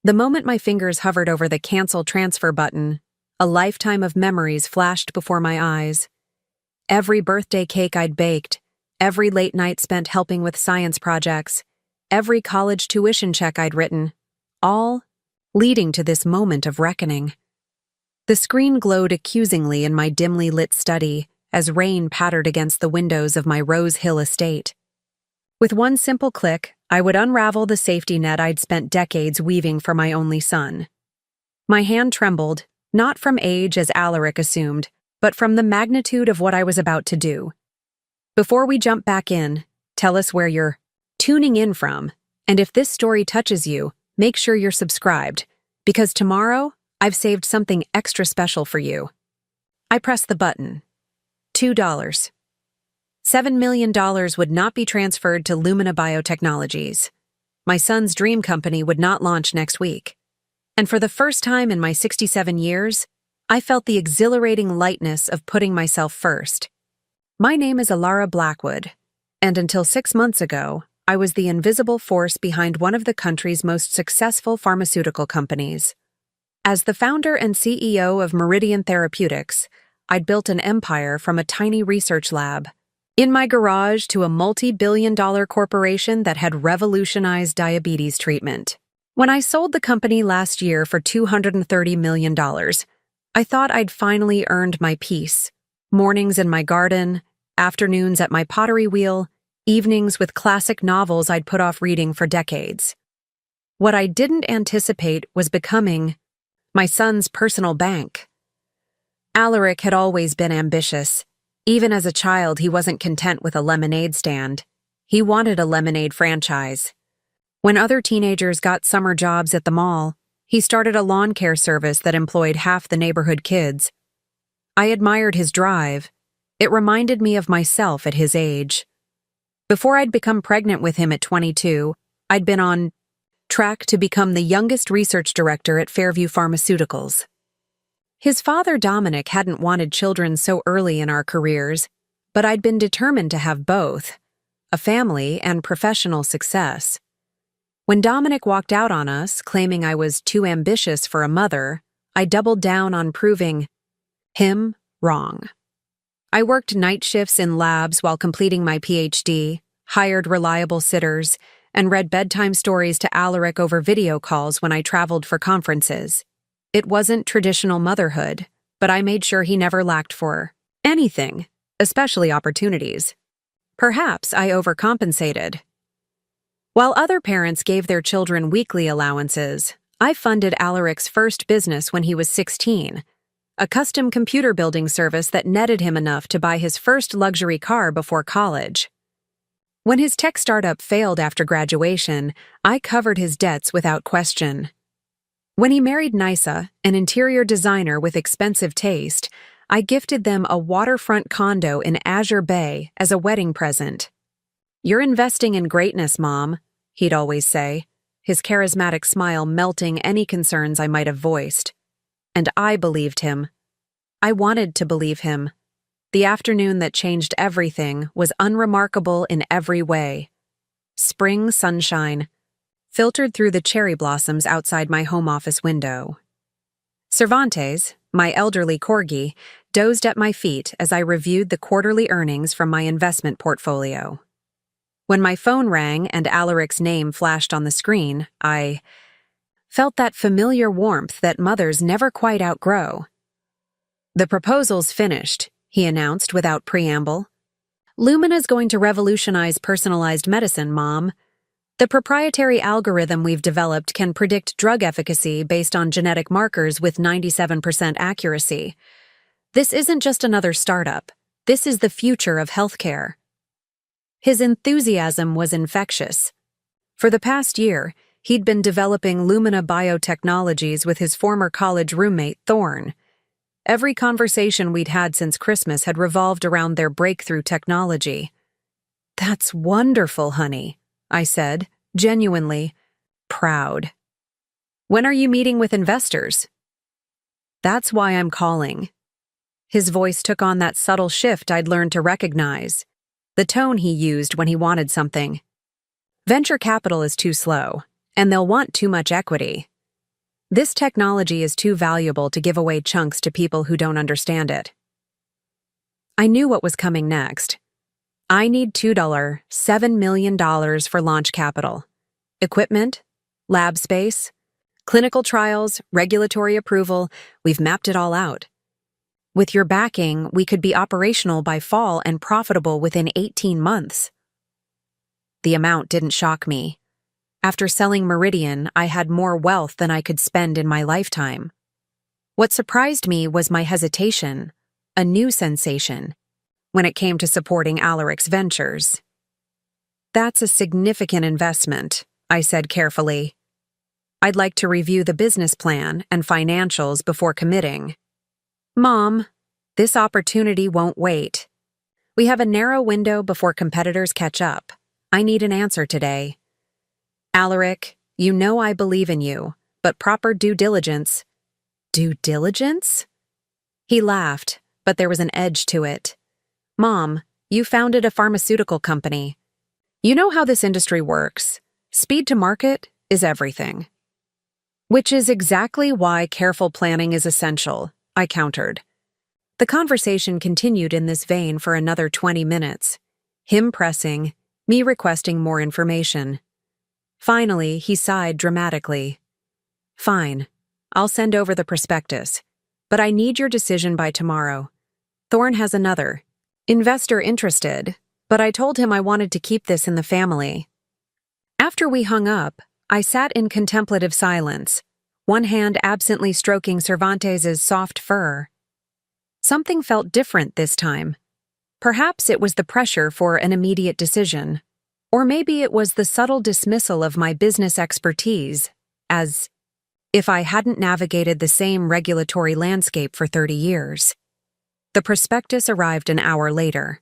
The moment my fingers hovered over the cancel transfer button, a lifetime of memories flashed before my eyes. Every birthday cake I'd baked, every late night spent helping with science projects, every college tuition check I'd written, all leading to this moment of reckoning. The screen glowed accusingly in my dimly lit study as rain pattered against the windows of my Rose Hill estate. With one simple click, I would unravel the safety net I'd spent decades weaving for my only son. My hand trembled, not from age as Alaric assumed, but from the magnitude of what I was about to do. Before we jump back in, tell us where you're tuning in from, and if this story touches you, make sure you're subscribed, because tomorrow, I've saved something extra special for you. I pressed the button. $2. $7 million would not be transferred to Lumina Biotechnologies. My son's dream company would not launch next week. And for the first time in my 67 years, I felt the exhilarating lightness of putting myself first. My name is Alara Blackwood, and until 6 months ago, I was the invisible force behind one of the country's most successful pharmaceutical companies. As the founder and CEO of Meridian Therapeutics, I'd built an empire from a tiny research lab in my garage to a multi-billion-dollar corporation that had revolutionized diabetes treatment. When I sold the company last year for $230 million, I thought I'd finally earned my peace. Mornings in my garden, afternoons at my pottery wheel, evenings with classic novels I'd put off reading for decades. What I didn't anticipate was becoming my son's personal bank. Alaric had always been ambitious. Even as a child, he wasn't content with a lemonade stand. He wanted a lemonade franchise. When other teenagers got summer jobs at the mall, he started a lawn care service that employed half the neighborhood kids. I admired his drive. It reminded me of myself at his age. Before I'd become pregnant with him at 22, I'd been on track to become the youngest research director at Fairview Pharmaceuticals. His father, Dominic, hadn't wanted children so early in our careers, but I'd been determined to have both, a family and professional success. When Dominic walked out on us, claiming I was too ambitious for a mother, I doubled down on proving him wrong. I worked night shifts in labs while completing my PhD, hired reliable sitters, and read bedtime stories to Alaric over video calls when I traveled for conferences. It wasn't traditional motherhood, but I made sure he never lacked for anything, especially opportunities. Perhaps I overcompensated. While other parents gave their children weekly allowances, I funded Alaric's first business when he was 16, a custom computer building service that netted him enough to buy his first luxury car before college. When his tech startup failed after graduation, I covered his debts without question. When he married Nisa, an interior designer with expensive taste, I gifted them a waterfront condo in Azure Bay as a wedding present. "You're investing in greatness, Mom," he'd always say, his charismatic smile melting any concerns I might have voiced. And I believed him. I wanted to believe him. The afternoon that changed everything was unremarkable in every way. Spring sunshine filtered through the cherry blossoms outside my home office window. Cervantes, my elderly corgi, dozed at my feet as I reviewed the quarterly earnings from my investment portfolio. When my phone rang and Alaric's name flashed on the screen, I felt that familiar warmth that mothers never quite outgrow. "The proposal's finished," he announced without preamble. "Lumina's going to revolutionize personalized medicine, Mom. The proprietary algorithm we've developed can predict drug efficacy based on genetic markers with 97% accuracy. This isn't just another startup. This is the future of healthcare." His enthusiasm was infectious. For the past year, he'd been developing Lumina Biotechnologies with his former college roommate, Thorne. Every conversation we'd had since Christmas had revolved around their breakthrough technology. "That's wonderful, honey," I said, genuinely proud. "When are you meeting with investors?" "That's why I'm calling." His voice took on that subtle shift I'd learned to recognize, the tone he used when he wanted something. "Venture capital is too slow, and they'll want too much equity. This technology is too valuable to give away chunks to people who don't understand it. I knew what was coming next. I need $7 million for launch capital. Equipment, lab space, clinical trials, regulatory approval, we've mapped it all out. With your backing, we could be operational by fall and profitable within 18 months. The amount didn't shock me. After selling Meridian, I had more wealth than I could spend in my lifetime. What surprised me was my hesitation, a new sensation, when it came to supporting Alaric's ventures. That's a significant investment, I said carefully. I'd like to review the business plan and financials before committing. Mom, this opportunity won't wait. We have a narrow window before competitors catch up. I need an answer today. Alaric, you know I believe in you, but proper due diligence. Due diligence? He laughed, but there was an edge to it. Mom, you founded a pharmaceutical company. You know how this industry works. Speed to market is everything. Which is exactly why careful planning is essential, I countered. The conversation continued in this vein for another 20 minutes. Him pressing, me requesting more information. Finally, he sighed dramatically. Fine, I'll send over the prospectus, but I need your decision by tomorrow. Thorne has another investor interested, but I told him I wanted to keep this in the family. After we hung up, I sat in contemplative silence, one hand absently stroking Cervantes's soft fur. Something felt different this time. Perhaps it was the pressure for an immediate decision. Or maybe it was the subtle dismissal of my business expertise, as if I hadn't navigated the same regulatory landscape for 30 years. The prospectus arrived an hour later.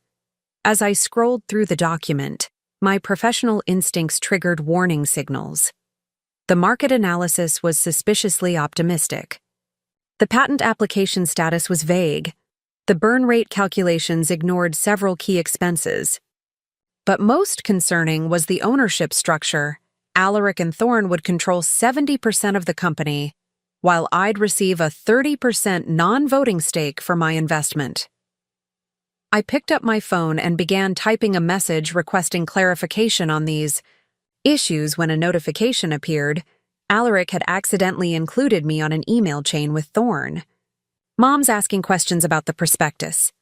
As I scrolled through the document, my professional instincts triggered warning signals. The market analysis was suspiciously optimistic. The patent application status was vague. The burn rate calculations ignored several key expenses. But most concerning was the ownership structure. Alaric and Thorne would control 70% of the company, while I'd receive a 30% non-voting stake for my investment. I picked up my phone and began typing a message requesting clarification on these issues when a notification appeared. Alaric had accidentally included me on an email chain with Thorne. Mom's asking questions about the prospectus.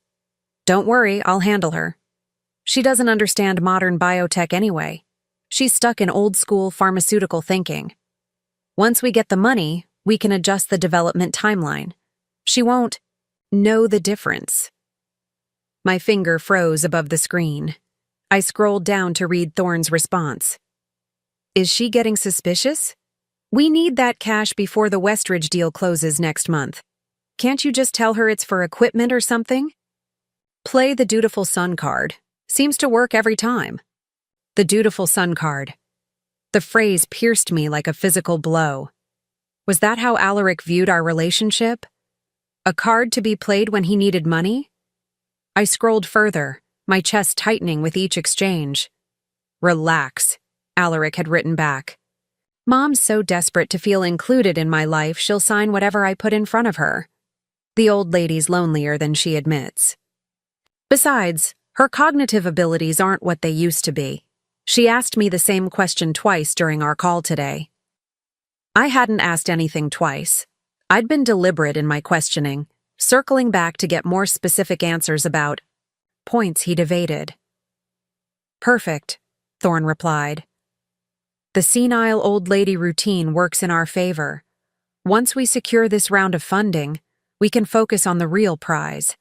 Don't worry, I'll handle her. She doesn't understand modern biotech anyway. She's stuck in old-school pharmaceutical thinking. Once we get the money, we can adjust the development timeline. She won't know the difference. My finger froze above the screen. I scrolled down to read Thorne's response. Is she getting suspicious? We need that cash before the Westridge deal closes next month. Can't you just tell her it's for equipment or something? Play the dutiful son card. Seems to work every time. The dutiful son card. The phrase pierced me like a physical blow. Was that how Alaric viewed our relationship? A card to be played when he needed money? I scrolled further, my chest tightening with each exchange. Relax, Alaric had written back. Mom's so desperate to feel included in my life she'll sign whatever I put in front of her. The old lady's lonelier than she admits. Besides, her cognitive abilities aren't what they used to be. She asked me the same question twice during our call today. I hadn't asked anything twice. I'd been deliberate in my questioning, circling back to get more specific answers about points he'd evaded. Perfect, Thorne replied. The senile old lady routine works in our favor. Once we secure this round of funding, we can focus on the real prize.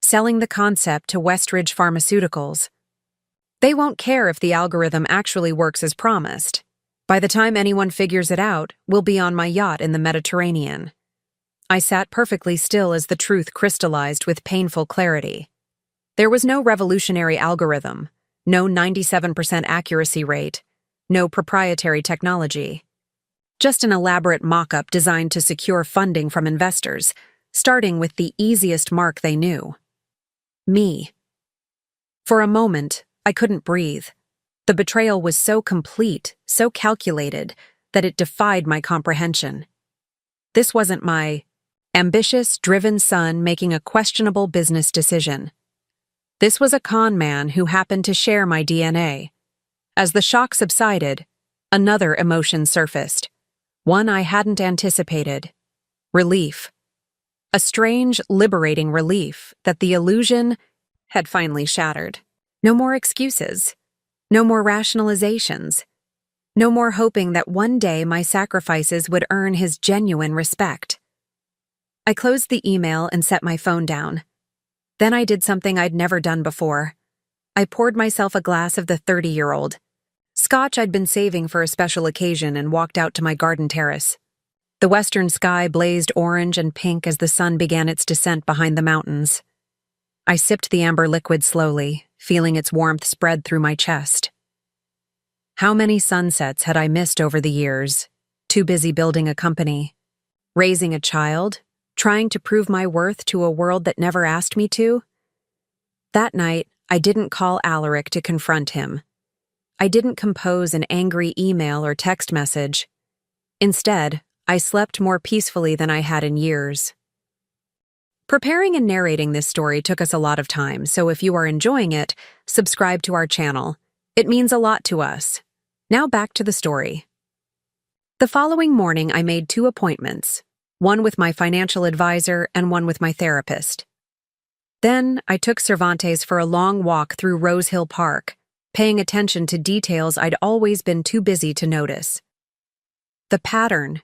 Selling the concept to Westridge Pharmaceuticals. They won't care if the algorithm actually works as promised. By the time anyone figures it out, we'll be on my yacht in the Mediterranean. I sat perfectly still as the truth crystallized with painful clarity. There was no revolutionary algorithm, no 97% accuracy rate, no proprietary technology. Just an elaborate mock-up designed to secure funding from investors, starting with the easiest mark they knew. Me. For a moment, I couldn't breathe. The betrayal was so complete, so calculated, that it defied my comprehension. This wasn't my ambitious, driven son making a questionable business decision. This was a con man who happened to share my DNA. As the shock subsided, another emotion surfaced, one I hadn't anticipated: relief. A strange, liberating relief that the illusion had finally shattered. No more excuses. No more rationalizations. No more hoping that one day my sacrifices would earn his genuine respect. I closed the email and set my phone down. Then I did something I'd never done before. I poured myself a glass of the 30-year-old Scotch I'd been saving for a special occasion and walked out to my garden terrace. The western sky blazed orange and pink as the sun began its descent behind the mountains. I sipped the amber liquid slowly, feeling its warmth spread through my chest. How many sunsets had I missed over the years, too busy building a company, raising a child, trying to prove my worth to a world that never asked me to? That night, I didn't call Alaric to confront him. I didn't compose an angry email or text message. Instead, I slept more peacefully than I had in years. Preparing and narrating this story took us a lot of time, so if you are enjoying it, subscribe to our channel. It means a lot to us. Now back to the story. The following morning, I made 2 appointments, one with my financial advisor and one with my therapist. Then, I took Cervantes for a long walk through Rose Hill Park, paying attention to details I'd always been too busy to notice. The pattern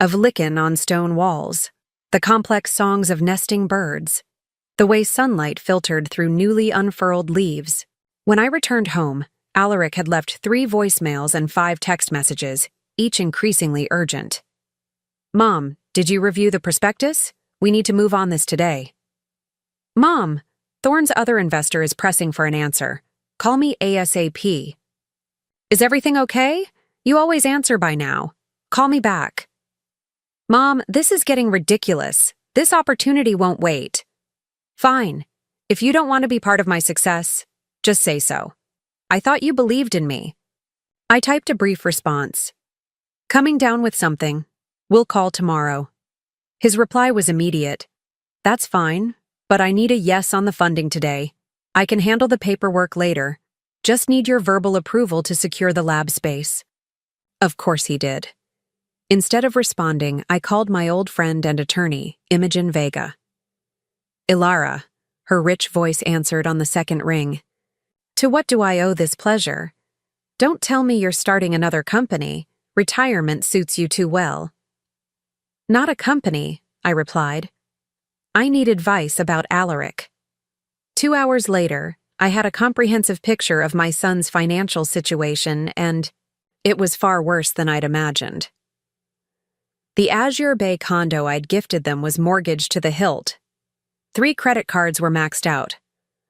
of lichen on stone walls, the complex songs of nesting birds, the way sunlight filtered through newly unfurled leaves. When I returned home, Alaric had left 3 voicemails and 5 text messages, each increasingly urgent. "Mom, did you review the prospectus? We need to move on this today." "Mom, Thorne's other investor is pressing for an answer. Call me ASAP." "Is everything okay? You always answer by now. Call me back." "Mom, this is getting ridiculous. This opportunity won't wait." "Fine. If you don't want to be part of my success, just say so. I thought you believed in me." I typed a brief response. "Coming down with something. We'll call tomorrow." His reply was immediate. "That's fine, but I need a yes on the funding today. I can handle the paperwork later. Just need your verbal approval to secure the lab space." Of course he did. Instead of responding, I called my old friend and attorney, Imogen Vega. "Ilara," her rich voice answered on the second ring. "To what do I owe this pleasure? Don't tell me you're starting another company. Retirement suits you too well." "Not a company," I replied. "I need advice about Alaric." 2 hours later, I had a comprehensive picture of my son's financial situation, and it was far worse than I'd imagined. The Azure Bay condo I'd gifted them was mortgaged to the hilt. 3 credit cards were maxed out.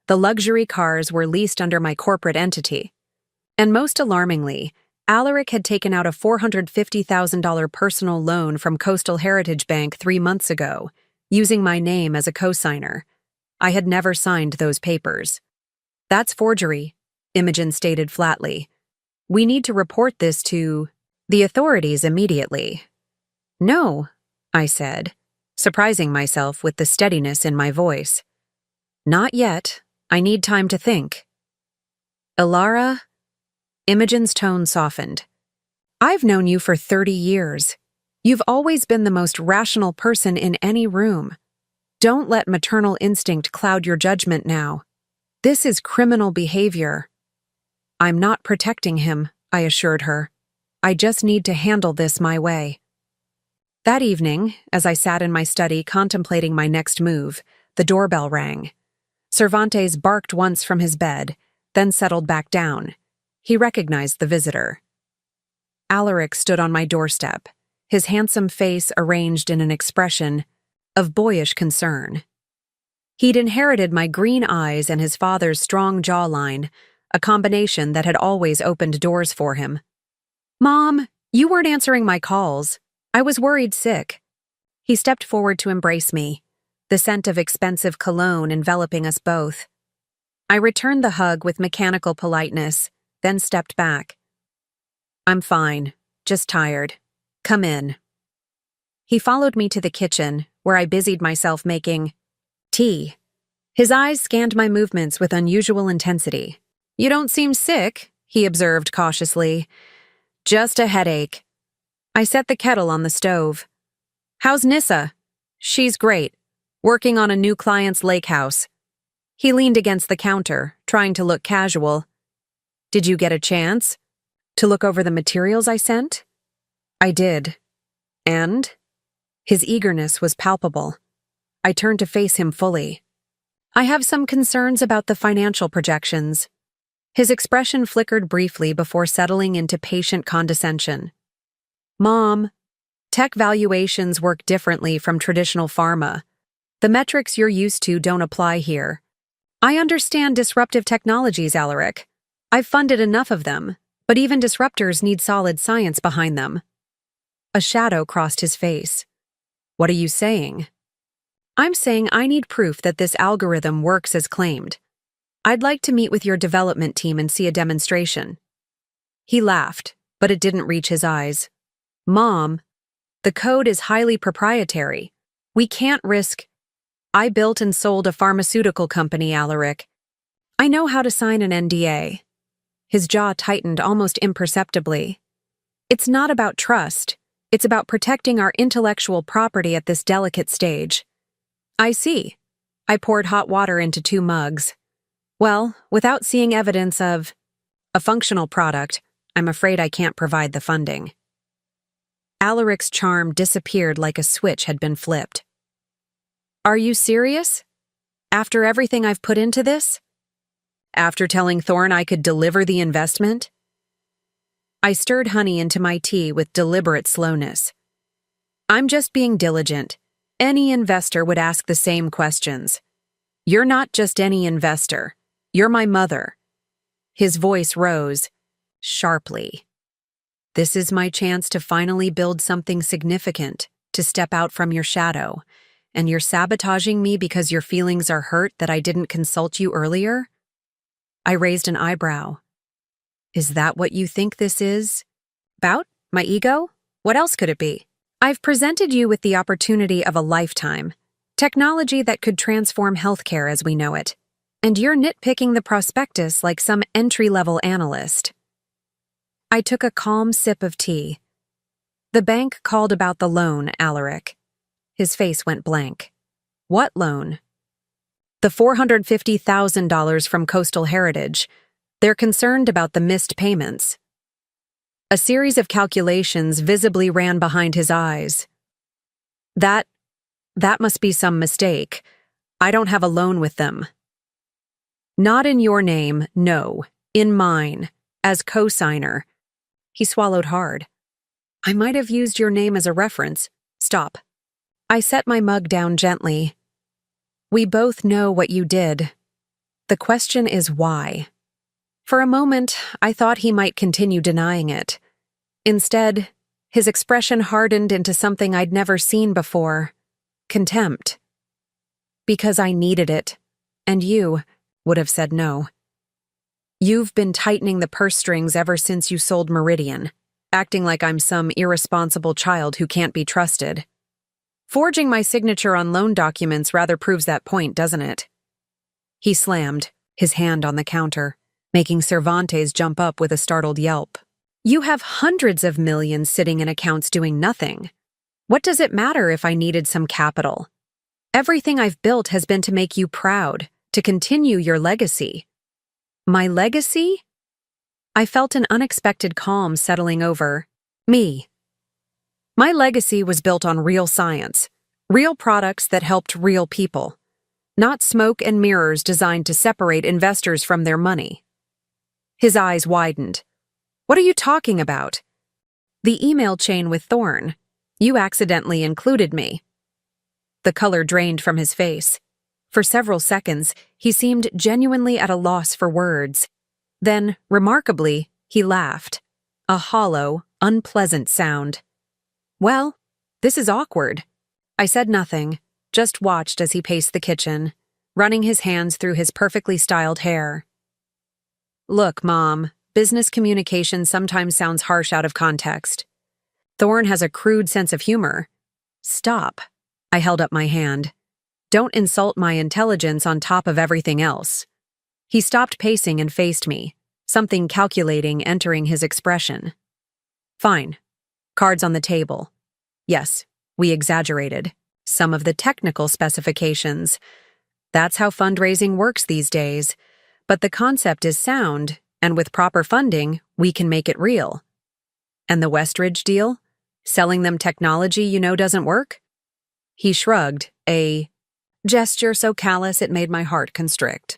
The luxury cars were leased under my corporate entity. And most alarmingly, Alaric had taken out a $450,000 personal loan from Coastal Heritage Bank 3 months ago, using my name as a co-signer. I had never signed those papers. "That's forgery," Imogen stated flatly. "We need to report this to the authorities immediately." "No," I said, surprising myself with the steadiness in my voice. "Not yet. I need time to think." "Ilara?" Imogen's tone softened. "I've known you for 30 years. You've always been the most rational person in any room. Don't let maternal instinct cloud your judgment now. This is criminal behavior." "I'm not protecting him," I assured her. "I just need to handle this my way." That evening, as I sat in my study contemplating my next move, the doorbell rang. Cervantes barked once from his bed, then settled back down. He recognized the visitor. Alaric stood on my doorstep, his handsome face arranged in an expression of boyish concern. He'd inherited my green eyes and his father's strong jawline, a combination that had always opened doors for him. "Mom, you weren't answering my calls. I was worried sick." He stepped forward to embrace me, the scent of expensive cologne enveloping us both. I returned the hug with mechanical politeness, then stepped back. "I'm fine, just tired. Come in." He followed me to the kitchen, where I busied myself making tea. His eyes scanned my movements with unusual intensity. "You don't seem sick," he observed cautiously. "Just a headache." I set the kettle on the stove. "How's Nissa?" "She's great. Working on a new client's lake house." He leaned against the counter, trying to look casual. "Did you get a chance to look over the materials I sent?" "I did." "And?" His eagerness was palpable. I turned to face him fully. "I have some concerns about the financial projections." His expression flickered briefly before settling into patient condescension. "Mom, tech valuations work differently from traditional pharma. The metrics you're used to don't apply here. I understand disruptive technologies, Alaric. I've funded enough of them, but even disruptors need solid science behind them." A shadow crossed his face. "What are you saying?" "I'm saying I need proof that this algorithm works as claimed. I'd like to meet with your development team and see a demonstration." He laughed, but it didn't reach his eyes. "Mom, the code is highly proprietary. We can't risk—" "I built and sold a pharmaceutical company, Alaric. I know how to sign an NDA." His jaw tightened almost imperceptibly. "It's not about trust. It's about protecting our intellectual property at this delicate stage." "I see." I poured hot water into 2 mugs. "Well, without seeing evidence of a functional product, I'm afraid I can't provide the funding." Alaric's charm disappeared like a switch had been flipped. "Are you serious? After everything I've put into this? After telling Thorne I could deliver the investment?" I stirred honey into my tea with deliberate slowness. "I'm just being diligent. Any investor would ask the same questions. You're not just any investor. You're my mother." His voice rose, sharply. "This is my chance to finally build something significant, to step out from your shadow. And you're sabotaging me because your feelings are hurt that I didn't consult you earlier?" I raised an eyebrow. "Is that what you think this is? About my ego? What else could it be? I've presented you with the opportunity of a lifetime, technology that could transform healthcare as we know it, and you're nitpicking the prospectus like some entry-level analyst." I took a calm sip of tea. "The bank called about the loan, Alaric." His face went blank. "What loan?" "The $450,000 from Coastal Heritage. They're concerned about the missed payments." A series of calculations visibly ran behind his eyes. That must be some mistake. I don't have a loan with them." "Not in your name, no. In mine. As co-signer." He swallowed hard. "I might have used your name as a reference." "Stop." I set my mug down gently. "We both know what you did. The question is why." For a moment, I thought he might continue denying it. Instead, his expression hardened into something I'd never seen before: contempt. "Because I needed it, and you would have said no. You've been tightening the purse strings ever since you sold Meridian, acting like I'm some irresponsible child who can't be trusted. Forging my signature on loan documents rather proves that point, doesn't it?" He slammed, his hand on the counter, making Cervantes jump up with a startled yelp. "You have hundreds of millions sitting in accounts doing nothing. What does it matter if I needed some capital? Everything I've built has been to make you proud, to continue your legacy." "My legacy?" I felt an unexpected calm settling over me. My legacy was built on real science, real products that helped real people, not smoke and mirrors designed to separate investors from their money. His eyes widened. "What are you talking about?" "The email chain with Thorne. You accidentally included me." The color drained from his face. For several seconds, he seemed genuinely at a loss for words. Then, remarkably, he laughed. A hollow, unpleasant sound. "Well, this is awkward." I said nothing, just watched as he paced the kitchen, running his hands through his perfectly styled hair. "Look, Mom, business communication sometimes sounds harsh out of context. Thorne has a crude sense of humor. Stop. I held up my hand. Don't insult my intelligence on top of everything else. He stopped pacing and faced me, something calculating entering his expression. Fine. Cards on the table. Yes, we exaggerated. Some of the technical specifications. That's how fundraising works these days. But the concept is sound, and with proper funding, we can make it real. And the Westridge deal? Selling them technology you know doesn't work? He shrugged, a gesture so callous it made my heart constrict.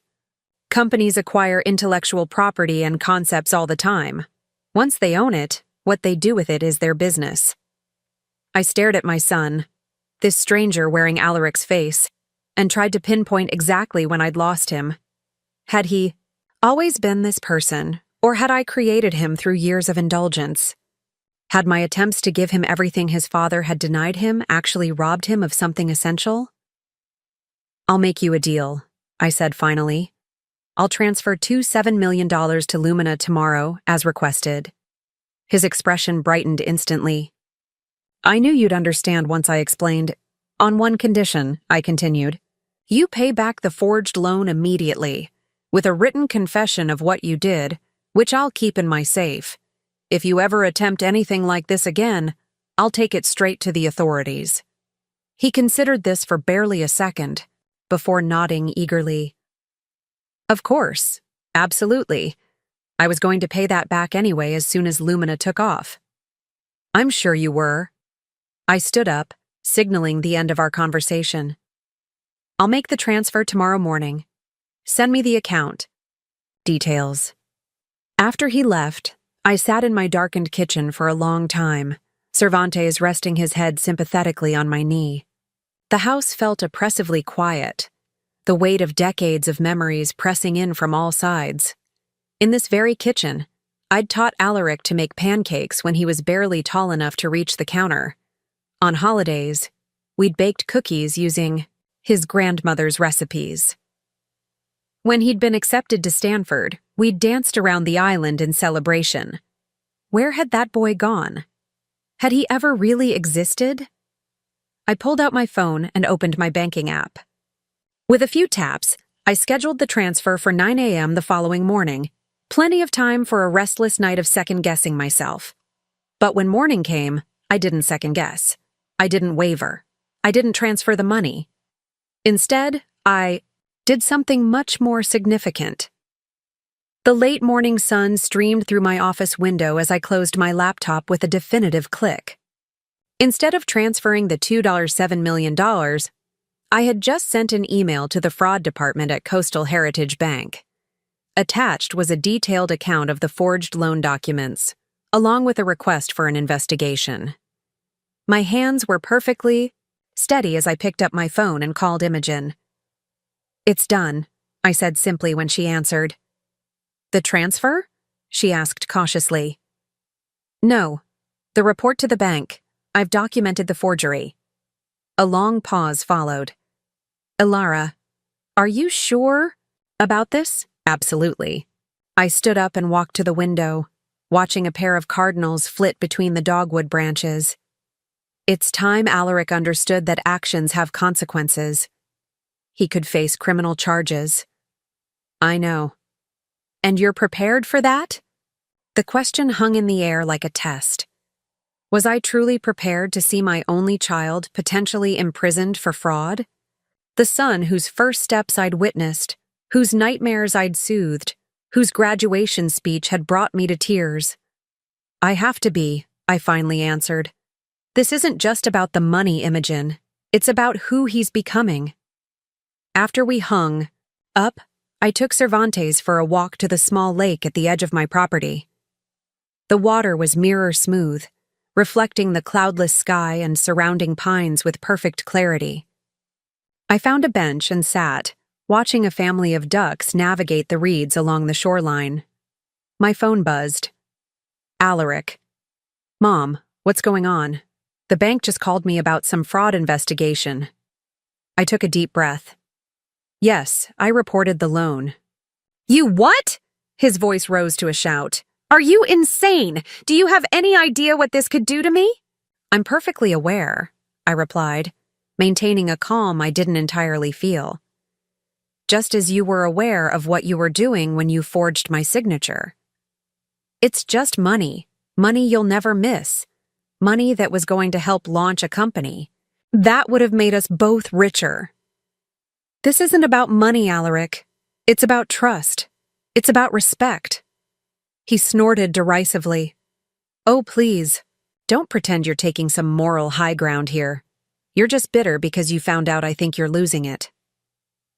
Companies acquire intellectual property and concepts all the time. Once they own it, what they do with it is their business. I stared at my son, this stranger wearing Alaric's face, and tried to pinpoint exactly when I'd lost him. Had he always been this person, or had I created him through years of indulgence? Had my attempts to give him everything his father had denied him actually robbed him of something essential? I'll make you a deal, I said finally. I'll transfer $7 million to Lumina tomorrow, as requested. His expression brightened instantly. I knew you'd understand once I explained. On one condition, I continued. You pay back the forged loan immediately, with a written confession of what you did, which I'll keep in my safe. If you ever attempt anything like this again, I'll take it straight to the authorities. He considered this for barely a second, before nodding eagerly. Of course, absolutely. I was going to pay that back anyway as soon as Lumina took off. I'm sure you were. I stood up, signaling the end of our conversation. I'll make the transfer tomorrow morning. Send me the account. Details. After he left, I sat in my darkened kitchen for a long time, Cervantes resting his head sympathetically on my knee. The house felt oppressively quiet, the weight of decades of memories pressing in from all sides. In this very kitchen, I'd taught Alaric to make pancakes when he was barely tall enough to reach the counter. On holidays, we'd baked cookies using his grandmother's recipes. When he'd been accepted to Stanford, we'd danced around the island in celebration. Where had that boy gone? Had he ever really existed? I pulled out my phone and opened my banking app. With a few taps, I scheduled the transfer for 9 a.m. the following morning, plenty of time for a restless night of second-guessing myself. But when morning came, I didn't second-guess. I didn't waver. I didn't transfer the money. Instead, I did something much more significant. The late morning sun streamed through my office window as I closed my laptop with a definitive click. Instead of transferring the $7 million, I had just sent an email to the fraud department at Coastal Heritage Bank. Attached was a detailed account of the forged loan documents, along with a request for an investigation. My hands were perfectly steady as I picked up my phone and called Imogen. It's done, I said simply when she answered. The transfer? She asked cautiously. No, the report to the bank. I've documented the forgery. A long pause followed. Ilara, are you sure about this? Absolutely. I stood up and walked to the window, watching a pair of cardinals flit between the dogwood branches. It's time Alaric understood that actions have consequences. He could face criminal charges. I know. And you're prepared for that? The question hung in the air like a test. Was I truly prepared to see my only child potentially imprisoned for fraud? The son whose first steps I'd witnessed, whose nightmares I'd soothed, whose graduation speech had brought me to tears. I have to be, I finally answered. This isn't just about the money, Imogen. It's about who he's becoming. After we hung up, I took Cervantes for a walk to the small lake at the edge of my property. The water was mirror smooth, reflecting the cloudless sky and surrounding pines with perfect clarity. I found a bench and sat, watching a family of ducks navigate the reeds along the shoreline. My phone buzzed. Alaric. Mom, what's going on? The bank just called me about some fraud investigation. I took a deep breath. Yes, I reported the loan. You what? His voice rose to a shout. Are you insane? Do you have any idea what this could do to me? I'm perfectly aware. I replied, maintaining a calm I didn't entirely feel. Just as you were aware of what you were doing when you forged my signature. It's just money. Money you'll never miss. Money that was going to help launch a company. That would have made us both richer. This isn't about money, Alaric. It's about trust. It's about respect. He snorted derisively. Oh, please, don't pretend you're taking some moral high ground here. You're just bitter because you found out I think you're losing it.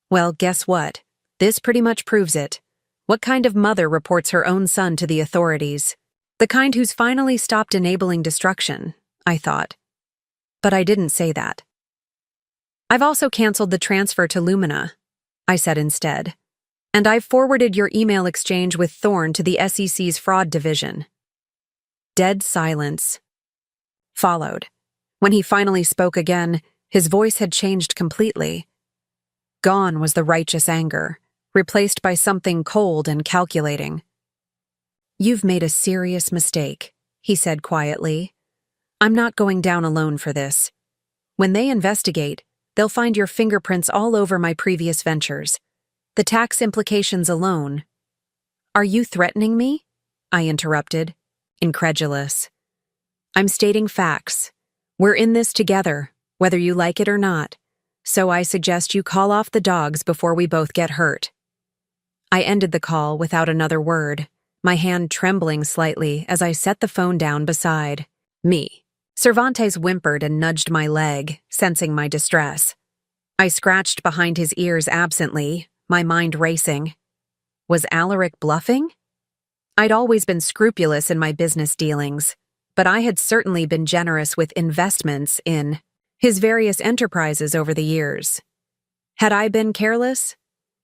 Well, guess what? This pretty much proves it. What kind of mother reports her own son to the authorities? The kind who's finally stopped enabling destruction, I thought. But I didn't say that. I've also canceled the transfer to Lumina, I said instead. And I've forwarded your email exchange with Thorne to the SEC's fraud division. Dead silence followed. When he finally spoke again, his voice had changed completely. Gone was the righteous anger, replaced by something cold and calculating. You've made a serious mistake, he said quietly. I'm not going down alone for this. When they investigate, they'll find your fingerprints all over my previous ventures. The tax implications alone. Are you threatening me? I interrupted, incredulous. I'm stating facts. We're in this together, whether you like it or not. So I suggest you call off the dogs before we both get hurt. I ended the call without another word, my hand trembling slightly as I set the phone down beside me. Cervantes whimpered and nudged my leg, sensing my distress. I scratched behind his ears absently, my mind racing. Was Alaric bluffing? I'd always been scrupulous in my business dealings, but I had certainly been generous with investments in his various enterprises over the years. Had I been careless?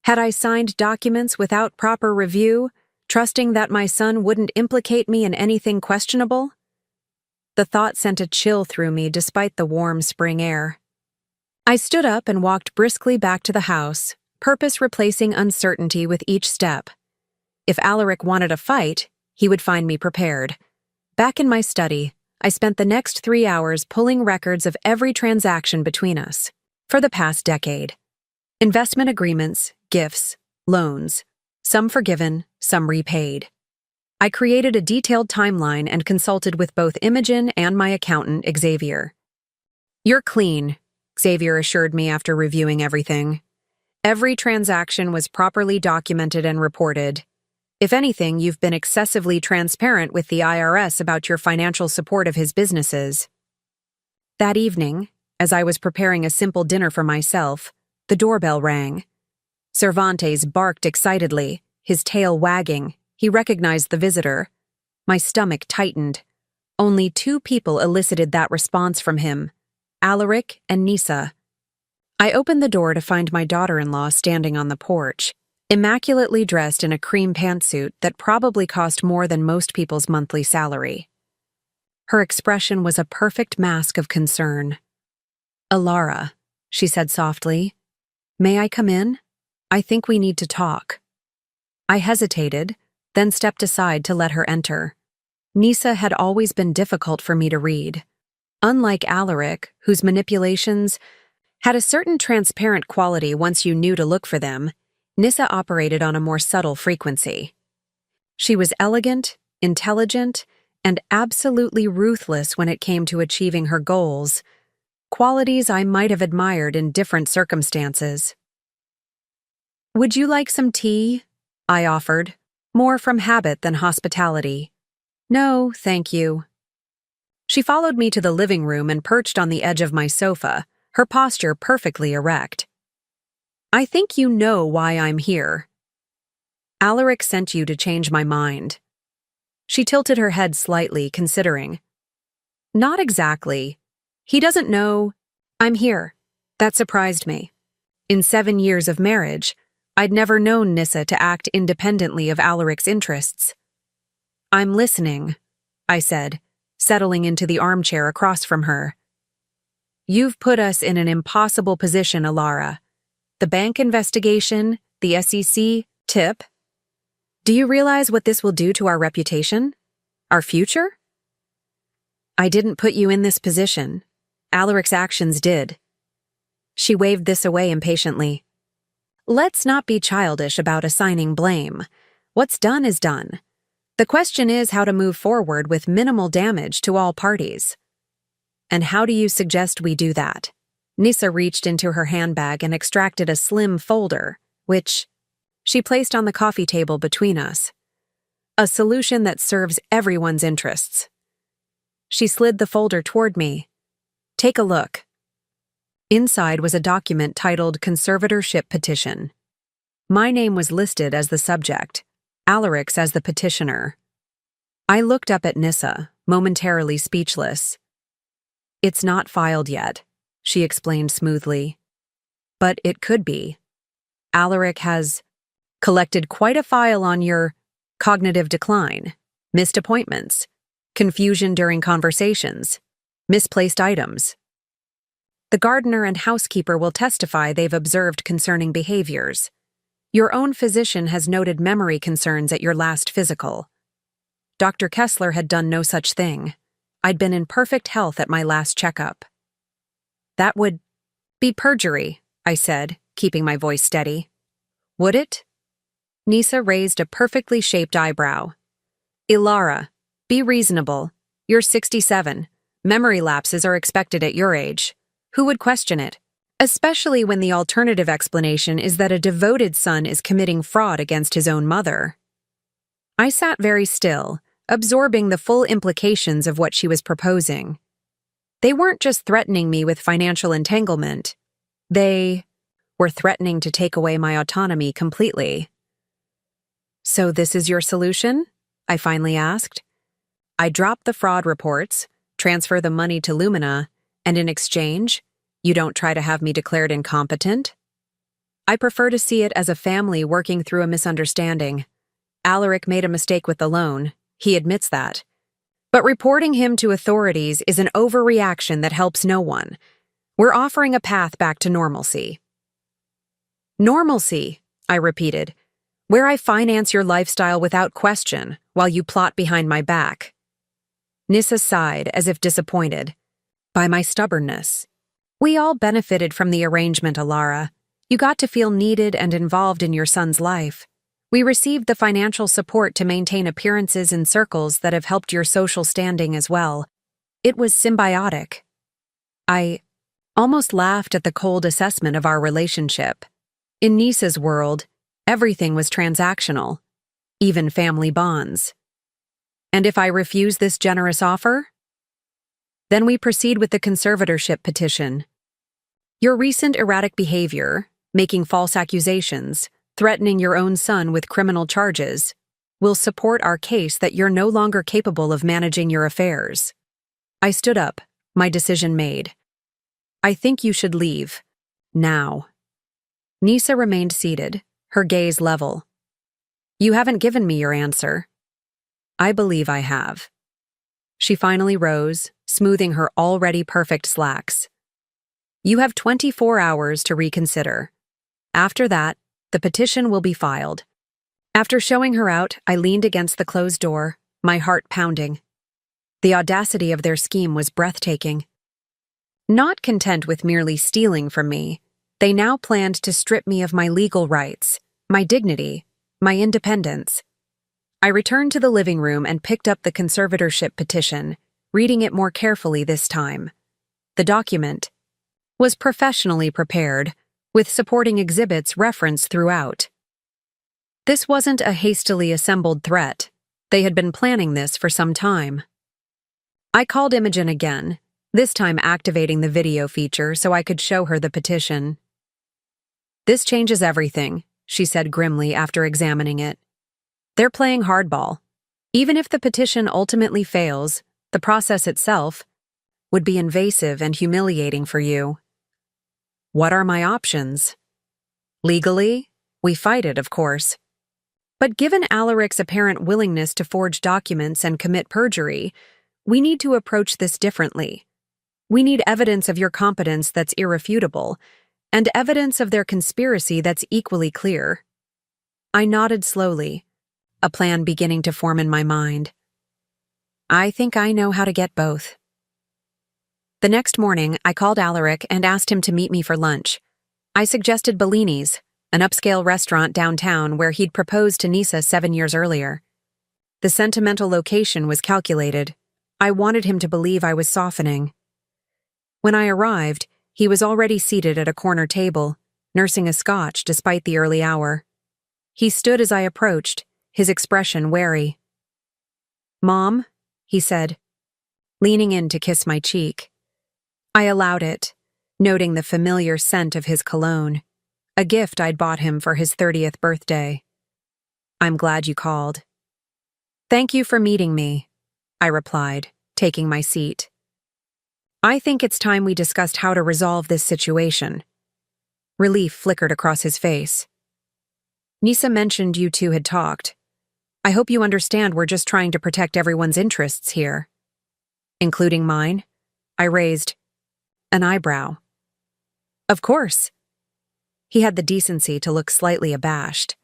Had I signed documents without proper review, trusting that my son wouldn't implicate me in anything questionable? The thought sent a chill through me despite the warm spring air. I stood up and walked briskly back to the house, purpose replacing uncertainty with each step. If Alaric wanted a fight, he would find me prepared. Back in my study, I spent the next 3 hours pulling records of every transaction between us for the past decade. Investment agreements, gifts, loans, some forgiven, some repaid. I created a detailed timeline and consulted with both Imogen and my accountant, Xavier. You're clean, Xavier assured me after reviewing everything. Every transaction was properly documented and reported. If anything, you've been excessively transparent with the IRS about your financial support of his businesses. That evening, as I was preparing a simple dinner for myself, the doorbell rang. Cervantes barked excitedly, his tail wagging. He recognized the visitor. My stomach tightened. Only 2 people elicited that response from him, Alaric and Nisa. I opened the door to find my daughter-in-law standing on the porch, immaculately dressed in a cream pantsuit that probably cost more than most people's monthly salary. Her expression was a perfect mask of concern. Alara, she said softly, may I come in? I think we need to talk. I hesitated, then stepped aside to let her enter. Nisa had always been difficult for me to read. Unlike Alaric, whose manipulations had a certain transparent quality once you knew to look for them, Nisa operated on a more subtle frequency. She was elegant, intelligent, and absolutely ruthless when it came to achieving her goals, qualities I might have admired in different circumstances. Would you like some tea? I offered, more from habit than hospitality. No, thank you. She followed me to the living room and perched on the edge of my sofa, her posture perfectly erect. I think you know why I'm here. Alaric sent you to change my mind. She tilted her head slightly, considering. Not exactly. He doesn't know. I'm here. That surprised me. In 7 years of marriage, I'd never known Nissa to act independently of Alaric's interests. I'm listening, I said, settling into the armchair across from her. You've put us in an impossible position, Alara. The bank investigation, the SEC, tip. Do you realize what this will do to our reputation? Our future? I didn't put you in this position. Alaric's actions did. She waved this away impatiently. Let's not be childish about assigning blame. What's done is done. The question is how to move forward with minimal damage to all parties. And how do you suggest we do that? Nisa reached into her handbag and extracted a slim folder, which she placed on the coffee table between us. A solution that serves everyone's interests. She slid the folder toward me. Take a look. Inside was a document titled Conservatorship Petition. My name was listed as the subject, Alaric's as the petitioner. I looked up at Nissa, momentarily speechless. It's not filed yet, she explained smoothly. But it could be. Alaric has collected quite a file on your cognitive decline, missed appointments, confusion during conversations, misplaced items. The gardener and housekeeper will testify they've observed concerning behaviors. Your own physician has noted memory concerns at your last physical. Dr. Kessler had done no such thing. I'd been in perfect health at my last checkup. That would be perjury, I said, keeping my voice steady. Would it? Nisa raised a perfectly shaped eyebrow. Ilara, be reasonable. You're 67. Memory lapses are expected at your age. Who would question it? Especially when the alternative explanation is that a devoted son is committing fraud against his own mother. I sat very still, absorbing the full implications of what she was proposing. They weren't just threatening me with financial entanglement. They were threatening to take away my autonomy completely. So this is your solution? I finally asked. I drop the fraud reports, transfer the money to Lumina, and in exchange, you don't try to have me declared incompetent? I prefer to see it as a family working through a misunderstanding. Alaric made a mistake with the loan. He admits that. But reporting him to authorities is an overreaction that helps no one. We're offering a path back to normalcy. Normalcy, I repeated, where I finance your lifestyle without question while you plot behind my back. Nissa sighed as if disappointed by my stubbornness. We all benefited from the arrangement, Alara. You got to feel needed and involved in your son's life. We received the financial support to maintain appearances in circles that have helped your social standing as well. It was symbiotic. I almost laughed at the cold assessment of our relationship. In Nissa's world, everything was transactional, even family bonds. And if I refuse this generous offer? Then we proceed with the conservatorship petition. Your recent erratic behavior, making false accusations, threatening your own son with criminal charges, will support our case that you're no longer capable of managing your affairs. I stood up, my decision made. I think you should leave. Now. Nisa remained seated, her gaze level. You haven't given me your answer. I believe I have. She finally rose, smoothing her already perfect slacks. You have 24 hours to reconsider. After that, the petition will be filed. After showing her out, I leaned against the closed door, my heart pounding. The audacity of their scheme was breathtaking. Not content with merely stealing from me, they now planned to strip me of my legal rights, my dignity, my independence. I returned to the living room and picked up the conservatorship petition, reading it more carefully this time. The document was professionally prepared, with supporting exhibits referenced throughout. This wasn't a hastily assembled threat. They had been planning this for some time. I called Imogen again, this time activating the video feature so I could show her the petition. This changes everything, she said grimly after examining it. They're playing hardball. Even if the petition ultimately fails, the process itself would be invasive and humiliating for you. What are my options? Legally, we fight it, of course. But given Alaric's apparent willingness to forge documents and commit perjury, we need to approach this differently. We need evidence of your competence that's irrefutable, and evidence of their conspiracy that's equally clear. I nodded slowly, a plan beginning to form in my mind. I think I know how to get both. The next morning, I called Alaric and asked him to meet me for lunch. I suggested Bellini's, an upscale restaurant downtown where he'd proposed to Nisa 7 years earlier. The sentimental location was calculated. I wanted him to believe I was softening. When I arrived, he was already seated at a corner table, nursing a scotch despite the early hour. He stood as I approached, his expression wary. "Mom," he said, leaning in to kiss my cheek. I allowed it, noting the familiar scent of his cologne, a gift I'd bought him for his 30th birthday. "I'm glad you called." "Thank you for meeting me," I replied, taking my seat. "I think it's time we discussed how to resolve this situation." Relief flickered across his face. "Nisa mentioned you two had talked. I hope you understand we're just trying to protect everyone's interests here." "Including mine?" I raised an eyebrow. "Of course." He had the decency to look slightly abashed.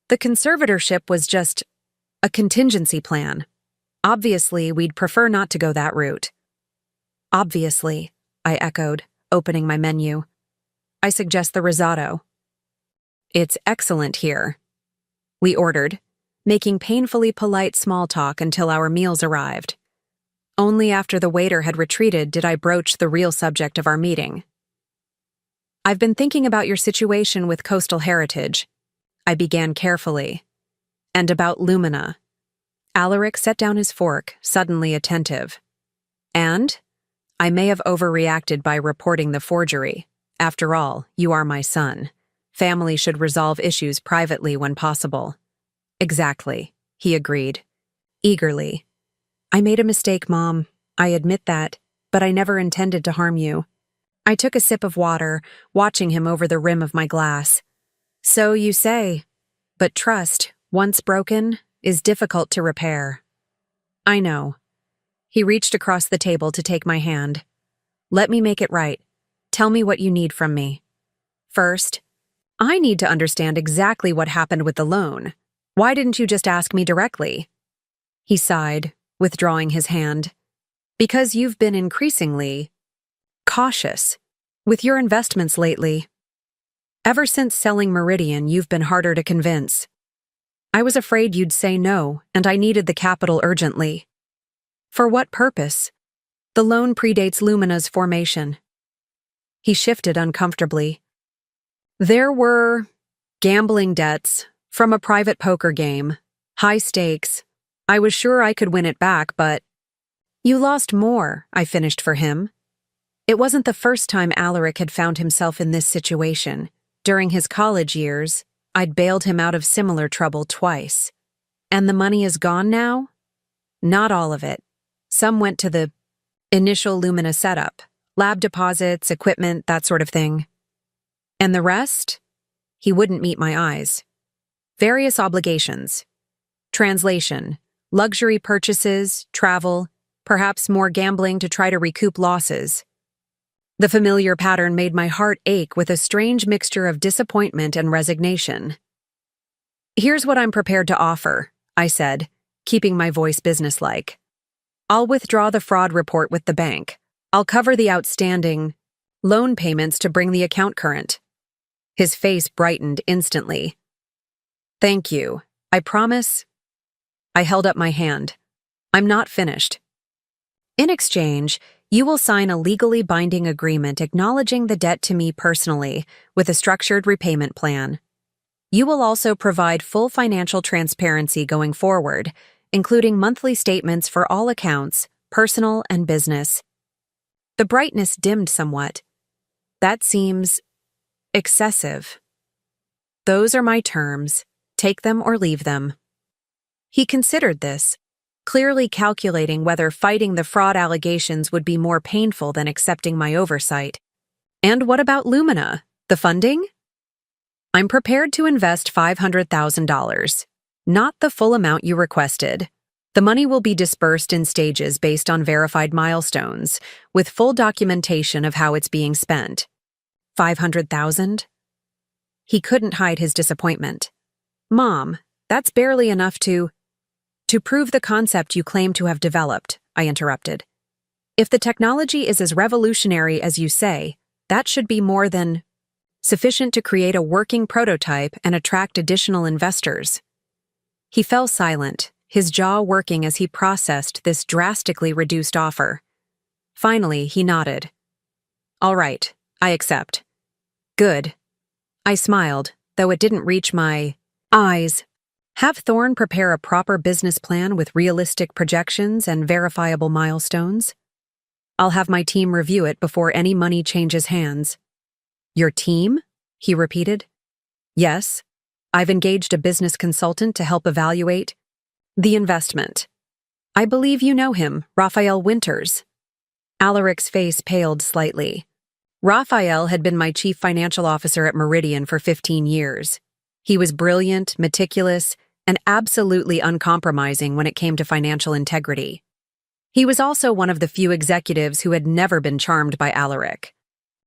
"The conservatorship was just a contingency plan. Obviously, we'd prefer not to go that route." "Obviously," I echoed, opening my menu. "I suggest the risotto." "It's excellent here," we ordered, making painfully polite small talk until our meals arrived. Only after the waiter had retreated did I broach the real subject of our meeting. "I've been thinking about your situation with Coastal Heritage," I began carefully, "and about Lumina." Alaric set down his fork, suddenly attentive. "And? I may have overreacted by reporting the forgery. After all, you are my son. Family should resolve issues privately when possible." "Exactly," he agreed, eagerly. "I made a mistake, Mom. I admit that, but I never intended to harm you." I took a sip of water, watching him over the rim of my glass. "So you say, but trust, once broken, is difficult to repair." "I know." He reached across the table to take my hand. "Let me make it right. Tell me what you need from me." "First, I need to understand exactly what happened with the loan. Why didn't you just ask me directly?" He sighed, withdrawing his hand. "Because you've been increasingly cautious with your investments lately. Ever since selling Meridian, you've been harder to convince. I was afraid you'd say no, and I needed the capital urgently." "For what purpose?" "The loan predates Lumina's formation." He shifted uncomfortably. "There were gambling debts from a private poker game, high stakes. I was sure I could win it back, but—" "You lost more," I finished for him. It wasn't the first time Alaric had found himself in this situation. During his college years, I'd bailed him out of similar trouble twice. "And the money is gone now?" "Not all of it. Some went to the initial Lumina setup, lab deposits, equipment, that sort of thing." "And the rest?" He wouldn't meet my eyes. "Various obligations. Translation, luxury purchases, travel, perhaps more gambling to try to recoup losses." The familiar pattern made my heart ache with a strange mixture of disappointment and resignation. "Here's what I'm prepared to offer," I said, keeping my voice businesslike. "I'll withdraw the fraud report with the bank. I'll cover the outstanding loan payments to bring the account current." His face brightened instantly. "Thank you. I promise." I held up my hand. "I'm not finished. In exchange, you will sign a legally binding agreement acknowledging the debt to me personally with a structured repayment plan. You will also provide full financial transparency going forward, including monthly statements for all accounts, personal and business." The brightness dimmed somewhat. "That seems excessive." "Those are my terms. Take them or leave them." He considered this, clearly calculating whether fighting the fraud allegations would be more painful than accepting my oversight. "And what about Lumina? The funding?" "I'm prepared to invest $500,000. Not the full amount you requested. The money will be dispersed in stages based on verified milestones, with full documentation of how it's being spent." $500,000? He couldn't hide his disappointment. "Mom, that's barely enough to prove the concept you claim to have developed," I interrupted. If the technology is as revolutionary as you say, that should be more than sufficient to create a working prototype and attract additional investors. He fell silent, his jaw working as he processed this drastically reduced offer. Finally, he nodded. All right, I accept. Good. I smiled, though it didn't reach my eyes. Have Thorne prepare a proper business plan with realistic projections and verifiable milestones. I'll have my team review it before any money changes hands. Your team? He repeated. Yes. I've engaged a business consultant to help evaluate the investment. I believe you know him, Raphael Winters. Alaric's face paled slightly. Raphael had been my chief financial officer at Meridian for 15 years. He was brilliant, meticulous, and absolutely uncompromising when it came to financial integrity. He was also one of the few executives who had never been charmed by Alaric.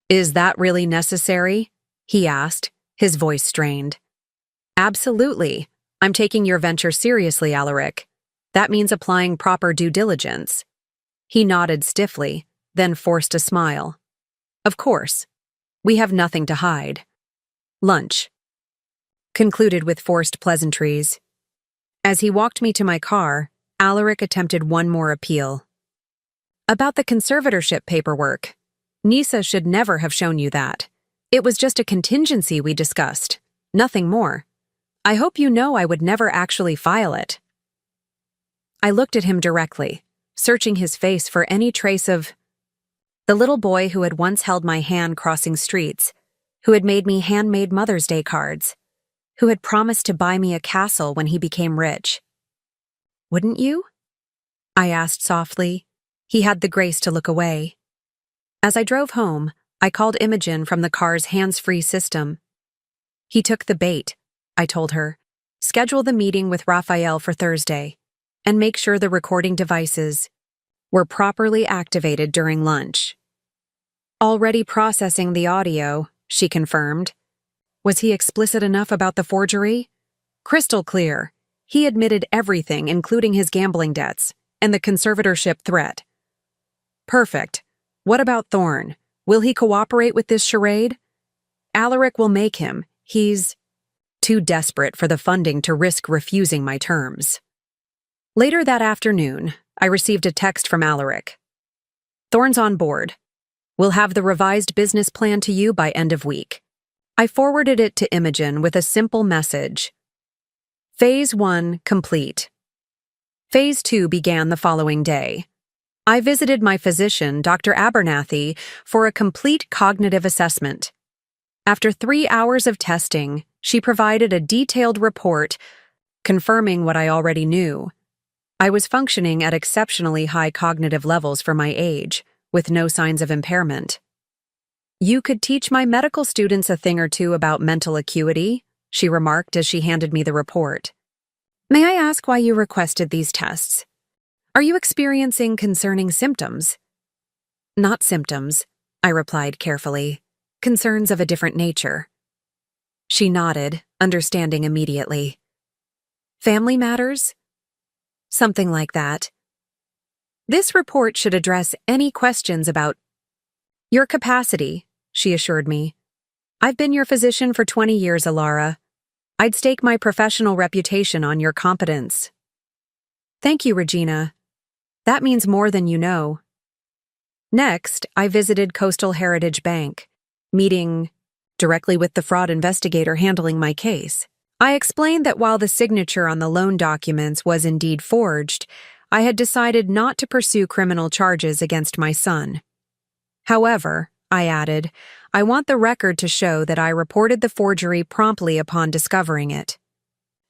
Is that really necessary? He asked, his voice strained. Absolutely. I'm taking your venture seriously, Alaric. That means applying proper due diligence. He nodded stiffly, then forced a smile. Of course. We have nothing to hide. Lunch. Concluded with forced pleasantries. As he walked me to my car, Alaric attempted one more appeal. About the conservatorship paperwork. Nisa should never have shown you that. It was just a contingency we discussed, nothing more. I hope you know I would never actually file it. I looked at him directly, searching his face for any trace of the little boy who had once held my hand crossing streets, who had made me handmade Mother's Day cards, who had promised to buy me a castle when he became rich. Wouldn't you? I asked softly. He had the grace to look away. As I drove home, I called Imogen from the car's hands-free system. He took the bait, I told her. Schedule the meeting with Raphael for Thursday, and make sure the recording devices were properly activated during lunch. Already processing the audio, she confirmed. Was he explicit enough about the forgery? Crystal clear. He admitted everything, including his gambling debts and the conservatorship threat. Perfect. What about Thorne? Will he cooperate with this charade? Alaric will make him. He's too desperate for the funding to risk refusing my terms. Later that afternoon, I received a text from Alaric. Thorne's on board. We'll have the revised business plan to you by end of week. I forwarded it to Imogen with a simple message. Phase 1 complete. Phase 2 began the following day. I visited my physician, Dr. Abernathy, for a complete cognitive assessment. After 3 hours of testing, she provided a detailed report confirming what I already knew. I was functioning at exceptionally high cognitive levels for my age, with no signs of impairment. You could teach my medical students a thing or two about mental acuity, she remarked as she handed me the report. May I ask why you requested these tests? Are you experiencing concerning symptoms? Not symptoms, I replied carefully. Concerns of a different nature. She nodded, understanding immediately. Family matters? Something like that. This report should address any questions about your capacity, she assured me. I've been your physician for 20 years, Alara. I'd stake my professional reputation on your competence. Thank you, Regina. That means more than you know. Next, I visited Coastal Heritage Bank, meeting directly with the fraud investigator handling my case. I explained that while the signature on the loan documents was indeed forged, I had decided not to pursue criminal charges against my son. However, I added, I want the record to show that I reported the forgery promptly upon discovering it.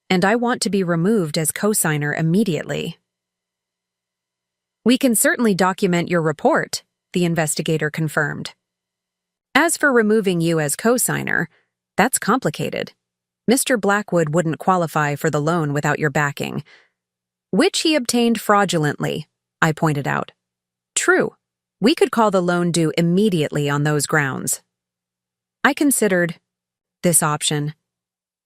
And I want to be removed as cosigner immediately. We can certainly document your report, the investigator confirmed. As for removing you as cosigner, that's complicated. Mr. Blackwood wouldn't qualify for the loan without your backing, which he obtained fraudulently, I pointed out. True, we could call the loan due immediately on those grounds. I considered this option.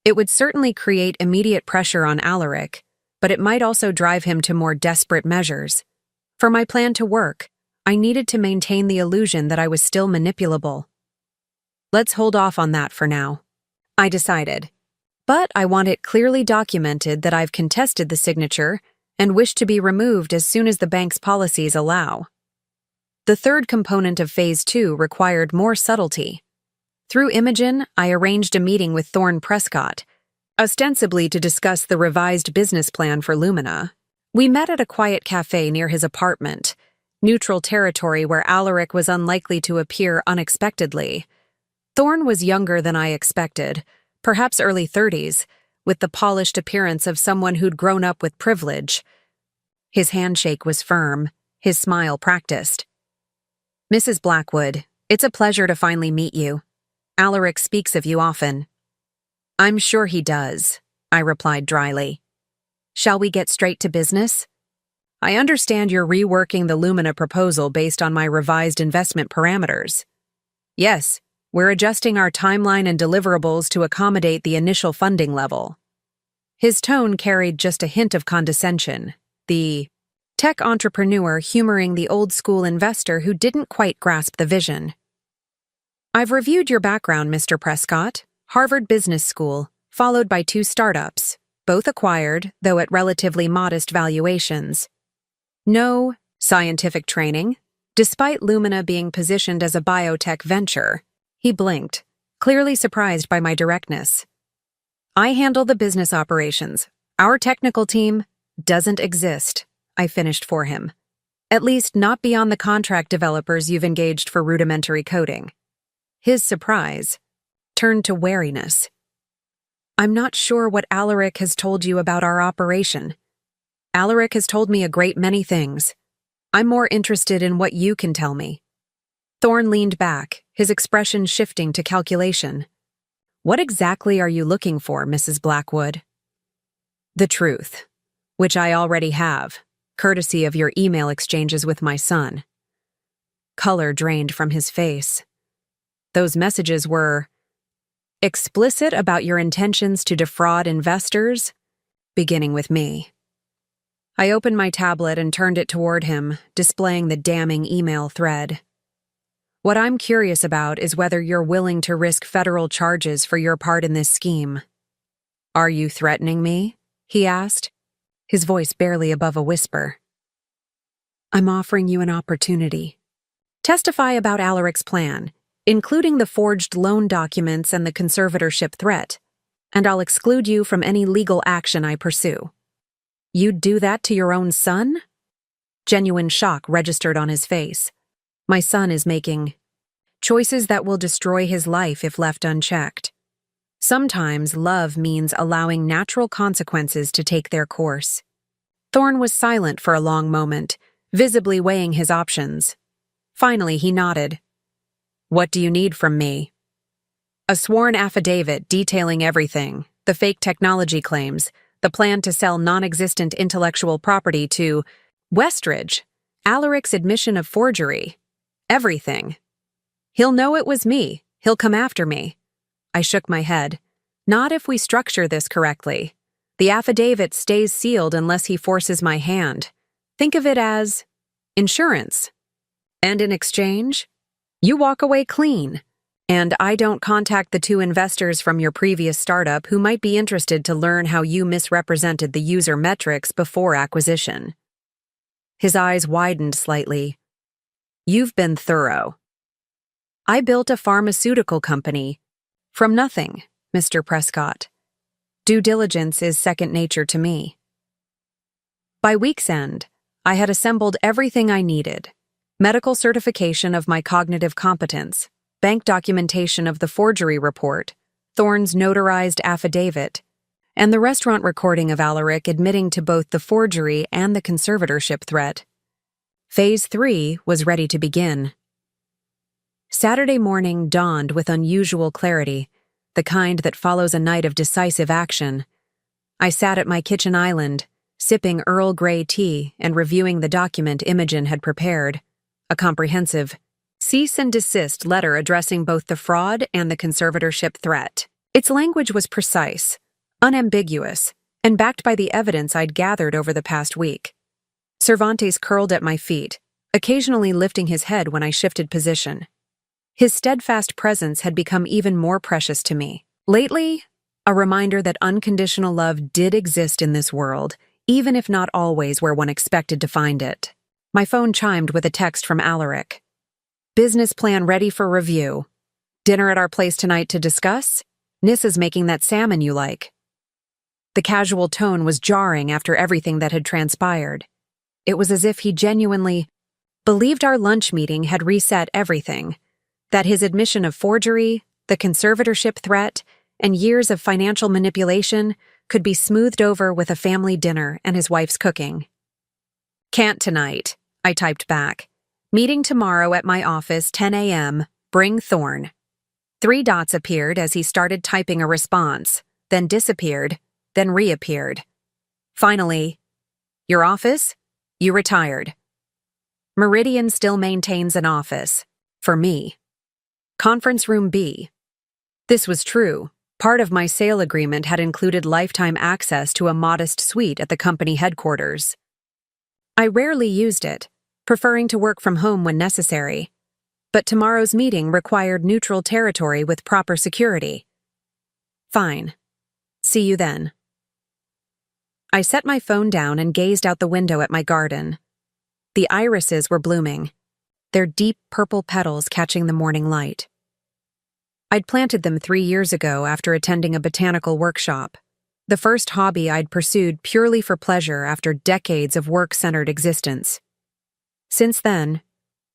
It would certainly create immediate pressure on Alaric, but it might also drive him to more desperate measures. For my plan to work, I needed to maintain the illusion that I was still manipulable. Let's hold off on that for now, I decided. But I want it clearly documented that I've contested the signature and wish to be removed as soon as the bank's policies allow. The third component of Phase 2 required more subtlety. Through Imogen, I arranged a meeting with Thorne Prescott, ostensibly to discuss the revised business plan for Lumina. We met at a quiet cafe near his apartment, neutral territory where Alaric was unlikely to appear unexpectedly. Thorne was younger than I expected, perhaps early 30s, with the polished appearance of someone who'd grown up with privilege. His handshake was firm, his smile practiced. Mrs. Blackwood, it's a pleasure to finally meet you. Alaric speaks of you often. I'm sure he does, I replied dryly. Shall we get straight to business? I understand you're reworking the Lumina proposal based on my revised investment parameters. Yes, we're adjusting our timeline and deliverables to accommodate the initial funding level. His tone carried just a hint of condescension, the tech entrepreneur humoring the old-school investor who didn't quite grasp the vision. I've reviewed your background, Mr. Prescott. Harvard Business School, followed by 2 startups, both acquired, though at relatively modest valuations. No scientific training, despite Lumina being positioned as a biotech venture. He blinked, clearly surprised by my directness. I handle the business operations. Our technical team doesn't exist, I finished for him. At least not beyond the contract developers you've engaged for rudimentary coding. His surprise turned to wariness. I'm not sure what Alaric has told you about our operation. Alaric has told me a great many things. I'm more interested in what you can tell me. Thorne leaned back, his expression shifting to calculation. What exactly are you looking for, Mrs. Blackwood? The truth, which I already have, courtesy of your email exchanges with my son. Color drained from his face. Those messages were explicit about your intentions to defraud investors, beginning with me. I opened my tablet and turned it toward him, displaying the damning email thread. What I'm curious about is whether you're willing to risk federal charges for your part in this scheme. Are you threatening me? He asked, his voice barely above a whisper. I'm offering you an opportunity. Testify about Alaric's plan, including the forged loan documents and the conservatorship threat, and I'll exclude you from any legal action I pursue. You'd do that to your own son? Genuine shock registered on his face. My son is making choices that will destroy his life if left unchecked. Sometimes love means allowing natural consequences to take their course. Thorne was silent for a long moment, visibly weighing his options. Finally, he nodded. What do you need from me? A sworn affidavit detailing everything, the fake technology claims, the plan to sell non-existent intellectual property to Westridge, Alaric's admission of forgery. Everything. He'll know it was me. He'll come after me. I shook my head. Not if we structure this correctly. The affidavit stays sealed unless he forces my hand. Think of it as insurance. And in exchange, you walk away clean, and I don't contact the 2 investors from your previous startup who might be interested to learn how you misrepresented the user metrics before acquisition. His eyes widened slightly. You've been thorough. I built a pharmaceutical company from nothing, Mr. Prescott. Due diligence is second nature to me. By week's end, I had assembled everything I needed. Medical certification of my cognitive competence, bank documentation of the forgery report, Thorne's notarized affidavit, and the restaurant recording of Alaric admitting to both the forgery and the conservatorship threat. Phase 3 was ready to begin. Saturday morning dawned with unusual clarity, the kind that follows a night of decisive action. I sat at my kitchen island, sipping Earl Grey tea and reviewing the document Imogen had prepared. A comprehensive cease and desist letter addressing both the fraud and the conservatorship threat. Its language was precise, unambiguous, and backed by the evidence I'd gathered over the past week. Cervantes curled at my feet, occasionally lifting his head when I shifted position. His steadfast presence had become even more precious to me. Lately, a reminder that unconditional love did exist in this world, even if not always where one expected to find it. My phone chimed with a text from Alaric. Business plan ready for review. Dinner at our place tonight to discuss? Nissa's making that salmon you like. The casual tone was jarring after everything that had transpired. It was as if he genuinely believed our lunch meeting had reset everything, that his admission of forgery, the conservatorship threat, and years of financial manipulation could be smoothed over with a family dinner and his wife's cooking. Can't tonight, I typed back. Meeting tomorrow at my office, 10 a.m., bring Thorn. 3 dots appeared as he started typing a response, then disappeared, then reappeared. Finally, your office? You retired. Meridian still maintains an office. For me. Conference Room B. This was true. Part of my sale agreement had included lifetime access to a modest suite at the company headquarters. I rarely used it, preferring to work from home when necessary. But tomorrow's meeting required neutral territory with proper security. Fine. See you then. I set my phone down and gazed out the window at my garden. The irises were blooming, their deep purple petals catching the morning light. I'd planted them 3 years ago after attending a botanical workshop, the first hobby I'd pursued purely for pleasure after decades of work-centered existence. Since then,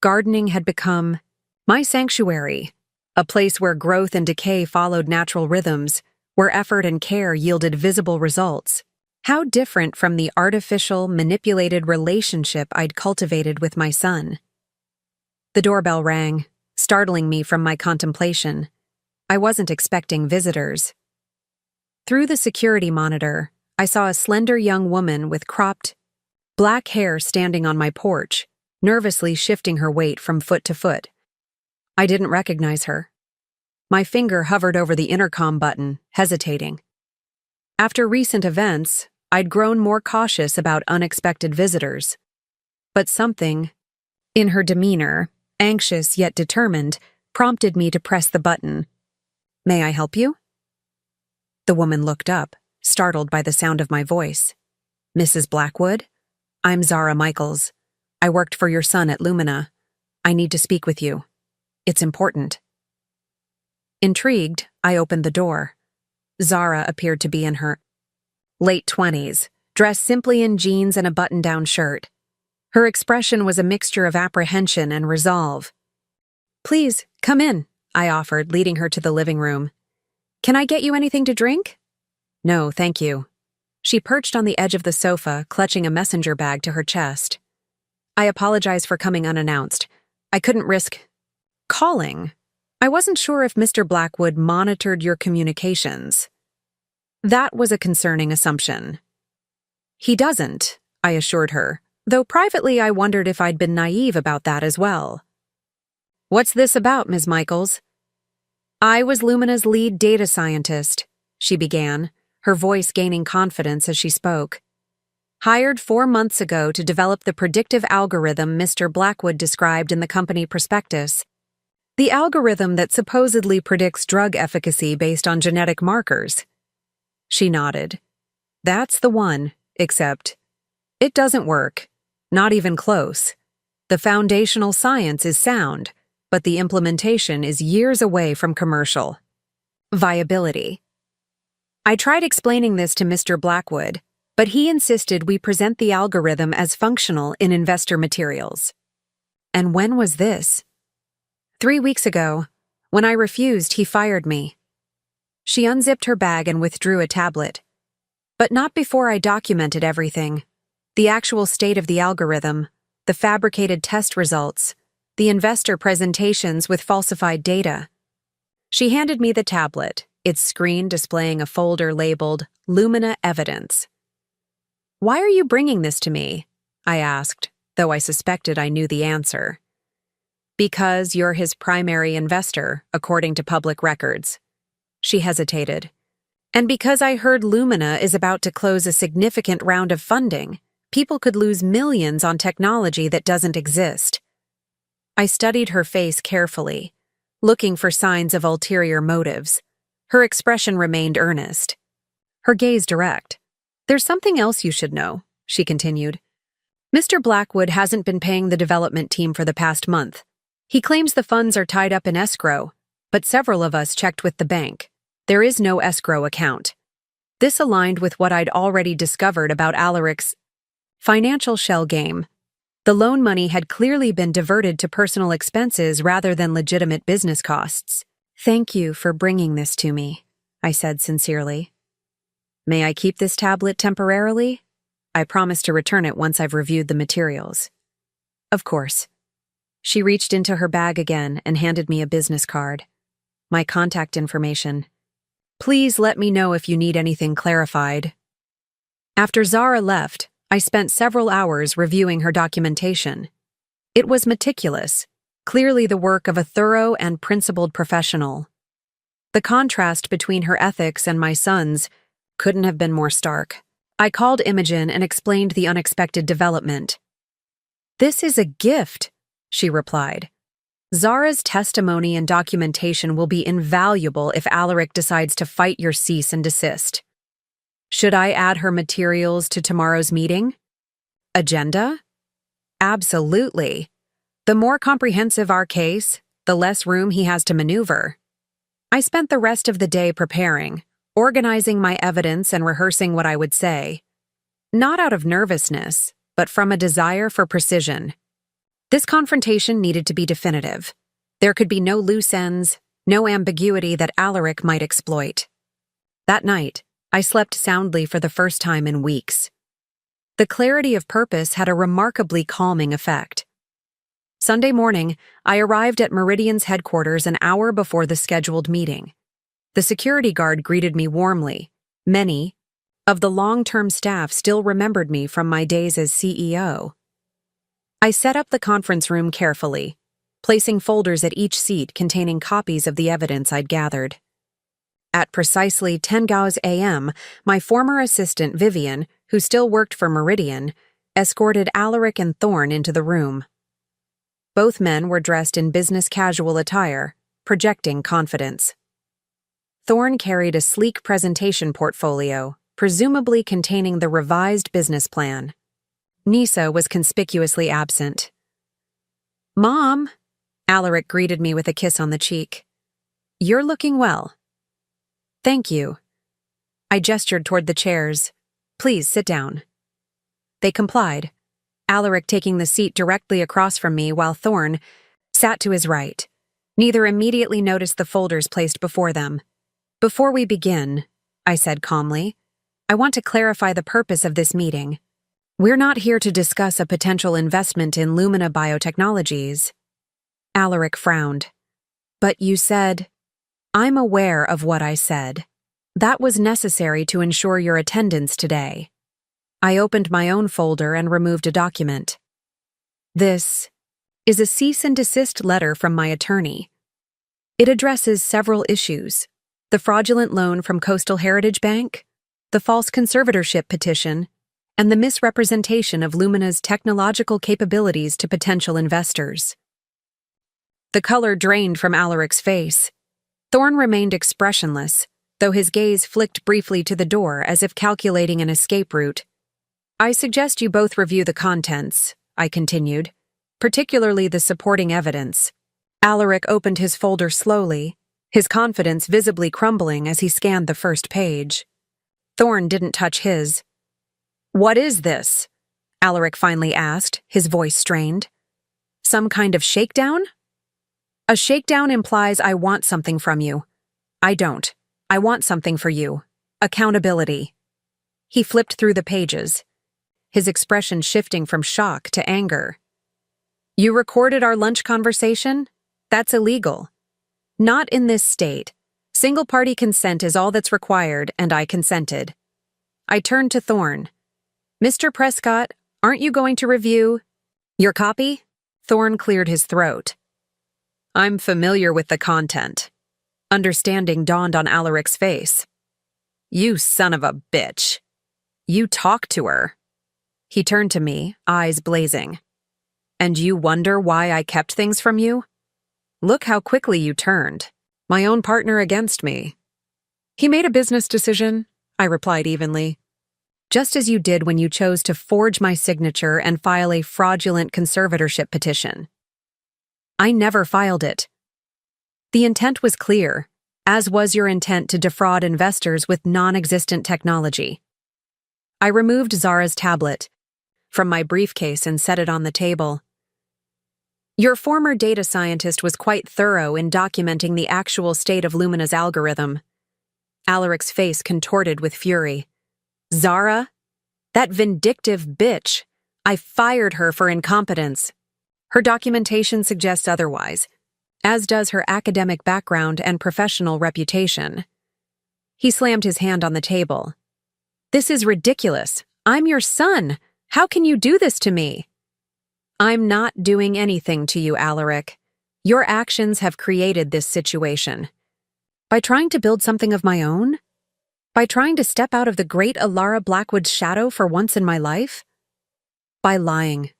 gardening had become my sanctuary, a place where growth and decay followed natural rhythms, where effort and care yielded visible results. How different from the artificial, manipulated relationship I'd cultivated with my son. The doorbell rang, startling me from my contemplation. I wasn't expecting visitors. Through the security monitor, I saw a slender young woman with cropped, black hair standing on my porch, nervously shifting her weight from foot to foot. I didn't recognize her. My finger hovered over the intercom button, hesitating. After recent events, I'd grown more cautious about unexpected visitors. But something, in her demeanor, anxious yet determined, prompted me to press the button. May I help you? The woman looked up, startled by the sound of my voice. Mrs. Blackwood? I'm Zara Michaels. I worked for your son at Lumina. I need to speak with you. It's important. Intrigued, I opened the door. Zara appeared to be in her late 20s, dressed simply in jeans and a button-down shirt. Her expression was a mixture of apprehension and resolve. Please, come in, I offered, leading her to the living room. Can I get you anything to drink? No, thank you. She perched on the edge of the sofa, clutching a messenger bag to her chest. I apologize for coming unannounced. I couldn't risk calling. I wasn't sure if Mr. Blackwood monitored your communications. That was a concerning assumption. He doesn't, I assured her, though privately I wondered if I'd been naive about that as well. What's this about, Ms. Michaels? I was Lumina's lead data scientist, she began, her voice gaining confidence as she spoke. Hired 4 months ago to develop the predictive algorithm Mr. Blackwood described in the company prospectus. The algorithm that supposedly predicts drug efficacy based on genetic markers. She nodded. That's the one, except it doesn't work. Not even close. The foundational science is sound, but the implementation is years away from commercial viability. I tried explaining this to Mr. Blackwood, but he insisted we present the algorithm as functional in investor materials. And when was this? 3 weeks ago. When I refused, he fired me. She unzipped her bag and withdrew a tablet. But not before I documented everything. The actual state of the algorithm, the fabricated test results, the investor presentations with falsified data. She handed me the tablet, its screen displaying a folder labeled Lumina Evidence. Why are you bringing this to me? I asked, though I suspected I knew the answer. Because you're his primary investor, according to public records. She hesitated. And because I heard Lumina is about to close a significant round of funding, People could lose millions on technology that doesn't exist. I studied her face carefully, looking for signs of ulterior motives. Her expression remained earnest, her gaze direct. "There's something else you should know," she continued. "Mr. Blackwood hasn't been paying the development team for the past month. He claims the funds are tied up in escrow, but several of us checked with the bank. There is no escrow account." This aligned with what I'd already discovered about Alaric's financial shell game. The loan money had clearly been diverted to personal expenses rather than legitimate business costs. "Thank you for bringing this to me," I said sincerely. "May I keep this tablet temporarily? I promise to return it once I've reviewed the materials." "Of course." She reached into her bag again and handed me a business card. My contact information. "Please let me know if you need anything clarified." After Zara left, I spent several hours reviewing her documentation. It was meticulous, clearly the work of a thorough and principled professional. The contrast between her ethics and my son's couldn't have been more stark. I called Imogen and explained the unexpected development. "This is a gift," she replied. "Zara's testimony and documentation will be invaluable if Alaric decides to fight your cease and desist. Should I add her materials to tomorrow's meeting? Agenda? Absolutely. The more comprehensive our case, the less room he has to maneuver." I spent the rest of the day preparing, organizing my evidence and rehearsing what I would say. Not out of nervousness, but from a desire for precision. This confrontation needed to be definitive. There could be no loose ends, no ambiguity that Alaric might exploit. That night, I slept soundly for the first time in weeks. The clarity of purpose had a remarkably calming effect. Sunday morning, I arrived at Meridian's headquarters an hour before the scheduled meeting. The security guard greeted me warmly. Many of the long-term staff still remembered me from my days as CEO. I set up the conference room carefully, placing folders at each seat containing copies of the evidence I'd gathered. At precisely 10 a.m., my former assistant, Vivian, who still worked for Meridian, escorted Alaric and Thorne into the room. Both men were dressed in business casual attire, projecting confidence. Thorne carried a sleek presentation portfolio, presumably containing the revised business plan. Nisa was conspicuously absent. "Mom," Alaric greeted me with a kiss on the cheek. "You're looking well." "Thank you." I gestured toward the chairs. "Please sit down." They complied, Alaric taking the seat directly across from me while Thorne sat to his right. Neither immediately noticed the folders placed before them. "Before we begin," I said calmly, "I want to clarify the purpose of this meeting. We're not here to discuss a potential investment in Lumina Biotechnologies." Alaric frowned. "But you said—" "I'm aware of what I said. That was necessary to ensure your attendance today." I opened my own folder and removed a document. "This is a cease and desist letter from my attorney. It addresses several issues: the fraudulent loan from Coastal Heritage Bank, the false conservatorship petition, and the misrepresentation of Lumina's technological capabilities to potential investors." The color drained from Alaric's face. Thorne remained expressionless, though his gaze flicked briefly to the door as if calculating an escape route. "I suggest you both review the contents," I continued, "particularly the supporting evidence." Alaric opened his folder slowly, his confidence visibly crumbling as he scanned the first page. Thorne didn't touch his. "What is this?" Alaric finally asked, his voice strained. "Some kind of shakedown?" "A shakedown implies I want something from you. I don't. I want something for you. Accountability." He flipped through the pages, his expression shifting from shock to anger. "You recorded our lunch conversation? That's illegal." "Not in this state. Single-party consent is all that's required, and I consented." I turned to Thorne. "Mr. Prescott, aren't you going to review your copy?" Thorne cleared his throat. "I'm familiar with the content." Understanding dawned on Alaric's face. "You son of a bitch. You talked to her." He turned to me, eyes blazing. And you wonder why I kept things from you? Look how quickly you turned. My own partner against me. He made a business decision, I replied evenly. Just as you did when you chose to forge my signature and file a fraudulent conservatorship petition. I never filed it. The intent was clear, as was your intent to defraud investors with non-existent technology. I removed Zara's tablet from my briefcase and set it on the table. Your former data scientist was quite thorough in documenting the actual state of Lumina's algorithm. Alaric's face contorted with fury. Zara? That vindictive bitch. I fired her for incompetence. Her documentation suggests otherwise, as does her academic background and professional reputation. He slammed his hand on the table. This is ridiculous. I'm your son. How can you do this to me? I'm not doing anything to you, Alaric. Your actions have created this situation. By trying to build something of my own? By trying to step out of the great Alara Blackwood's shadow for once in my life? By lying.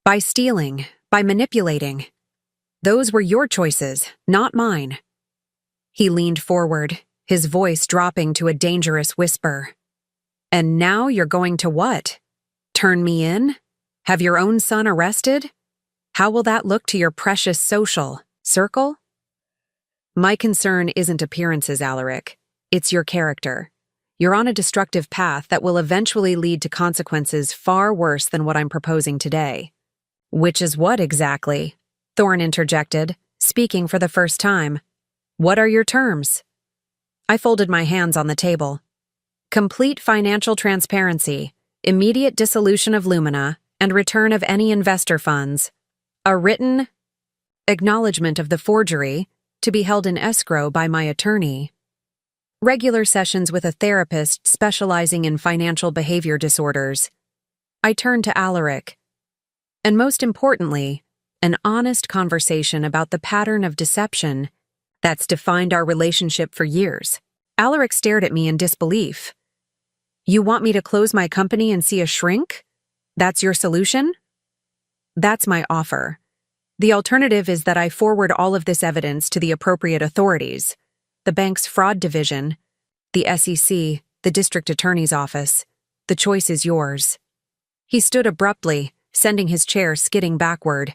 By stealing. By manipulating. Those were your choices, not mine. He leaned forward, his voice dropping to a dangerous whisper. And now you're going to what? Turn me in? Have your own son arrested? How will that look to your precious social circle? My concern isn't appearances, Alaric. It's your character. You're on a destructive path that will eventually lead to consequences far worse than what I'm proposing today. Which is what exactly? Thorne interjected, speaking for the first time. What are your terms? I folded my hands on the table. Complete financial transparency, immediate dissolution of Lumina, and return of any investor funds. A written acknowledgement of the forgery, to be held in escrow by my attorney. Regular sessions with a therapist specializing in financial behavior disorders. I turned to Alaric. And most importantly, an honest conversation about the pattern of deception that's defined our relationship for years. Alaric stared at me in disbelief. You want me to close my company and see a shrink? That's your solution? That's my offer. The alternative is that I forward all of this evidence to the appropriate authorities, the bank's fraud division, the SEC, the district attorney's office. The choice is yours. He stood abruptly, sending his chair skidding backward.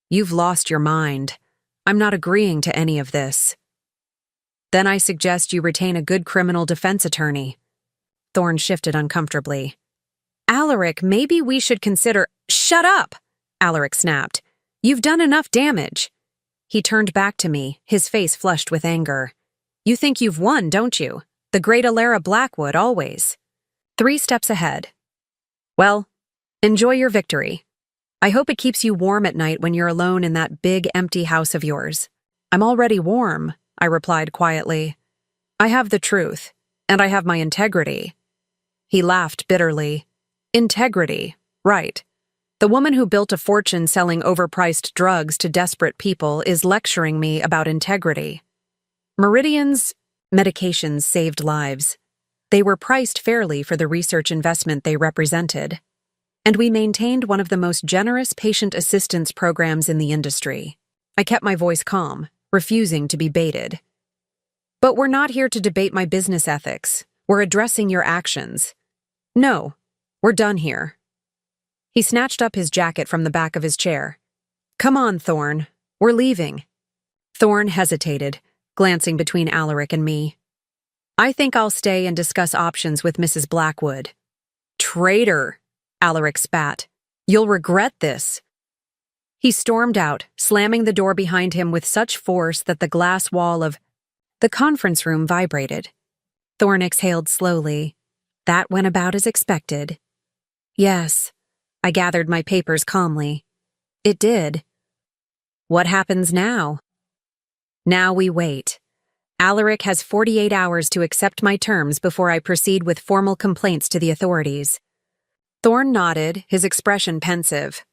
You've lost your mind. I'm not agreeing to any of this. Then I suggest you retain a good criminal defense attorney. Thorne shifted uncomfortably. Alaric, maybe we should consider— Shut up! Alaric snapped. You've done enough damage. He turned back to me, his face flushed with anger. You think you've won, don't you? The great Alara Blackwood, always. 3 steps ahead. Well, enjoy your victory. I hope it keeps you warm at night when you're alone in that big, empty house of yours. I'm already warm, I replied quietly. I have the truth, and I have my integrity. He laughed bitterly. Integrity, right. The woman who built a fortune selling overpriced drugs to desperate people is lecturing me about integrity. Meridian's medications saved lives. They were priced fairly for the research investment they represented. And we maintained one of the most generous patient assistance programs in the industry. I kept my voice calm, refusing to be baited. But we're not here to debate my business ethics. We're addressing your actions. No, we're done here. He snatched up his jacket from the back of his chair. Come on, Thorne. We're leaving. Thorne hesitated, glancing between Alaric and me. I think I'll stay and discuss options with Mrs. Blackwood. Traitor, Alaric spat. You'll regret this. He stormed out, slamming the door behind him with such force that the glass wall of the conference room vibrated. Thorne exhaled slowly. That went about as expected. Yes. I gathered my papers calmly. It did. What happens now? Now we wait. Alaric has 48 hours to accept my terms before I proceed with formal complaints to the authorities. Thorne nodded, his expression pensive.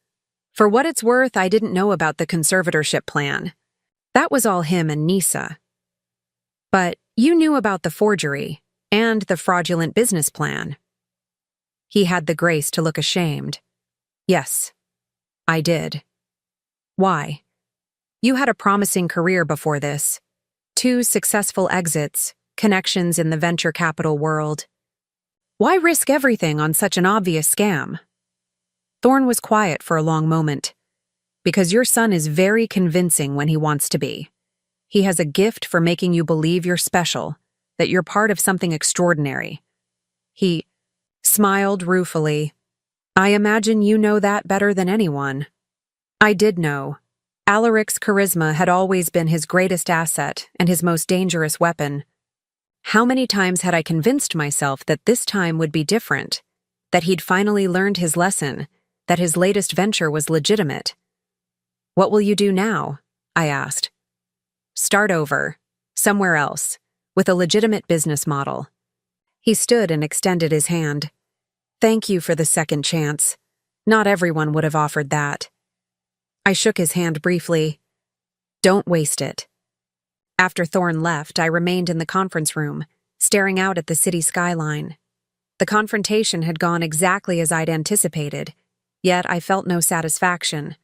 For what it's worth, I didn't know about the conservatorship plan. That was all him and Nisa. But you knew about the forgery and the fraudulent business plan. He had the grace to look ashamed. Yes, I did. Why? You had a promising career before this. 2 successful exits, connections in the venture capital world. Why risk everything on such an obvious scam? Thorne was quiet for a long moment. Because your son is very convincing when he wants to be. He has a gift for making you believe you're special, that you're part of something extraordinary. He smiled ruefully. I imagine you know that better than anyone. I did know. Alaric's charisma had always been his greatest asset and his most dangerous weapon. How many times had I convinced myself that this time would be different, that he'd finally learned his lesson, that his latest venture was legitimate? What will you do now? I asked. Start over, somewhere else, with a legitimate business model. He stood and extended his hand. Thank you for the second chance. Not everyone would have offered that. I shook his hand briefly. Don't waste it. After Thorne left, I remained in the conference room, staring out at the city skyline. The confrontation had gone exactly as I'd anticipated, yet I felt no satisfaction.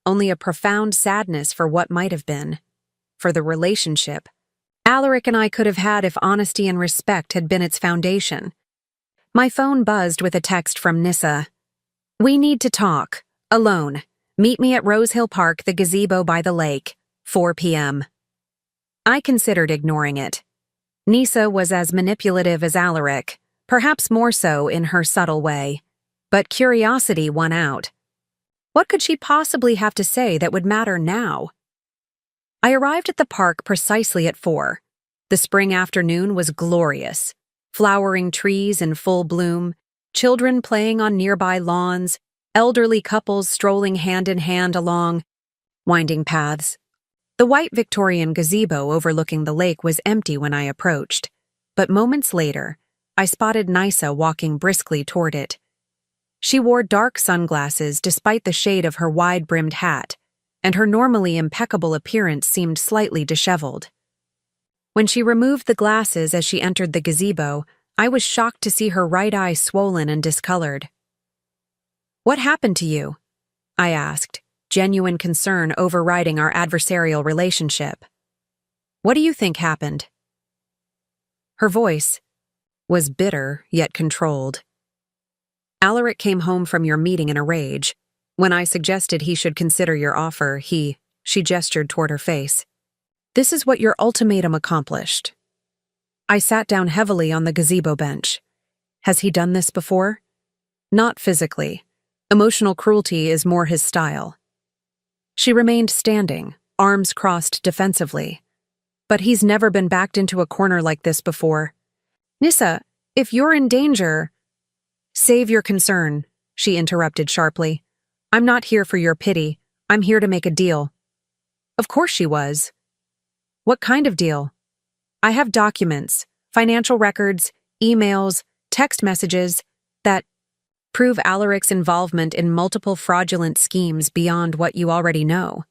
Only a profound sadness for what might have been. For the relationship Alaric and I could have had if honesty and respect had been its foundation. My phone buzzed with a text from Nissa. We need to talk. Alone. Meet me at Rose Hill Park, the gazebo by the lake. 4 p.m. I considered ignoring it. Nissa was as manipulative as Alaric, perhaps more so in her subtle way. But curiosity won out. What could she possibly have to say that would matter now? I arrived at the park precisely at 4. The spring afternoon was glorious. Flowering trees in full bloom, children playing on nearby lawns, elderly couples strolling hand in hand along winding paths. The white Victorian gazebo overlooking the lake was empty when I approached, but moments later, I spotted Nissa walking briskly toward it. She wore dark sunglasses despite the shade of her wide-brimmed hat, and her normally impeccable appearance seemed slightly disheveled. When she removed the glasses as she entered the gazebo, I was shocked to see her right eye swollen and discolored. What happened to you? I asked, genuine concern overriding our adversarial relationship. What do you think happened? Her voice was bitter yet controlled. Alaric came home from your meeting in a rage. When I suggested he should consider your offer, she gestured toward her face. This is what your ultimatum accomplished. I sat down heavily on the gazebo bench. Has he done this before? Not physically. Emotional cruelty is more his style. She remained standing, arms crossed defensively. But he's never been backed into a corner like this before. Nissa, if you're in danger... Save your concern, she interrupted sharply. I'm not here for your pity. I'm here to make a deal. Of course she was. What kind of deal? I have documents, financial records, emails, text messages that prove Alaric's involvement in multiple fraudulent schemes beyond what you already know.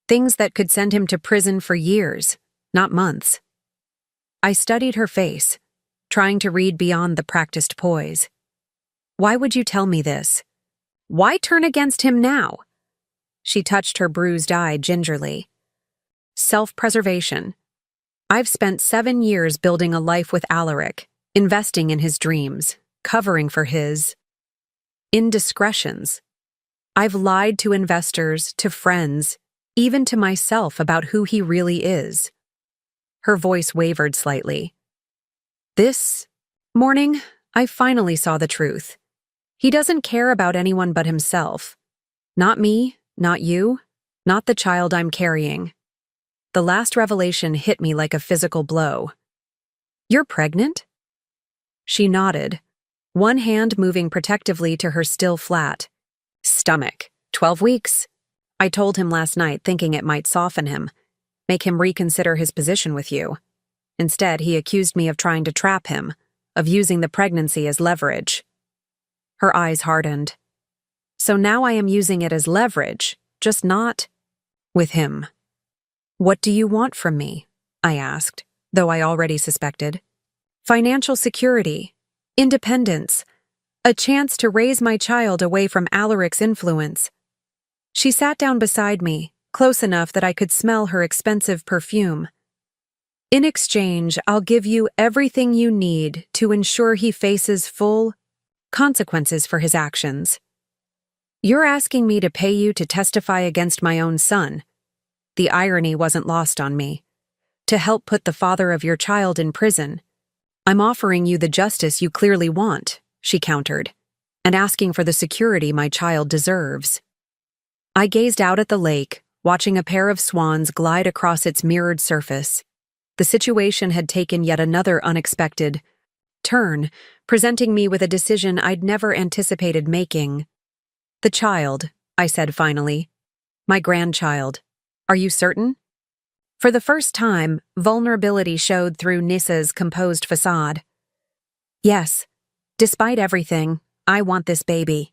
Things that could send him to prison for years, not months. I studied her face, trying to read beyond the practiced poise. Why would you tell me this? Why turn against him now? She touched her bruised eye gingerly. Self-preservation. I've spent 7 years building a life with Alaric, investing in his dreams, covering for his indiscretions. I've lied to investors, to friends, even to myself about who he really is. Her voice wavered slightly. This morning, I finally saw the truth. He doesn't care about anyone but himself. Not me, not you, not the child I'm carrying. The last revelation hit me like a physical blow. You're pregnant? She nodded, one hand moving protectively to her still flat stomach. 12 weeks. I told him last night, thinking it might soften him, make him reconsider his position with you. Instead, he accused me of trying to trap him, of using the pregnancy as leverage. Her eyes hardened. So now I am using it as leverage, just not with him. What do you want from me? I asked, though I already suspected. Financial security, independence. A chance to raise my child away from Alaric's influence. She sat down beside me, close enough that I could smell her expensive perfume. In exchange, I'll give you everything you need to ensure he faces full consequences for his actions. You're asking me to pay you to testify against my own son. The irony wasn't lost on me. To help put the father of your child in prison. I'm offering you the justice you clearly want, she countered, and asking for the security my child deserves. I gazed out at the lake, watching a pair of swans glide across its mirrored surface. The situation had taken yet another unexpected turn, presenting me with a decision I'd never anticipated making. The child, I said finally. My grandchild. Are you certain? For the first time, vulnerability showed through Nissa's composed facade. Yes. Despite everything, I want this baby.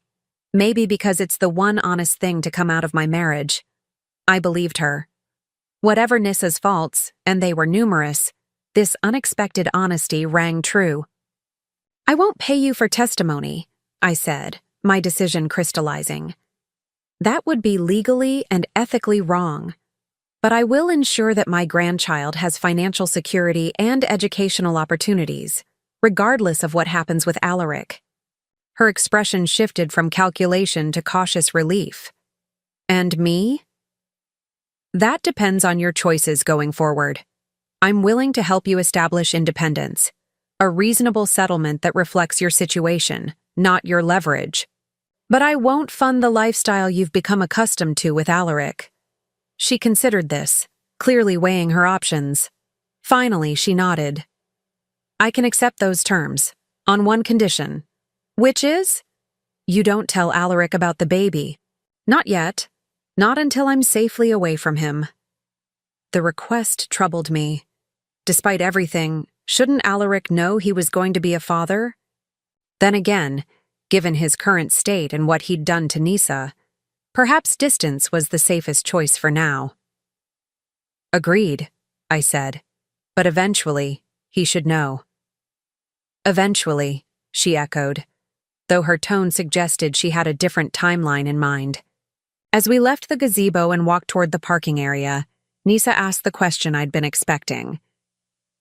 Maybe because it's the one honest thing to come out of my marriage. I believed her. Whatever Nissa's faults, and they were numerous, this unexpected honesty rang true. I won't pay you for testimony, I said, my decision crystallizing. That would be legally and ethically wrong. But I will ensure that my grandchild has financial security and educational opportunities, regardless of what happens with Alaric. Her expression shifted from calculation to cautious relief. And me? That depends on your choices going forward. I'm willing to help you establish independence, a reasonable settlement that reflects your situation, not your leverage. But I won't fund the lifestyle you've become accustomed to with Alaric. She considered this, clearly weighing her options. Finally, she nodded. I can accept those terms, on one condition. Which is? You don't tell Alaric about the baby. Not yet. Not until I'm safely away from him. The request troubled me. Despite everything, shouldn't Alaric know he was going to be a father? Then again, given his current state and what he'd done to Nissa, perhaps distance was the safest choice for now. Agreed, I said. But eventually, he should know. Eventually, she echoed, though her tone suggested she had a different timeline in mind. As we left the gazebo and walked toward the parking area, Nissa asked the question I'd been expecting.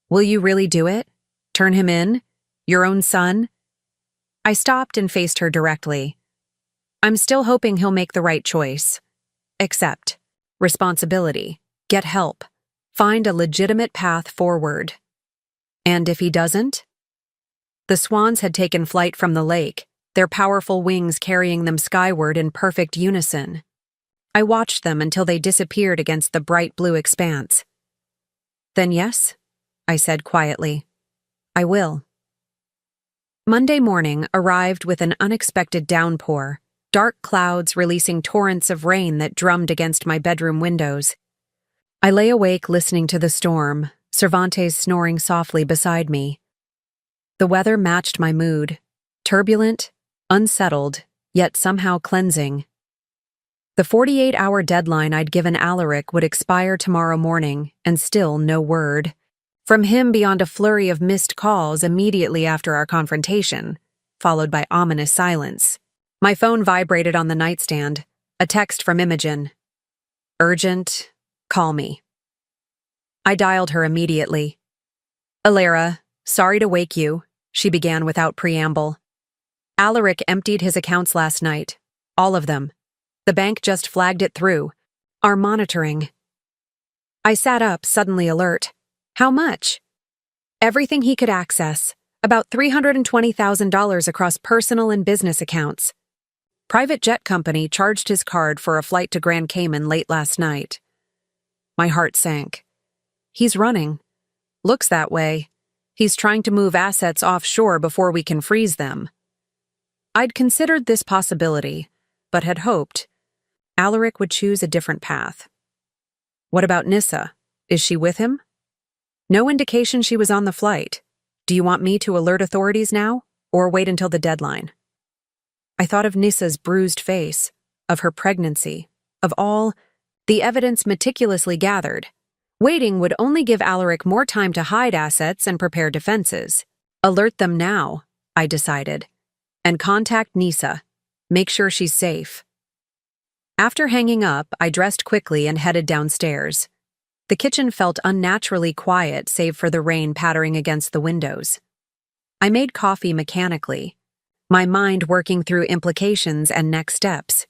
Will you really do it? Turn him in? Your own son? I stopped and faced her directly. I'm still hoping he'll make the right choice. Accept. Responsibility. Get help. Find a legitimate path forward. And if he doesn't? The swans had taken flight from the lake, their powerful wings carrying them skyward in perfect unison. I watched them until they disappeared against the bright blue expanse. Then yes, I said quietly. I will. Monday morning arrived with an unexpected downpour, dark clouds releasing torrents of rain that drummed against my bedroom windows. I lay awake listening to the storm, Cervantes snoring softly beside me. The weather matched my mood, turbulent, unsettled, yet somehow cleansing. The 48-hour deadline I'd given Alaric would expire tomorrow morning, and still no word. From him beyond a flurry of missed calls immediately after our confrontation, followed by ominous silence. My phone vibrated on the nightstand, a text from Imogen. Urgent, call me. I dialed her immediately. Alara, sorry to wake you, she began without preamble. Alaric emptied his accounts last night, all of them. The bank just flagged it through. Are monitoring. I sat up, suddenly alert. How much? Everything he could access, about $320,000 across personal and business accounts. Private jet company charged his card for a flight to Grand Cayman late last night. My heart sank. He's running. Looks that way. He's trying to move assets offshore before we can freeze them. I'd considered this possibility, but had hoped Alaric would choose a different path. What about Nissa? Is she with him? No indication she was on the flight. Do you want me to alert authorities now, or wait until the deadline? I thought of Nissa's bruised face, of her pregnancy, of all the evidence meticulously gathered. Waiting would only give Alaric more time to hide assets and prepare defenses. Alert them now, I decided. And contact Nisa. Make sure she's safe. After hanging up, I dressed quickly and headed downstairs. The kitchen felt unnaturally quiet save for the rain pattering against the windows. I made coffee mechanically, my mind working through implications and next steps.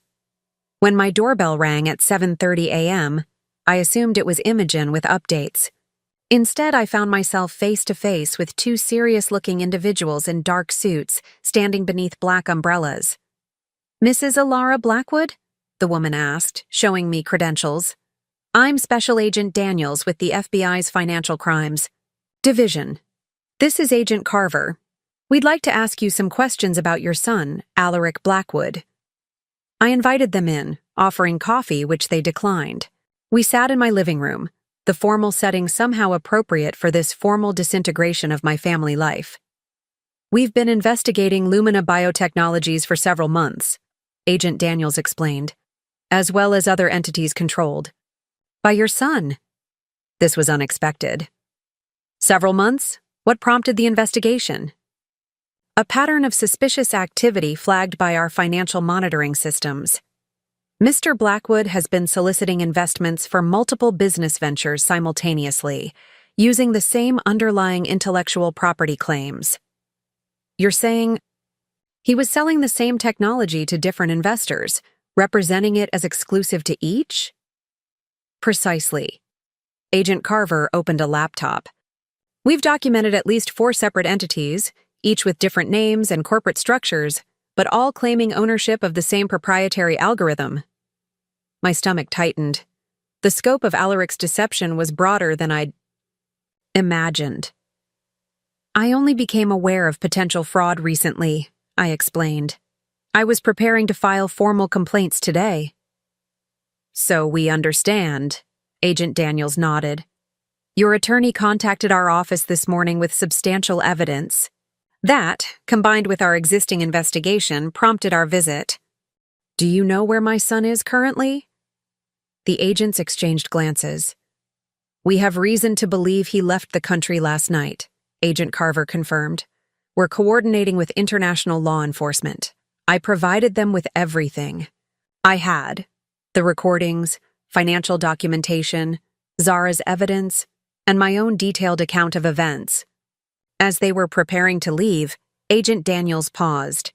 When my doorbell rang at 7:30 a.m., I assumed it was Imogen with updates. Instead, I found myself face to face with two serious-looking individuals in dark suits standing beneath black umbrellas. "Mrs. Alara Blackwood?" the woman asked, showing me credentials. "I'm Special Agent Daniels with the FBI's Financial Crimes Division. This is Agent Carver. We'd like to ask you some questions about your son, Alaric Blackwood." I invited them in, offering coffee, which they declined. We sat in my living room, the formal setting somehow appropriate for this formal disintegration of my family life. "We've been investigating Lumina Biotechnologies for several months," Agent Daniels explained, "as well as other entities controlled by your son." This was unexpected. "Several months? What prompted the investigation?" "A pattern of suspicious activity flagged by our financial monitoring systems. Mr. Blackwood has been soliciting investments for multiple business ventures simultaneously, using the same underlying intellectual property claims." "You're saying—" "He was selling the same technology to different investors, representing it as exclusive to each?" "Precisely." Agent Carver opened a laptop. "We've documented at least 4 separate entities, each with different names and corporate structures, but all claiming ownership of the same proprietary algorithm." My stomach tightened. The scope of Alaric's deception was broader than I'd imagined. "I only became aware of potential fraud recently," I explained. "I was preparing to file formal complaints today." "So we understand," Agent Daniels nodded. "Your attorney contacted our office this morning with substantial evidence. That, combined with our existing investigation, prompted our visit. Do you know where my son is currently?" The agents exchanged glances. "We have reason to believe he left the country last night," Agent Carver confirmed. "We're coordinating with international law enforcement. I provided them with everything. I had the recordings, financial documentation, Zara's evidence, and my own detailed account of events." As they were preparing to leave, Agent Daniels paused.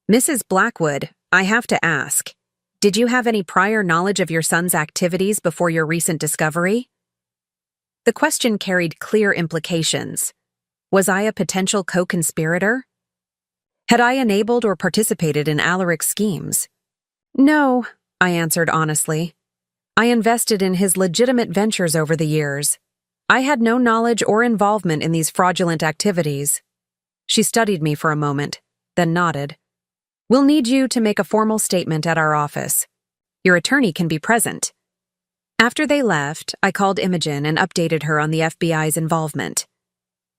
"Mrs. Blackwood, I have to ask, did you have any prior knowledge of your son's activities before your recent discovery?" The question carried clear implications. Was I a potential co-conspirator? Had I enabled or participated in Alaric's schemes? "No," I answered honestly. "I invested in his legitimate ventures over the years. I had no knowledge or involvement in these fraudulent activities." She studied me for a moment, then nodded. "We'll need you to make a formal statement at our office. Your attorney can be present." After they left, I called Imogen and updated her on the FBI's involvement.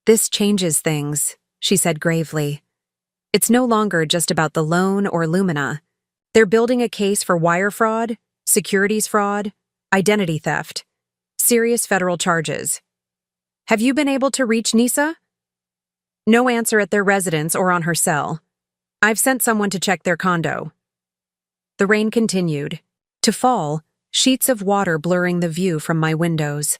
"This changes things," she said gravely. "It's no longer just about the loan or Lumina. They're building a case for wire fraud, securities fraud, identity theft. Serious federal charges. Have you been able to reach Nisa?" "No answer at their residence or on her cell. I've sent someone to check their condo." The rain continued to fall, sheets of water blurring the view from my windows.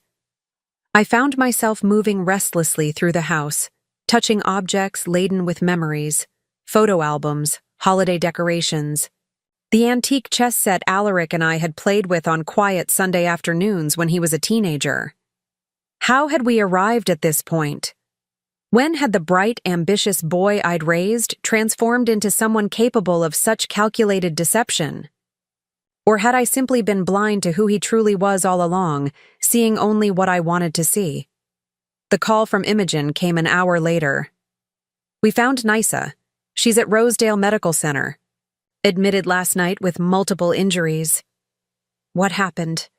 I found myself moving restlessly through the house, touching objects laden with memories, photo albums, holiday decorations. The antique chess set Alaric and I had played with on quiet Sunday afternoons when he was a teenager. How had we arrived at this point? When had the bright, ambitious boy I'd raised transformed into someone capable of such calculated deception? Or had I simply been blind to who he truly was all along, seeing only what I wanted to see? The call from Imogen came an hour later. "We found Nisa. She's at Rosedale Medical Center. Admitted last night with multiple injuries." What happened?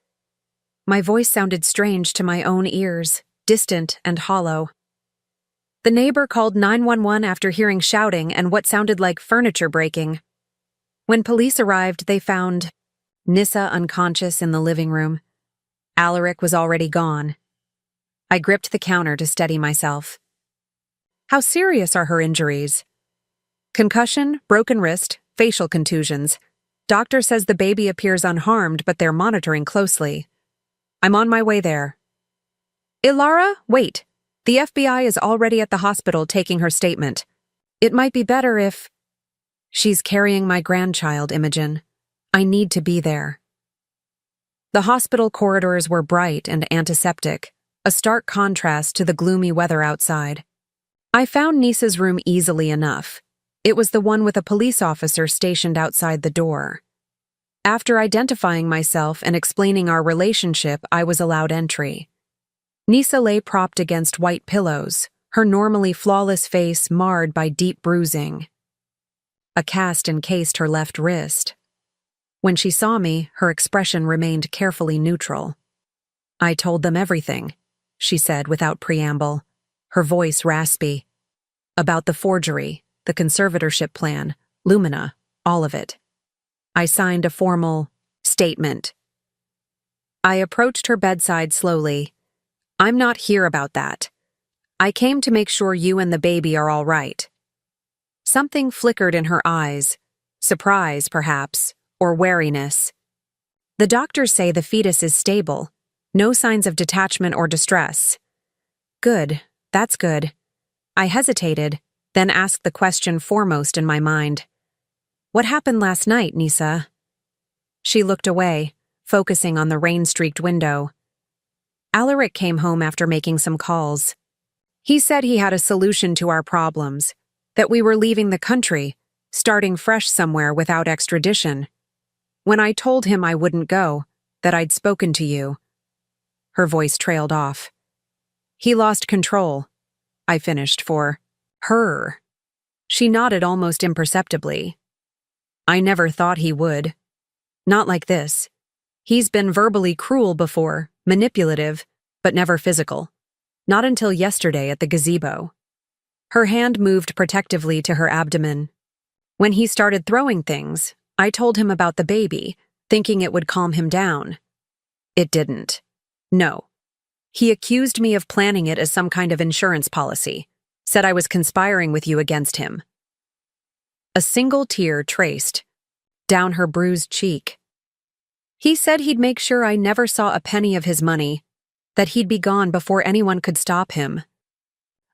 My voice sounded strange to my own ears, distant and hollow. The neighbor called 911 after hearing shouting and what sounded like furniture breaking. When police arrived, they found Nisa unconscious in the living room. Alaric was already gone. I gripped the counter to steady myself. "How serious are her injuries?" Concussion, broken wrist, facial contusions. Doctor says the baby appears unharmed, but they're monitoring closely. I'm on my way there. Ilara, wait. The FBI is already at the hospital taking her statement. It might be better if... She's carrying my grandchild, Imogen. I need to be there. The hospital corridors were bright and antiseptic, a stark contrast to the gloomy weather outside. I found Nisa's room easily enough. It was the one with a police officer stationed outside the door. After identifying myself and explaining our relationship, I was allowed entry. Nisa lay propped against white pillows, her normally flawless face marred by deep bruising. A cast encased her left wrist. When she saw me, her expression remained carefully neutral. I told them everything, she said without preamble, her voice raspy. About the forgery, the conservatorship plan, Lumina, all of it. I signed a formal statement. I approached her bedside slowly. I'm not here about that. I came to make sure you and the baby are all right. Something flickered in her eyes, surprise, perhaps, or wariness. The doctors say the fetus is stable, no signs of detachment or distress. Good, that's good. I hesitated, then asked the question foremost in my mind. What happened last night, Nisa? She looked away, focusing on the rain-streaked window. Alaric came home after making some calls. He said he had a solution to our problems, that we were leaving the country, starting fresh somewhere without extradition. When I told him I wouldn't go, that I'd spoken to you. Her voice trailed off. He lost control, I finished for her. She nodded almost imperceptibly. I never thought he would. Not like this. He's been verbally cruel before, manipulative, but never physical. Not until yesterday at the gazebo. Her hand moved protectively to her abdomen. When he started throwing things, I told him about the baby, thinking it would calm him down. It didn't. No. He accused me of planning it as some kind of insurance policy, said I was conspiring with you against him. A single tear traced down her bruised cheek. He said he'd make sure I never saw a penny of his money, that he'd be gone before anyone could stop him.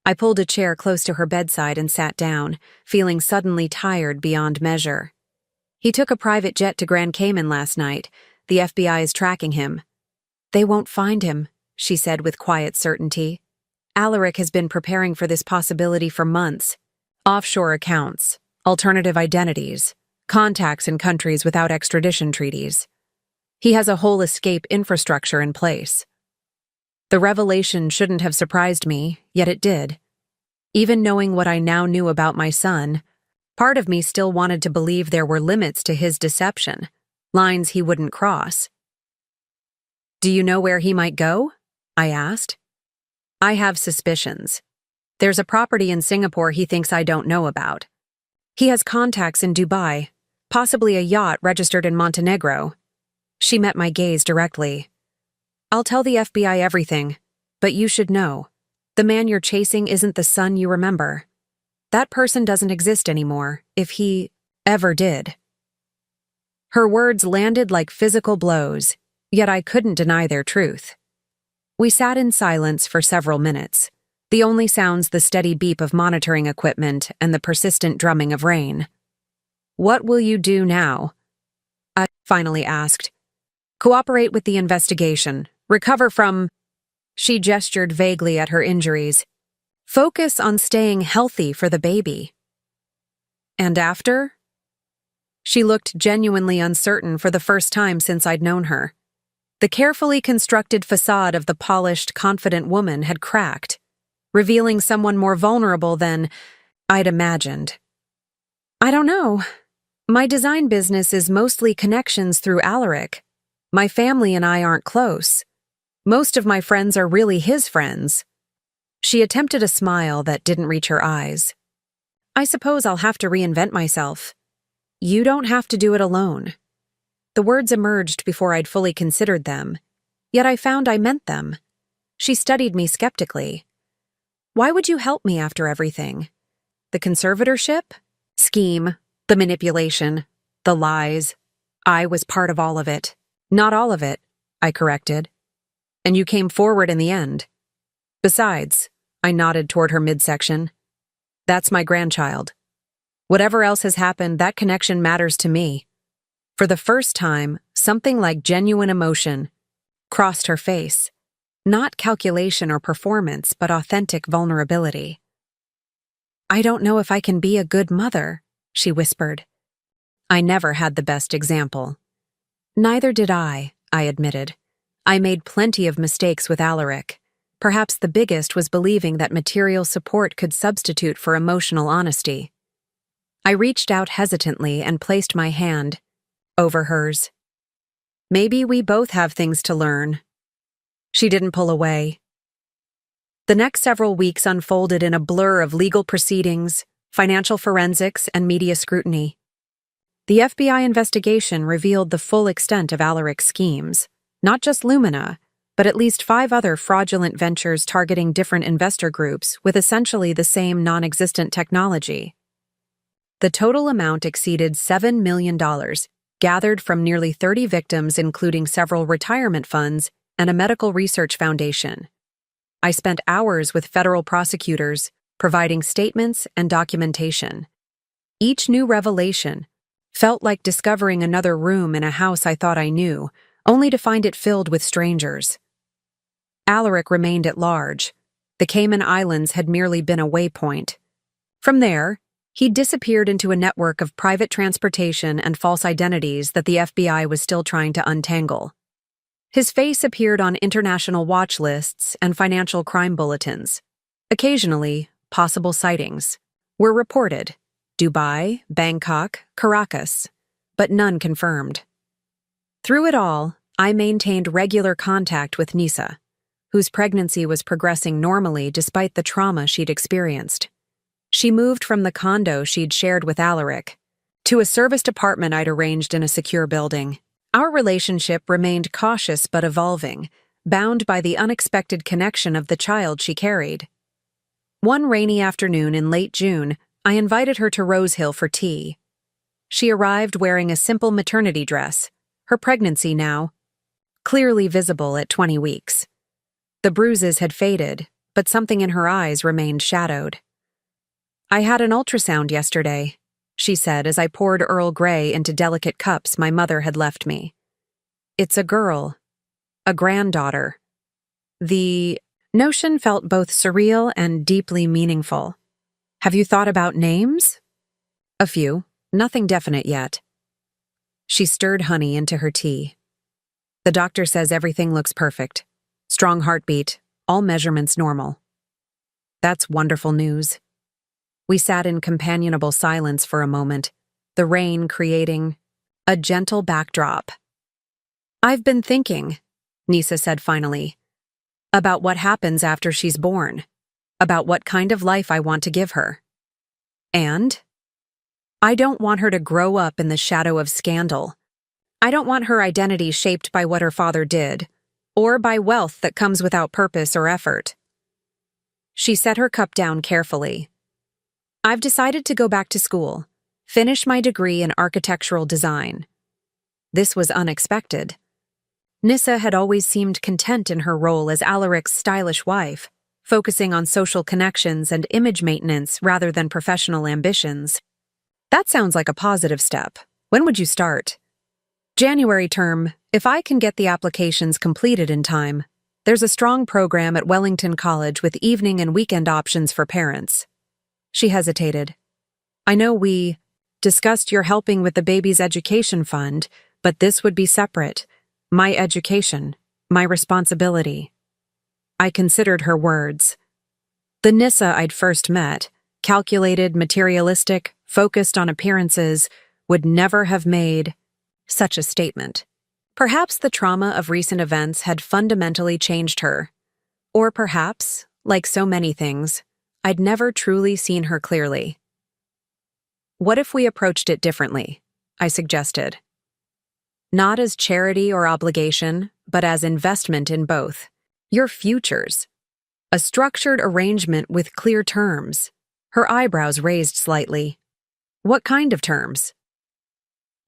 I pulled a chair close to her bedside and sat down, feeling suddenly tired beyond measure. He took a private jet to Grand Cayman last night. The FBI is tracking him. They won't find him, she said with quiet certainty. Alaric has been preparing for this possibility for months. Offshore accounts, alternative identities, contacts in countries without extradition treaties. He has a whole escape infrastructure in place. The revelation shouldn't have surprised me, yet it did. Even knowing what I now knew about my son, part of me still wanted to believe there were limits to his deception, lines he wouldn't cross. Do you know where he might go? I asked. I have suspicions. There's a property in Singapore he thinks I don't know about. He has contacts in Dubai, possibly a yacht registered in Montenegro. She met my gaze directly. I'll tell the FBI everything, but you should know. The man you're chasing isn't the son you remember. That person doesn't exist anymore, if he ever did. Her words landed like physical blows, yet I couldn't deny their truth. We sat in silence for several minutes, the only sounds the steady beep of monitoring equipment and the persistent drumming of rain. What will you do now? I finally asked. Cooperate with the investigation. Recover from... She gestured vaguely at her injuries. Focus on staying healthy for the baby. And after? She looked genuinely uncertain for the first time since I'd known her. The carefully constructed facade of the polished, confident woman had cracked, revealing someone more vulnerable than I'd imagined. I don't know. My design business is mostly connections through Alaric. My family and I aren't close. Most of my friends are really his friends. She attempted a smile that didn't reach her eyes. I suppose I'll have to reinvent myself. You don't have to do it alone. The words emerged before I'd fully considered them, yet I found I meant them. She studied me skeptically. Why would you help me after everything? The conservatorship? Scheme, the manipulation, the lies. I was part of all of it. Not all of it, I corrected. And you came forward in the end. Besides, I nodded toward her midsection. That's my grandchild. Whatever else has happened, that connection matters to me. For the first time, something like genuine emotion crossed her face. Not calculation or performance, but authentic vulnerability. I don't know if I can be a good mother, she whispered. I never had the best example. Neither did I admitted. I made plenty of mistakes with Alaric. Perhaps the biggest was believing that material support could substitute for emotional honesty. I reached out hesitantly and placed my hand over hers. Maybe we both have things to learn. She didn't pull away. The next several weeks unfolded in a blur of legal proceedings, financial forensics, and media scrutiny. The FBI investigation revealed the full extent of Alaric's schemes, not just Lumina, but at least 5 other fraudulent ventures targeting different investor groups with essentially the same non-existent technology. The total amount exceeded $7 million, gathered from nearly 30 victims including several retirement funds and a medical research foundation. I spent hours with federal prosecutors, providing statements and documentation. Each new revelation felt like discovering another room in a house I thought I knew, only to find it filled with strangers. Alaric remained at large. The Cayman Islands had merely been a waypoint. From there, he disappeared into a network of private transportation and false identities that the FBI was still trying to untangle. His face appeared on international watch lists and financial crime bulletins. Occasionally, possible sightings were reported: Dubai, Bangkok, Caracas, but none confirmed. Through it all, I maintained regular contact with Nisa, whose pregnancy was progressing normally despite the trauma she'd experienced. She moved from the condo she'd shared with Alaric to a serviced apartment I'd arranged in a secure building. Our relationship remained cautious but evolving, bound by the unexpected connection of the child she carried. One rainy afternoon in late June, I invited her to Rose Hill for tea. She arrived wearing a simple maternity dress, her pregnancy now clearly visible at 20 weeks. The bruises had faded, but something in her eyes remained shadowed. I had an ultrasound yesterday, she said as I poured Earl Grey into delicate cups my mother had left me. It's a girl, a granddaughter. The notion felt both surreal and deeply meaningful. Have you thought about names? A few, nothing definite yet. She stirred honey into her tea. The doctor says everything looks perfect. Strong heartbeat, all measurements normal. That's wonderful news. We sat in companionable silence for a moment, the rain creating a gentle backdrop. I've been thinking, Nisa said finally, about what happens after she's born, about what kind of life I want to give her. And I don't want her to grow up in the shadow of scandal. I don't want her identity shaped by what her father did, or by wealth that comes without purpose or effort. She set her cup down carefully. I've decided to go back to school, finish my degree in architectural design. This was unexpected. Nissa had always seemed content in her role as Alaric's stylish wife, focusing on social connections and image maintenance rather than professional ambitions. That sounds like a positive step. When would you start? January term, if I can get the applications completed in time. There's a strong program at Wellington College with evening and weekend options for parents. She hesitated. I know we discussed your helping with the baby's education fund, but this would be separate. My education, my responsibility. I considered her words. The Nissa I'd first met, calculated, materialistic, focused on appearances, would never have made such a statement. Perhaps the trauma of recent events had fundamentally changed her. Or perhaps, like so many things, I'd never truly seen her clearly. What if we approached it differently? I suggested. Not as charity or obligation, but as investment in both. Your futures. A structured arrangement with clear terms. Her eyebrows raised slightly. What kind of terms?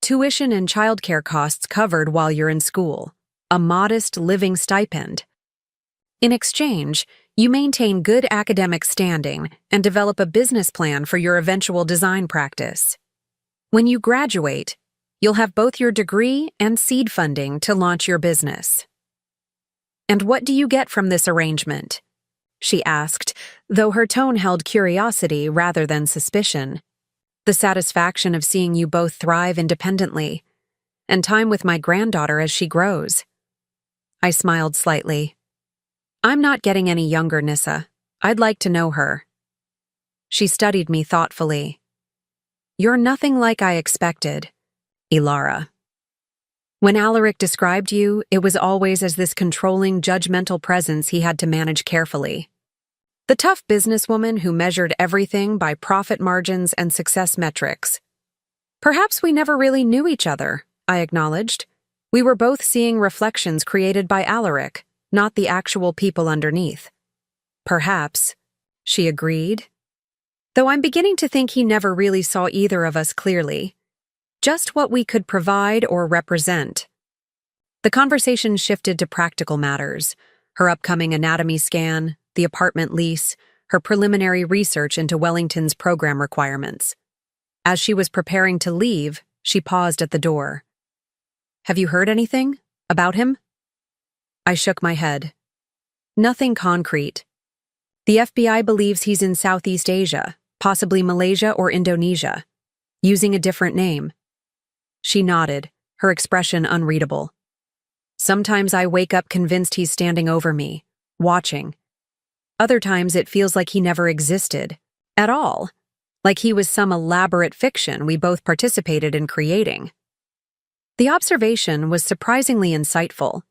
Tuition and childcare costs covered while you're in school. A modest living stipend. In exchange, you maintain good academic standing and develop a business plan for your eventual design practice. When you graduate, you'll have both your degree and seed funding to launch your business. And what do you get from this arrangement? She asked, though her tone held curiosity rather than suspicion. The satisfaction of seeing you both thrive independently, and time with my granddaughter as she grows. I smiled slightly. I'm not getting any younger, Nissa. I'd like to know her. She studied me thoughtfully. You're nothing like I expected, Ilara. When Alaric described you, it was always as this controlling, judgmental presence he had to manage carefully. The tough businesswoman who measured everything by profit margins and success metrics. Perhaps we never really knew each other, I acknowledged. We were both seeing reflections created by Alaric, not the actual people underneath. Perhaps, she agreed. Though I'm beginning to think he never really saw either of us clearly. Just what we could provide or represent. The conversation shifted to practical matters, her upcoming anatomy scan, the apartment lease, her preliminary research into Wellington's program requirements. As she was preparing to leave, she paused at the door. Have you heard anything about him? I shook my head. Nothing concrete. The FBI believes he's in Southeast Asia, possibly Malaysia or Indonesia, using a different name. She nodded, her expression unreadable. Sometimes I wake up convinced he's standing over me, watching. Other times it feels like he never existed, at all, like he was some elaborate fiction we both participated in creating. The observation was surprisingly insightful.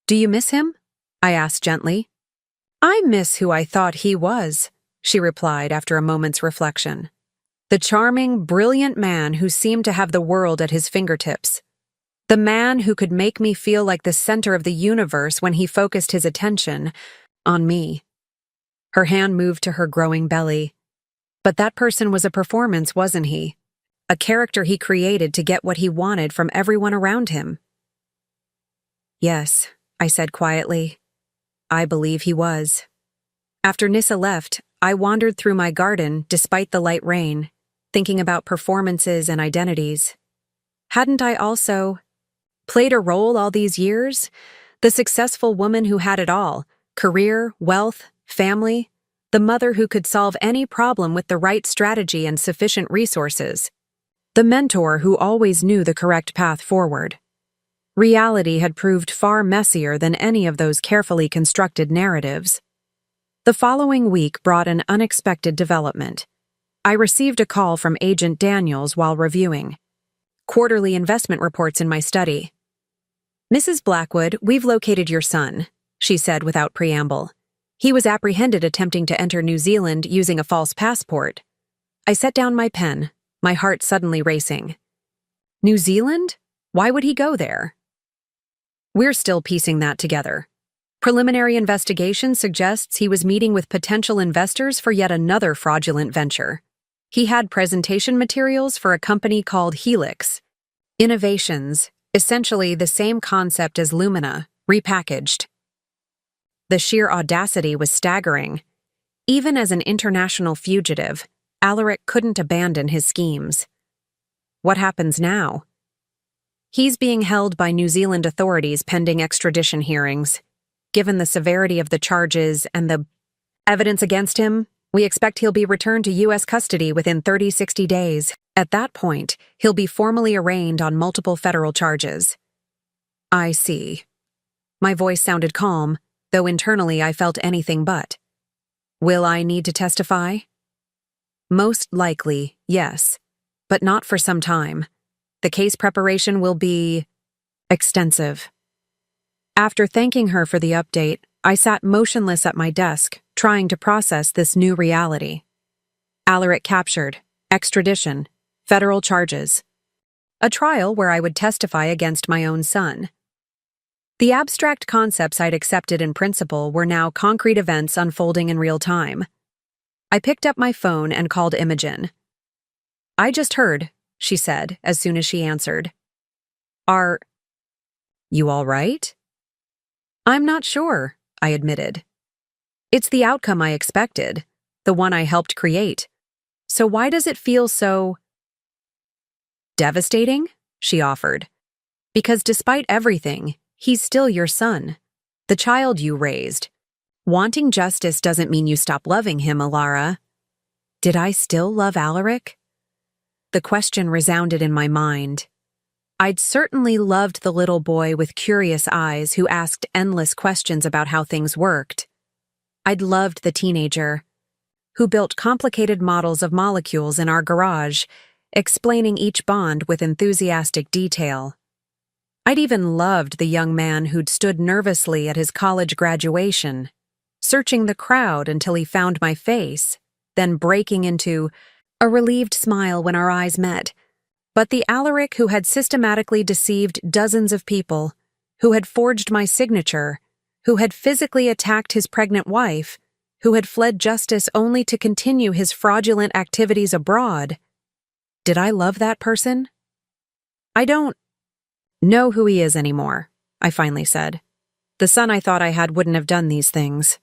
Do you miss him? I asked gently. I miss who I thought he was, she replied after a moment's reflection. The charming, brilliant man who seemed to have the world at his fingertips. The man who could make me feel like the center of the universe when he focused his attention on me. Her hand moved to her growing belly. But that person was a performance, wasn't he? A character he created to get what he wanted from everyone around him. Yes, I said quietly. I believe he was. After Nissa left, I wandered through my garden despite the light rain, thinking about performances and identities. Hadn't I also played a role all these years? The successful woman who had it all, career, wealth, family, the mother who could solve any problem with the right strategy and sufficient resources, the mentor who always knew the correct path forward. Reality had proved far messier than any of those carefully constructed narratives. The following week brought an unexpected development. I received a call from Agent Daniels while reviewing quarterly investment reports in my study. Mrs. Blackwood, we've located your son, she said without preamble. He was apprehended attempting to enter New Zealand using a false passport. I set down my pen, my heart suddenly racing. New Zealand? Why would he go there? We're still piecing that together. Preliminary investigation suggests he was meeting with potential investors for yet another fraudulent venture. He had presentation materials for a company called Helix Innovations, essentially the same concept as Lumina, repackaged. The sheer audacity was staggering. Even as an international fugitive, Alaric couldn't abandon his schemes. What happens now? He's being held by New Zealand authorities pending extradition hearings. Given the severity of the charges and the evidence against him, we expect he'll be returned to U.S. custody within 60 days. At that point, he'll be formally arraigned on multiple federal charges. I see. My voice sounded calm, though internally I felt anything but. Will I need to testify? Most likely, yes, but not for some time. The case preparation will be extensive. After thanking her for the update, I sat motionless at my desk, trying to process this new reality. Alaric captured, extradition, federal charges. A trial where I would testify against my own son. The abstract concepts I'd accepted in principle were now concrete events unfolding in real time. I picked up my phone and called Imogen. I just heard, she said as soon as she answered. Are you all right? I'm not sure, I admitted. It's the outcome I expected, the one I helped create. So why does it feel so devastating? She offered. Because despite everything, he's still your son, the child you raised. Wanting justice doesn't mean you stop loving him, Alara. Did I still love Alaric? The question resounded in my mind. I'd certainly loved the little boy with curious eyes who asked endless questions about how things worked. I'd loved the teenager who built complicated models of molecules in our garage, explaining each bond with enthusiastic detail. I'd even loved the young man who'd stood nervously at his college graduation, searching the crowd until he found my face, then breaking into a relieved smile when our eyes met. But the Alaric who had systematically deceived dozens of people, who had forged my signature, who had physically attacked his pregnant wife, who had fled justice only to continue his fraudulent activities abroad. Did I love that person? I don't know who he is anymore, I finally said. The son I thought I had wouldn't have done these things.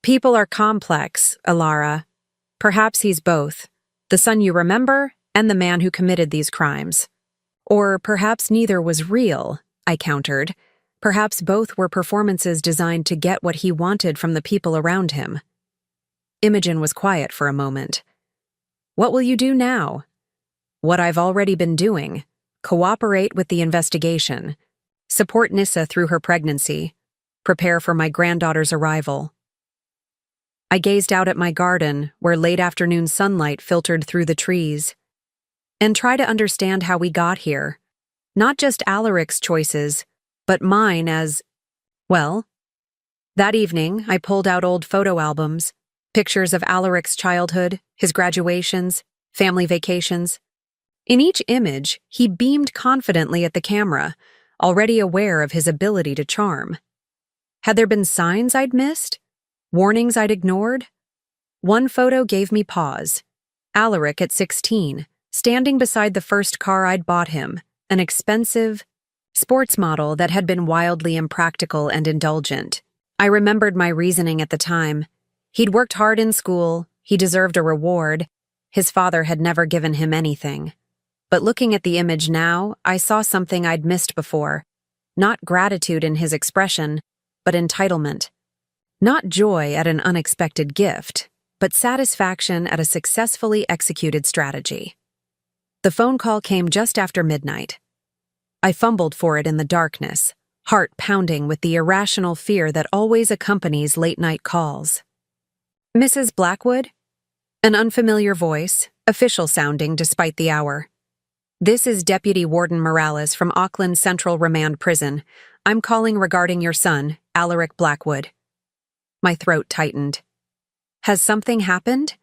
People are complex, Alara. Perhaps he's both, the son you remember and the man who committed these crimes. Or perhaps neither was real, I countered. Perhaps both were performances designed to get what he wanted from the people around him. Imogen was quiet for a moment. What will you do now? What I've already been doing. Cooperate with the investigation. Support Nissa through her pregnancy. Prepare for my granddaughter's arrival. I gazed out at my garden, where late afternoon sunlight filtered through the trees, and try to understand how we got here. Not just Alaric's choices, but mine as, well. That evening, I pulled out old photo albums, pictures of Alaric's childhood, his graduations, family vacations. In each image, he beamed confidently at the camera, already aware of his ability to charm. Had there been signs I'd missed? Warnings I'd ignored? One photo gave me pause. Alaric at 16, standing beside the first car I'd bought him, an expensive sports model that had been wildly impractical and indulgent. I remembered my reasoning at the time. He'd worked hard in school, he deserved a reward. His father had never given him anything. But looking at the image now, I saw something I'd missed before. Not gratitude in his expression, but entitlement. Not joy at an unexpected gift, but satisfaction at a successfully executed strategy. The phone call came just after midnight. I fumbled for it in the darkness, heart pounding with the irrational fear that always accompanies late-night calls. Mrs. Blackwood? An unfamiliar voice, official-sounding despite the hour. This is Deputy Warden Morales from Auckland Central Remand Prison. I'm calling regarding your son, Alaric Blackwood. My throat tightened. Has something happened?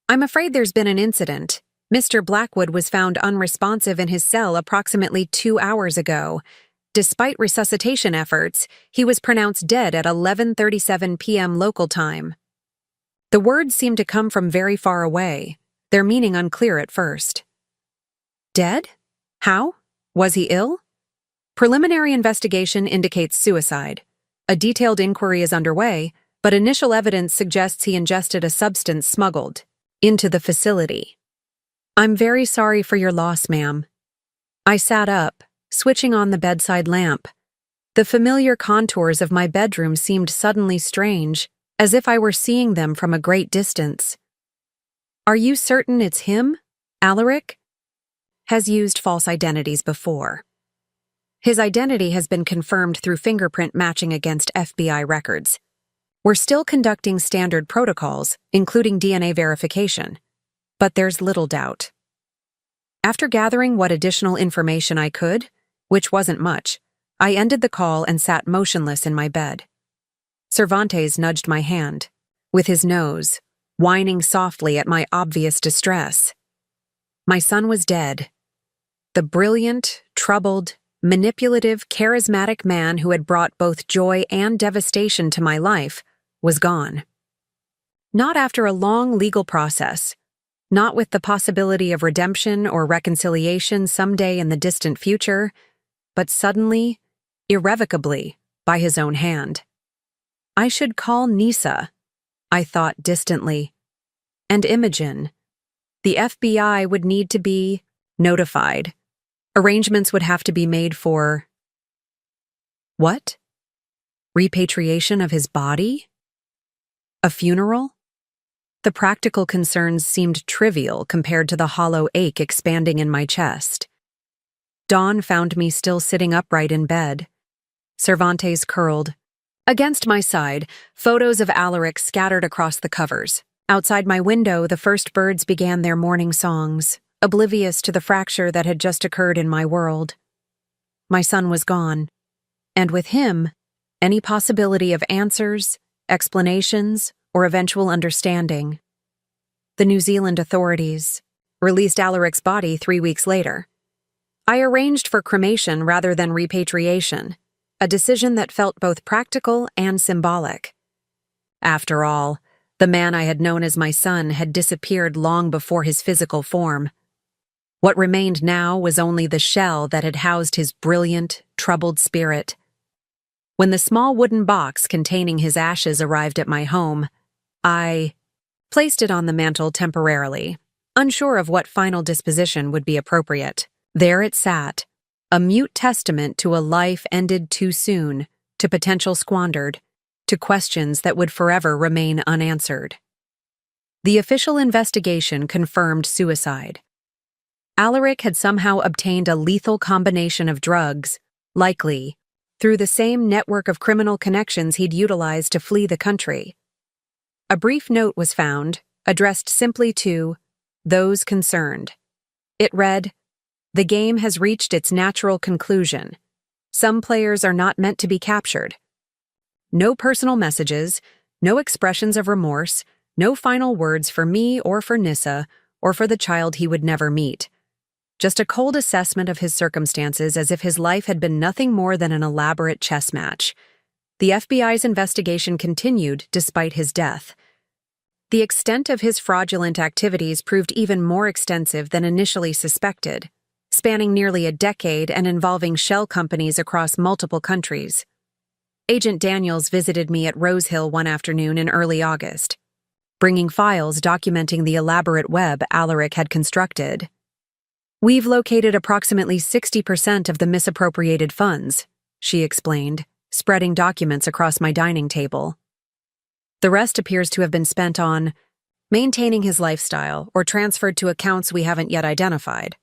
I'm afraid there's been an incident. Mr. Blackwood was found unresponsive in his cell approximately 2 hours ago. Despite resuscitation efforts, he was pronounced dead at 11:37 p.m. local time. The words seemed to come from very far away, their meaning unclear at first. Dead? How? Was he ill? Preliminary investigation indicates suicide. A detailed inquiry is underway, but initial evidence suggests he ingested a substance smuggled into the facility. I'm very sorry for your loss, ma'am. I sat up, switching on the bedside lamp. The familiar contours of my bedroom seemed suddenly strange, as if I were seeing them from a great distance. Are you certain it's him, Alaric? Has used false identities before. His identity has been confirmed through fingerprint matching against FBI records. We're still conducting standard protocols, including DNA verification, but there's little doubt. After gathering what additional information I could, which wasn't much, I ended the call and sat motionless in my bed. Cervantes nudged my hand, with his nose, whining softly at my obvious distress. My son was dead. The brilliant, troubled, manipulative, charismatic man who had brought both joy and devastation to my life was gone. Not after a long legal process, not with the possibility of redemption or reconciliation someday in the distant future, but suddenly, irrevocably, by his own hand. I should call Nisa, I thought distantly, and Imogen. The FBI would need to be notified. Arrangements would have to be made for… What? Repatriation of his body? A funeral? The practical concerns seemed trivial compared to the hollow ache expanding in my chest. Dawn found me still sitting upright in bed. Cervantes curled. Against my side, photos of Alaric scattered across the covers. Outside my window, the first birds began their morning songs, oblivious to the fracture that had just occurred in my world. My son was gone, and with him, any possibility of answers, explanations, or eventual understanding. The New Zealand authorities released Alaric's body 3 weeks later. I arranged for cremation rather than repatriation, a decision that felt both practical and symbolic. After all, the man I had known as my son had disappeared long before his physical form. What remained now was only the shell that had housed his brilliant, troubled spirit. When the small wooden box containing his ashes arrived at my home, I placed it on the mantel temporarily, unsure of what final disposition would be appropriate. There it sat, a mute testament to a life ended too soon, to potential squandered, to questions that would forever remain unanswered. The official investigation confirmed suicide. Alaric had somehow obtained a lethal combination of drugs, likely through the same network of criminal connections he'd utilized to flee the country. A brief note was found, addressed simply to those concerned. It read, "The game has reached its natural conclusion. Some players are not meant to be captured." No personal messages, no expressions of remorse, no final words for me or for Nissa or for the child he would never meet. Just a cold assessment of his circumstances as if his life had been nothing more than an elaborate chess match. The FBI's investigation continued despite his death. The extent of his fraudulent activities proved even more extensive than initially suspected, spanning nearly a decade and involving shell companies across multiple countries. Agent Daniels visited me at Rose Hill one afternoon in early August, bringing files documenting the elaborate web Alaric had constructed. "We've located approximately 60% of the misappropriated funds," she explained, spreading documents across my dining table. "The rest appears to have been spent on maintaining his lifestyle or transferred to accounts we haven't yet identified."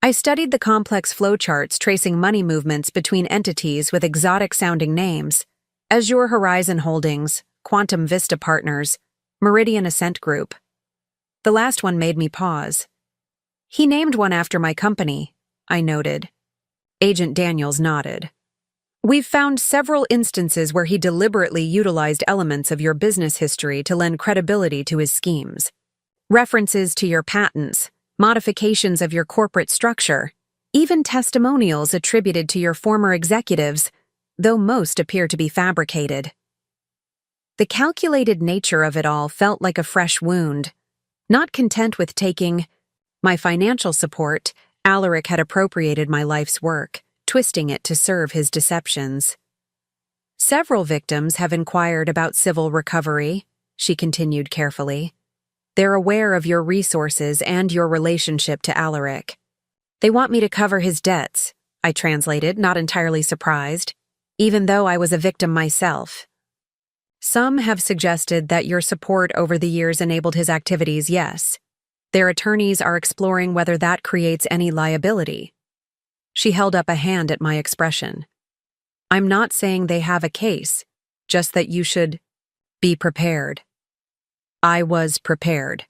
I studied the complex flowcharts tracing money movements between entities with exotic-sounding names: Azure Horizon Holdings, Quantum Vista Partners, Meridian Ascent Group. The last one made me pause. "He named one after my company," I noted. Agent Daniels nodded. "We've found several instances where he deliberately utilized elements of your business history to lend credibility to his schemes. References to your patents, modifications of your corporate structure, even testimonials attributed to your former executives, though most appear to be fabricated." The calculated nature of it all felt like a fresh wound. Not content with taking my financial support, Alaric had appropriated my life's work, twisting it to serve his deceptions. "Several victims have inquired about civil recovery," she continued carefully. "They're aware of your resources and your relationship to Alaric. They want me to cover his debts," I translated, not entirely surprised, even though I was a victim myself. "Some have suggested that your support over the years enabled his activities, yes. Their attorneys are exploring whether that creates any liability." She held up a hand at my expression. "I'm not saying they have a case, just that you should be prepared." I was prepared.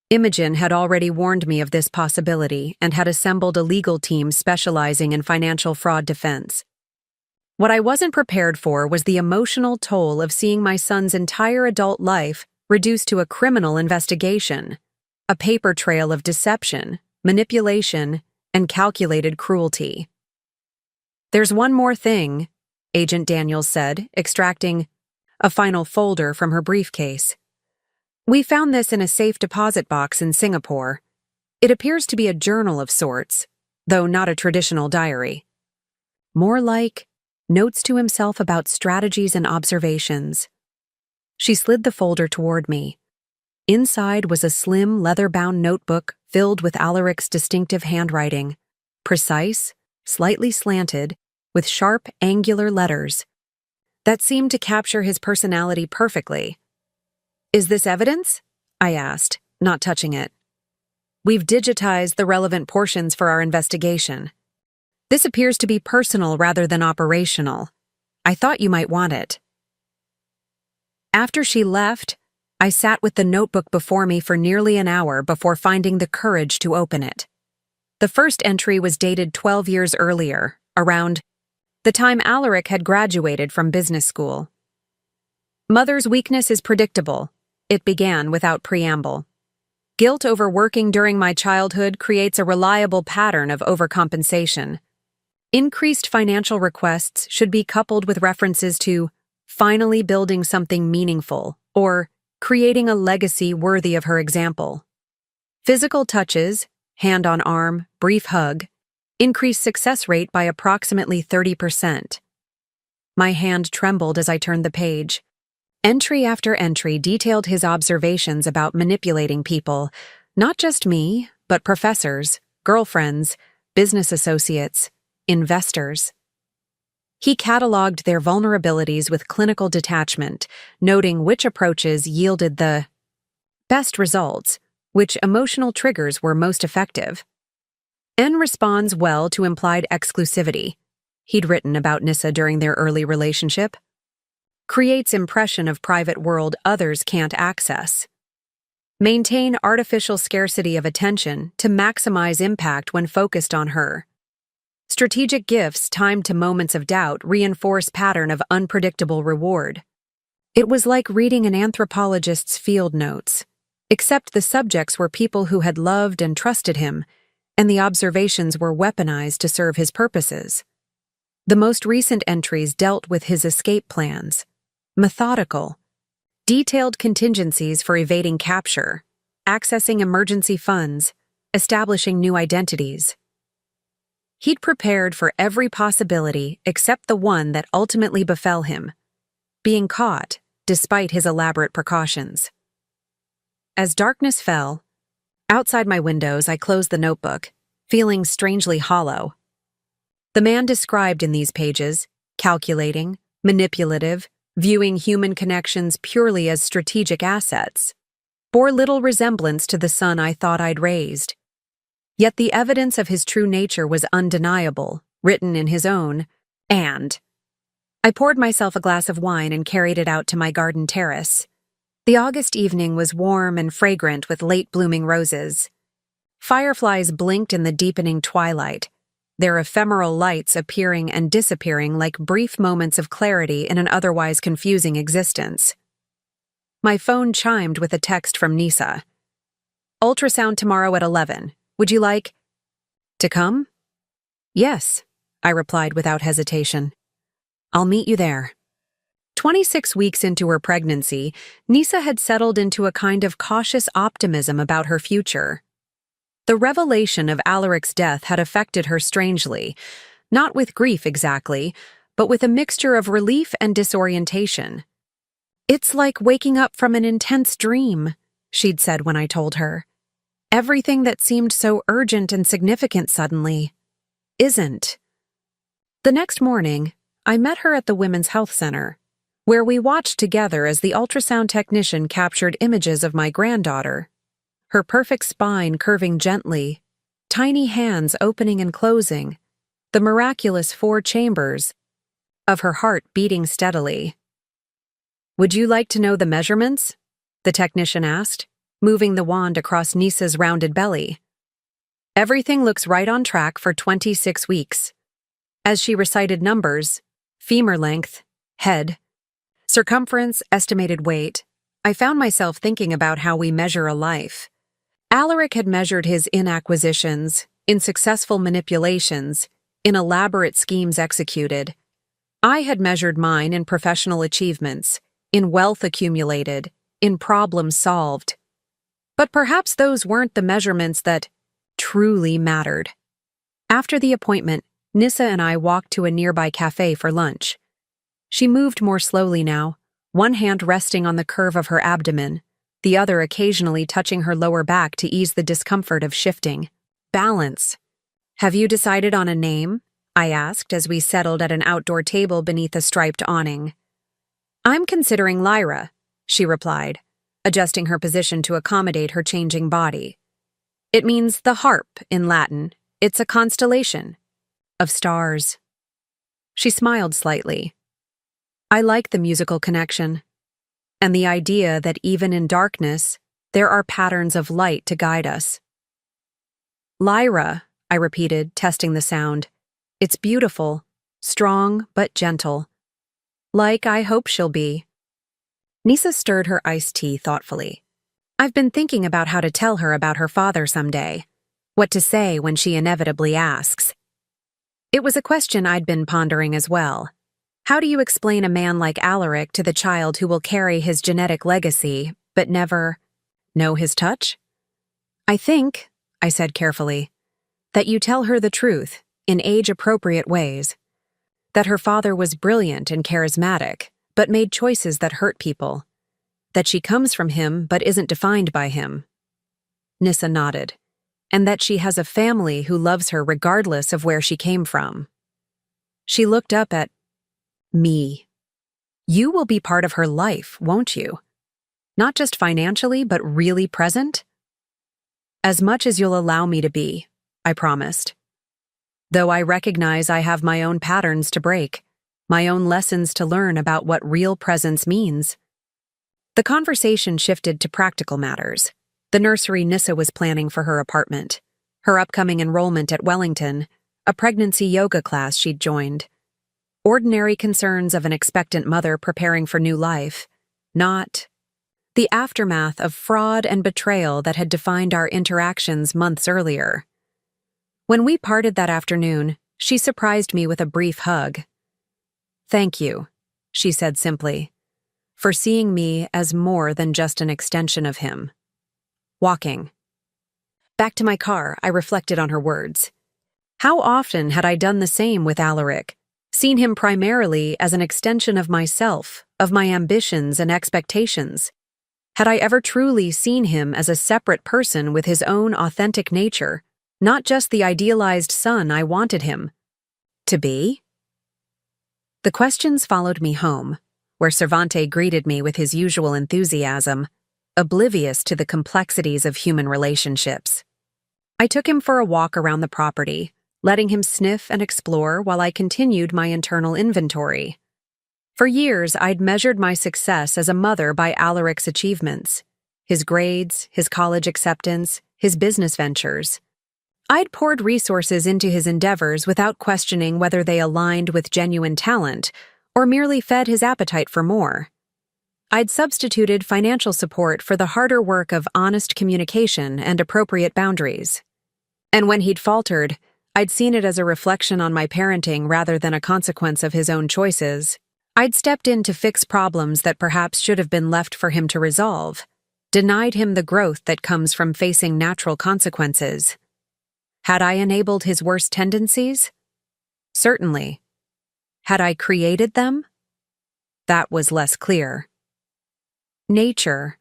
Imogen had already warned me of this possibility and had assembled a legal team specializing in financial fraud defense. What I wasn't prepared for was the emotional toll of seeing my son's entire adult life reduced to a criminal investigation, a paper trail of deception, manipulation, and calculated cruelty. "There's one more thing," Agent Daniels said, extracting a final folder from her briefcase. We found this in a safe deposit box in Singapore. It appears to be a journal of sorts, though not a traditional diary. More like notes to himself about strategies and observations. She slid the folder toward me. Inside was a slim, leather-bound notebook filled with Alaric's distinctive handwriting, precise, slightly slanted, with sharp, angular letters that seemed to capture his personality perfectly. "Is this evidence?" I asked, not touching it. "We've digitized the relevant portions for our investigation. This appears to be personal rather than operational. I thought you might want it." After she left, I sat with the notebook before me for nearly an hour before finding the courage to open it. The first entry was dated 12 years earlier, around the time Alaric had graduated from business school. "Mother's weakness is predictable," it began without preamble. "Guilt over working during my childhood creates a reliable pattern of overcompensation. Increased financial requests should be coupled with references to finally building something meaningful or creating a legacy worthy of her example. Physical touches, hand on arm, brief hug, increase success rate by approximately 30%. My hand trembled as I turned the page. Entry after entry detailed his observations about manipulating people, not just me, but professors, girlfriends, business associates, investors. He cataloged their vulnerabilities with clinical detachment, noting which approaches yielded the best results, which emotional triggers were most effective. N responds well to implied exclusivity. He'd written about Nissa during their early relationship. Creates impression of private world others can't access. Maintain artificial scarcity of attention to maximize impact when focused on her. Strategic gifts timed to moments of doubt reinforce pattern of unpredictable reward. It was like reading an anthropologist's field notes, except the subjects were people who had loved and trusted him, and the observations were weaponized to serve his purposes. The most recent entries dealt with his escape plans. Methodical. Detailed contingencies for evading capture, accessing emergency funds, establishing new identities. He'd prepared for every possibility except the one that ultimately befell him, being caught despite his elaborate precautions. As darkness fell, outside my windows I closed the notebook, feeling strangely hollow. The man described in these pages, calculating, manipulative, viewing human connections purely as strategic assets, bore little resemblance to the son I thought I'd raised. Yet the evidence of his true nature was undeniable, written in his own, and I poured myself a glass of wine and carried it out to my garden terrace. The August evening was warm and fragrant with late-blooming roses. Fireflies blinked in the deepening twilight, their ephemeral lights appearing and disappearing like brief moments of clarity in an otherwise confusing existence. My phone chimed with a text from Nisa. "Ultrasound tomorrow at 11. Would you like to come?" "Yes," I replied without hesitation. "I'll meet you there." 26 weeks into her pregnancy, Nisa had settled into a kind of cautious optimism about her future. The revelation of Alaric's death had affected her strangely, not with grief exactly, but with a mixture of relief and disorientation. "It's like waking up from an intense dream," she'd said when I told her. "Everything that seemed so urgent and significant suddenly isn't." The next morning, I met her at the Women's Health Center, where we watched together as the ultrasound technician captured images of my granddaughter, her perfect spine curving gently, tiny hands opening and closing, the miraculous 4 chambers of her heart beating steadily. "Would you like to know the measurements?" the technician asked, moving the wand across Nisa's rounded belly. "Everything looks right on track for 26 weeks. As she recited numbers, femur length, head, circumference, estimated weight, I found myself thinking about how we measure a life. Alaric had measured his in acquisitions, in successful manipulations, in elaborate schemes executed. I had measured mine in professional achievements, in wealth accumulated, in problems solved. But perhaps those weren't the measurements that truly mattered. After the appointment, Nissa and I walked to a nearby cafe for lunch. She moved more slowly now, one hand resting on the curve of her abdomen, the other occasionally touching her lower back to ease the discomfort of shifting. Balance. "Have you decided on a name?" I asked as we settled at an outdoor table beneath a striped awning. "I'm considering Lyra," she replied, adjusting her position to accommodate her changing body. "It means the harp in Latin. It's a constellation of stars." She smiled slightly. I like the musical connection, and the idea that even in darkness, there are patterns of light to guide us. "Lyra," I repeated, testing the sound. "It's beautiful, strong but gentle. Like I hope she'll be." Nisa stirred her iced tea thoughtfully. "I've been thinking about how to tell her about her father someday. What to say when she inevitably asks." It was a question I'd been pondering as well. How do you explain a man like Alaric to the child who will carry his genetic legacy, but never know his touch? "I think," I said carefully, "that you tell her the truth, in age-appropriate ways. That her father was brilliant and charismatic, but made choices that hurt people. That she comes from him but isn't defined by him." Nissa nodded. "And that she has a family who loves her regardless of where she came from." She looked up at me. "You will be part of her life, won't you? Not just financially, but really present?" "As much as you'll allow me to be," I promised. "Though I recognize I have my own patterns to break, my own lessons to learn about what real presence means." The conversation shifted to practical matters. The nursery Nissa was planning for her apartment, her upcoming enrollment at Wellington, a pregnancy yoga class she'd joined. Ordinary concerns of an expectant mother preparing for new life, not the aftermath of fraud and betrayal that had defined our interactions months earlier. When we parted that afternoon, she surprised me with a brief hug. "Thank you," she said simply, "for seeing me as more than just an extension of him." Walking. Back to my car, I reflected on her words. How often had I done the same with Alaric, seen him primarily as an extension of myself, of my ambitions and expectations? Had I ever truly seen him as a separate person with his own authentic nature, not just the idealized son I wanted him to be? The questions followed me home, where Cervantes greeted me with his usual enthusiasm, oblivious to the complexities of human relationships. I took him for a walk around the property, letting him sniff and explore while I continued my internal inventory. For years, I'd measured my success as a mother by Alaric's achievements, his grades, his college acceptance, his business ventures. I'd poured resources into his endeavors without questioning whether they aligned with genuine talent or merely fed his appetite for more. I'd substituted financial support for the harder work of honest communication and appropriate boundaries. And when he'd faltered, I'd seen it as a reflection on my parenting rather than a consequence of his own choices. I'd stepped in to fix problems that perhaps should have been left for him to resolve, denied him the growth that comes from facing natural consequences. Had I enabled his worst tendencies? Certainly. Had I created them? That was less clear. Nature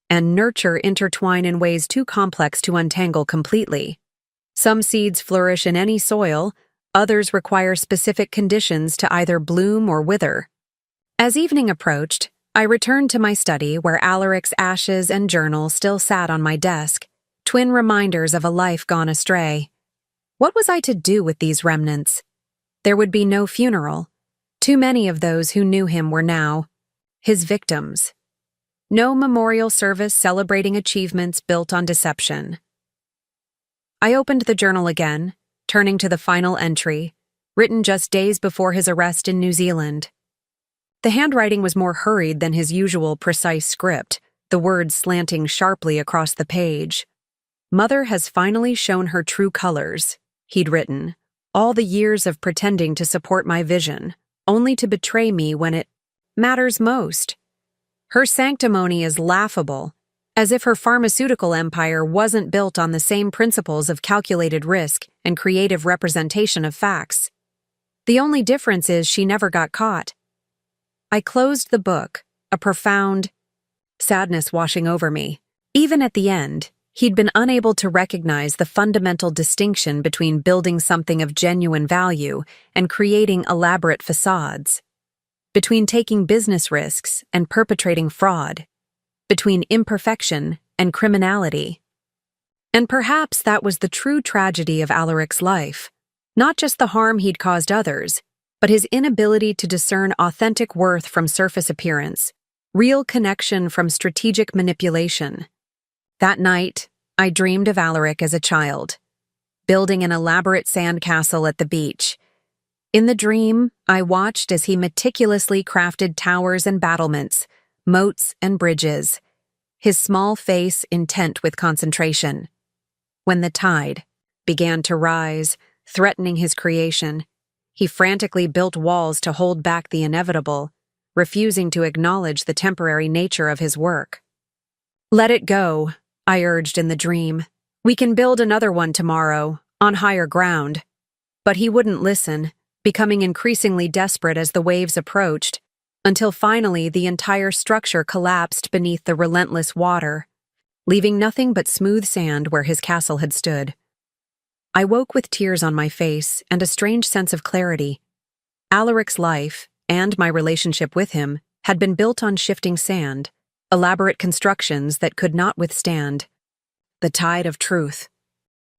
and nurture intertwine in ways too complex to untangle completely. Some seeds flourish in any soil, others require specific conditions to either bloom or wither. As evening approached, I returned to my study where Alaric's ashes and journal still sat on my desk, twin reminders of a life gone astray. What was I to do with these remnants? There would be no funeral. Too many of those who knew him were now his victims. No memorial service celebrating achievements built on deception. I opened the journal again, turning to the final entry, written just days before his arrest in New Zealand. The handwriting was more hurried than his usual precise script, the words slanting sharply across the page. "Mother has finally shown her true colors," he'd written. "All the years of pretending to support my vision, only to betray me when it matters most." Her sanctimony is laughable, as if her pharmaceutical empire wasn't built on the same principles of calculated risk and creative representation of facts. The only difference is she never got caught. I closed the book, a profound sadness washing over me. Even at the end, he'd been unable to recognize the fundamental distinction between building something of genuine value and creating elaborate facades, between taking business risks and perpetrating fraud, between imperfection and criminality. And perhaps that was the true tragedy of Alaric's life, not just the harm he'd caused others, but his inability to discern authentic worth from surface appearance, real connection from strategic manipulation. That night, I dreamed of Alaric as a child, building an elaborate sandcastle at the beach. In the dream, I watched as he meticulously crafted towers and battlements, moats and bridges, his small face intent with concentration. When the tide began to rise, threatening his creation, he frantically built walls to hold back the inevitable, refusing to acknowledge the temporary nature of his work. "Let it go," I urged in the dream. "We can build another one tomorrow, on higher ground." But he wouldn't listen, becoming increasingly desperate as the waves approached, until finally the entire structure collapsed beneath the relentless water, leaving nothing but smooth sand where his castle had stood. I woke with tears on my face and a strange sense of clarity. Alaric's life, and my relationship with him, had been built on shifting sand, elaborate constructions that could not withstand the tide of truth.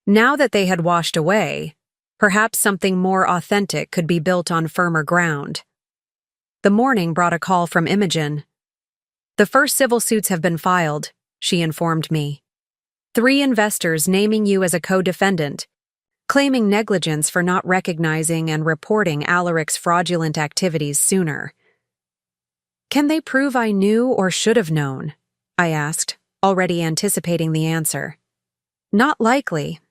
Now that they had washed away, perhaps something more authentic could be built on firmer ground. The morning brought a call from Imogen. "The first civil suits have been filed," she informed me. 3 investors naming you as a co-defendant, claiming negligence for not recognizing and reporting Alaric's fraudulent activities sooner. "Can they prove I knew or should have known?" I asked, already anticipating the answer. "Not likely,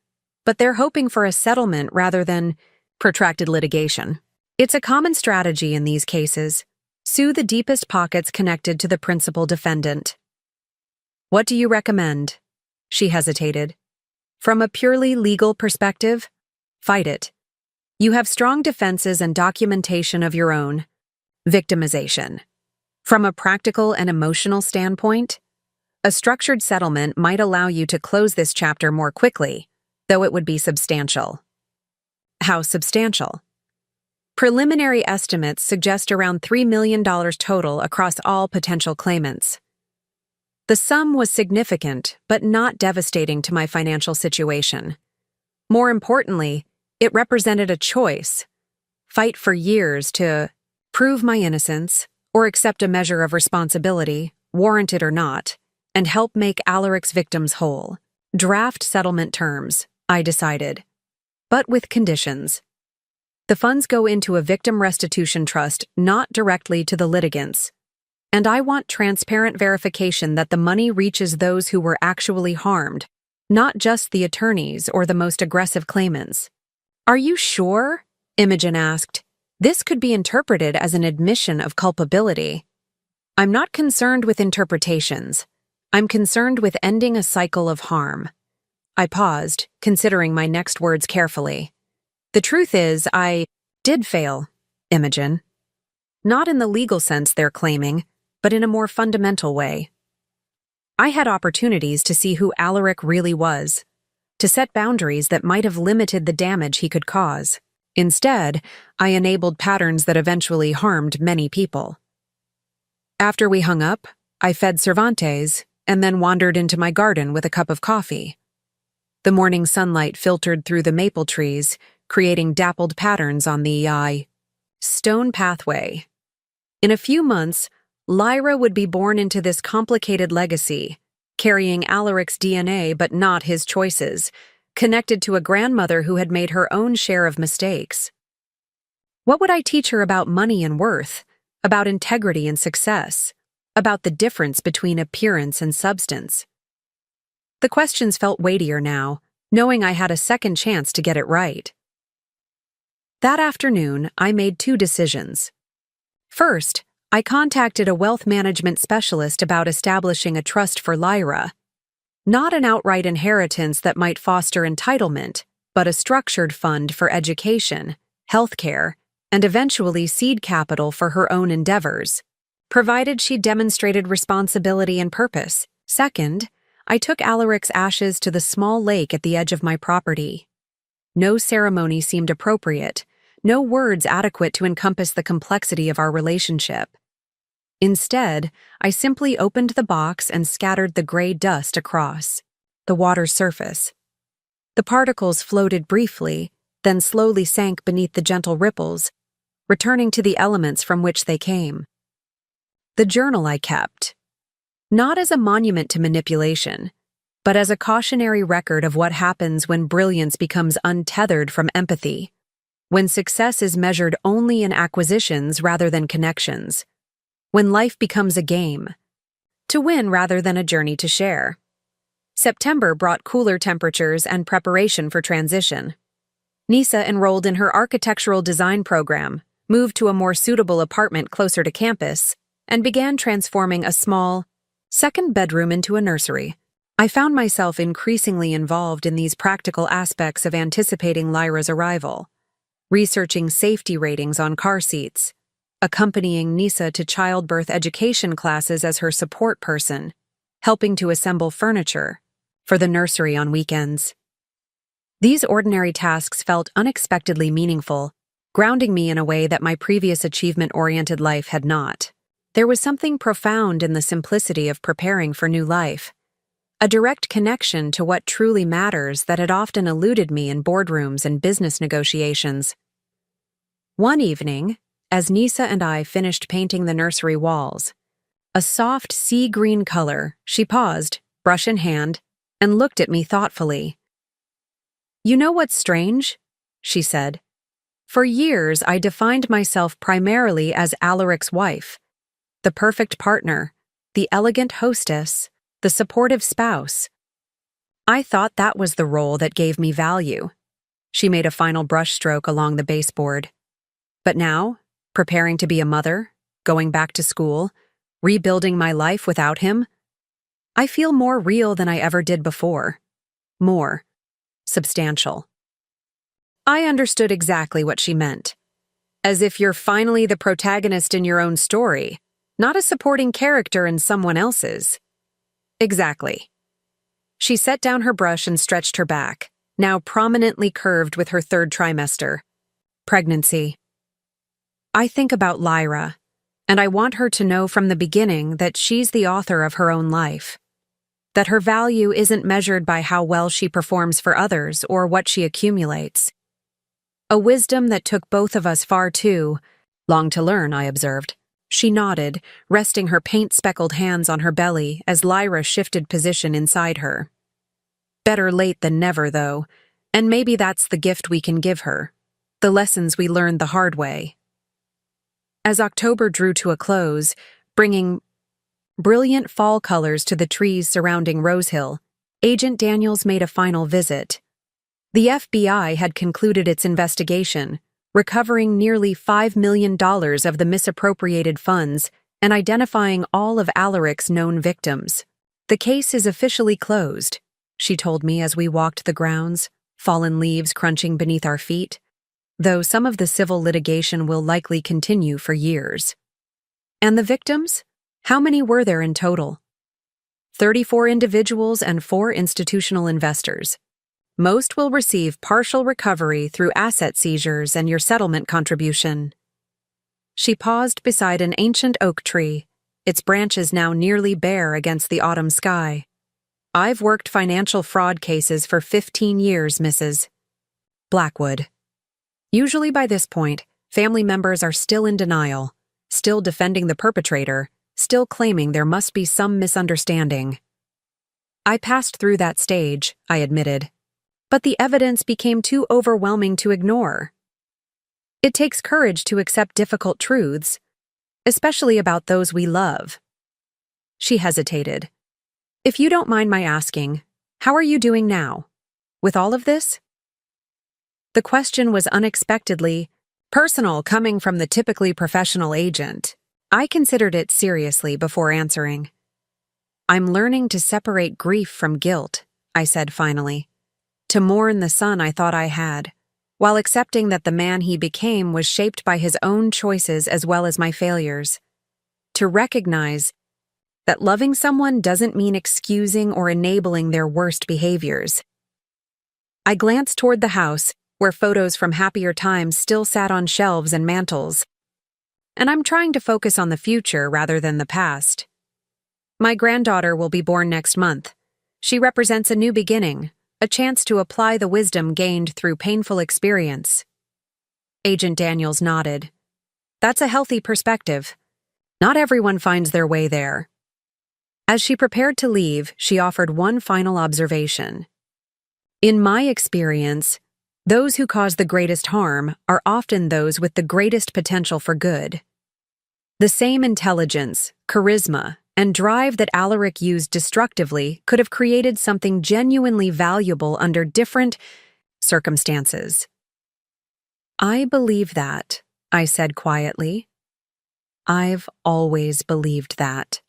but they're hoping for a settlement rather than protracted litigation. It's a common strategy in these cases. Sue the deepest pockets connected to the principal defendant." "What do you recommend?" She hesitated. "From a purely legal perspective, fight it. You have strong defenses and documentation of your own. Victimization. From a practical and emotional standpoint, a structured settlement might allow you to close this chapter more quickly, though it would be substantial." "How substantial?" "Preliminary estimates suggest around $3 million total across all potential claimants." The sum was significant, but not devastating to my financial situation. More importantly, it represented a choice: fight for years to prove my innocence, or accept a measure of responsibility, warranted or not, and help make Alaric's victims whole. Draft settlement terms, I decided, but with conditions. The funds go into a victim restitution trust, not directly to the litigants. And I want transparent verification that the money reaches those who were actually harmed, not just the attorneys or the most aggressive claimants. "Are you sure?" Imogen asked. "This could be interpreted as an admission of culpability." "I'm not concerned with interpretations. I'm concerned with ending a cycle of harm." I paused, considering my next words carefully. "The truth is, I did fail, Imogen. Not in the legal sense they're claiming, but in a more fundamental way. I had opportunities to see who Alaric really was, to set boundaries that might have limited the damage he could cause. Instead, I enabled patterns that eventually harmed many people. After we hung up, I fed Cervantes and then wandered into my garden with a cup of coffee. The morning sunlight filtered through the maple trees, creating dappled patterns on the stone pathway. In a few months, Lyra would be born into this complicated legacy, carrying Alaric's DNA but not his choices, connected to a grandmother who had made her own share of mistakes. What would I teach her about money and worth, about integrity and success, about the difference between appearance and substance? The questions felt weightier now, knowing I had a second chance to get it right. That afternoon, I made 2 decisions. First, I contacted a wealth management specialist about establishing a trust for Lyra. Not an outright inheritance that might foster entitlement, but a structured fund for education, healthcare, and eventually seed capital for her own endeavors, provided she demonstrated responsibility and purpose. Second, I took Alaric's ashes to the small lake at the edge of my property. No ceremony seemed appropriate, no words adequate to encompass the complexity of our relationship. Instead, I simply opened the box and scattered the gray dust across the water's surface. The particles floated briefly, then slowly sank beneath the gentle ripples, returning to the elements from which they came. The journal I kept, not as a monument to manipulation, but as a cautionary record of what happens when brilliance becomes untethered from empathy, when success is measured only in acquisitions rather than connections, when life becomes a game, to win rather than a journey to share. September brought cooler temperatures and preparation for transition. Nisa enrolled in her architectural design program, moved to a more suitable apartment closer to campus, and began transforming a small, second bedroom into a nursery. I found myself increasingly involved in these practical aspects of anticipating Lyra's arrival, researching safety ratings on car seats, accompanying Nisa to childbirth education classes as her support person, helping to assemble furniture for the nursery on weekends. These ordinary tasks felt unexpectedly meaningful, grounding me in a way that my previous achievement-oriented life had not. There was something profound in the simplicity of preparing for new life, a direct connection to what truly matters that had often eluded me in boardrooms and business negotiations. One evening, as Nisa and I finished painting the nursery walls, a soft sea green color, she paused, brush in hand, and looked at me thoughtfully. "You know what's strange?" she said. "For years, I defined myself primarily as Alaric's wife, the perfect partner, the elegant hostess, the supportive spouse. I thought that was the role that gave me value." She made a final brushstroke along the baseboard. "But now, preparing to be a mother, going back to school, rebuilding my life without him, I feel more real than I ever did before. More substantial." I understood exactly what she meant. As if you're finally the protagonist in your own story, not a supporting character in someone else's. Exactly. She set down her brush and stretched her back, now prominently curved with her third trimester. Pregnancy. I think about Lyra, and I want her to know from the beginning that she's the author of her own life. That her value isn't measured by how well she performs for others or what she accumulates. A wisdom that took both of us far too long to learn, I observed. She nodded, resting her paint-speckled hands on her belly as Lyra shifted position inside her. Better late than never, though, and maybe that's the gift we can give her, the lessons we learned the hard way. As October drew to a close, bringing brilliant fall colors to the trees surrounding Rose Hill, Agent Daniels made a final visit. The FBI had concluded its investigation, recovering nearly $5 million of the misappropriated funds and identifying all of Alaric's known victims. "The case is officially closed," she told me as we walked the grounds, fallen leaves crunching beneath our feet, though some of the civil litigation will likely continue for years. "And the victims? How many were there in total?" 34 individuals and 4 institutional investors. Most will receive partial recovery through asset seizures and your settlement contribution. She paused beside an ancient oak tree, its branches now nearly bare against the autumn sky. "I've worked financial fraud cases for 15 years, Mrs. Blackwood." Usually by this point, family members are still in denial, still defending the perpetrator, still claiming there must be some misunderstanding. "I passed through that stage," I admitted, "but the evidence became too overwhelming to ignore. It takes courage to accept difficult truths, especially about those we love." She hesitated. "If you don't mind my asking, how are you doing now? With all of this?" The question was unexpectedly personal coming from the typically professional agent. I considered it seriously before answering. I'm learning to separate grief from guilt, I said finally. To mourn the son I thought I had, while accepting that the man he became was shaped by his own choices as well as my failures. To recognize that loving someone doesn't mean excusing or enabling their worst behaviors. I glanced toward the house, where photos from happier times still sat on shelves and mantels. And I'm trying to focus on the future rather than the past. My granddaughter will be born next month. She represents a new beginning, a chance to apply the wisdom gained through painful experience. Agent Daniels nodded. That's a healthy perspective. Not everyone finds their way there. As she prepared to leave, she offered one final observation. In my experience, those who cause the greatest harm are often those with the greatest potential for good. The same intelligence, charisma, and drive that Alaric used destructively could have created something genuinely valuable under different circumstances. I believe that, I said quietly. I've always believed that.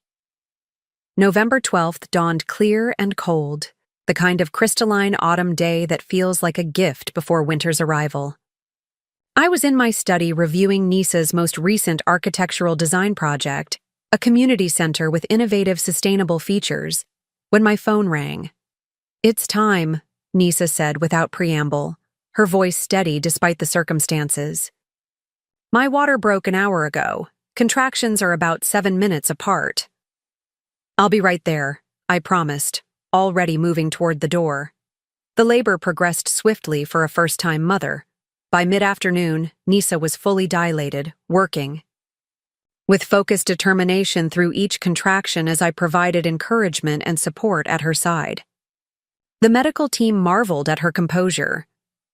November 12th dawned clear and cold, the kind of crystalline autumn day that feels like a gift before winter's arrival. I was in my study reviewing Nisa's most recent architectural design project, a community center with innovative, sustainable features, when my phone rang. It's time, Nisa said without preamble, her voice steady despite the circumstances. My water broke an hour ago. Contractions are about 7 minutes apart. I'll be right there, I promised, already moving toward the door. The labor progressed swiftly for a first-time mother. By mid-afternoon, Nisa was fully dilated, working. With focused determination through each contraction as I provided encouragement and support at her side. The medical team marveled at her composure,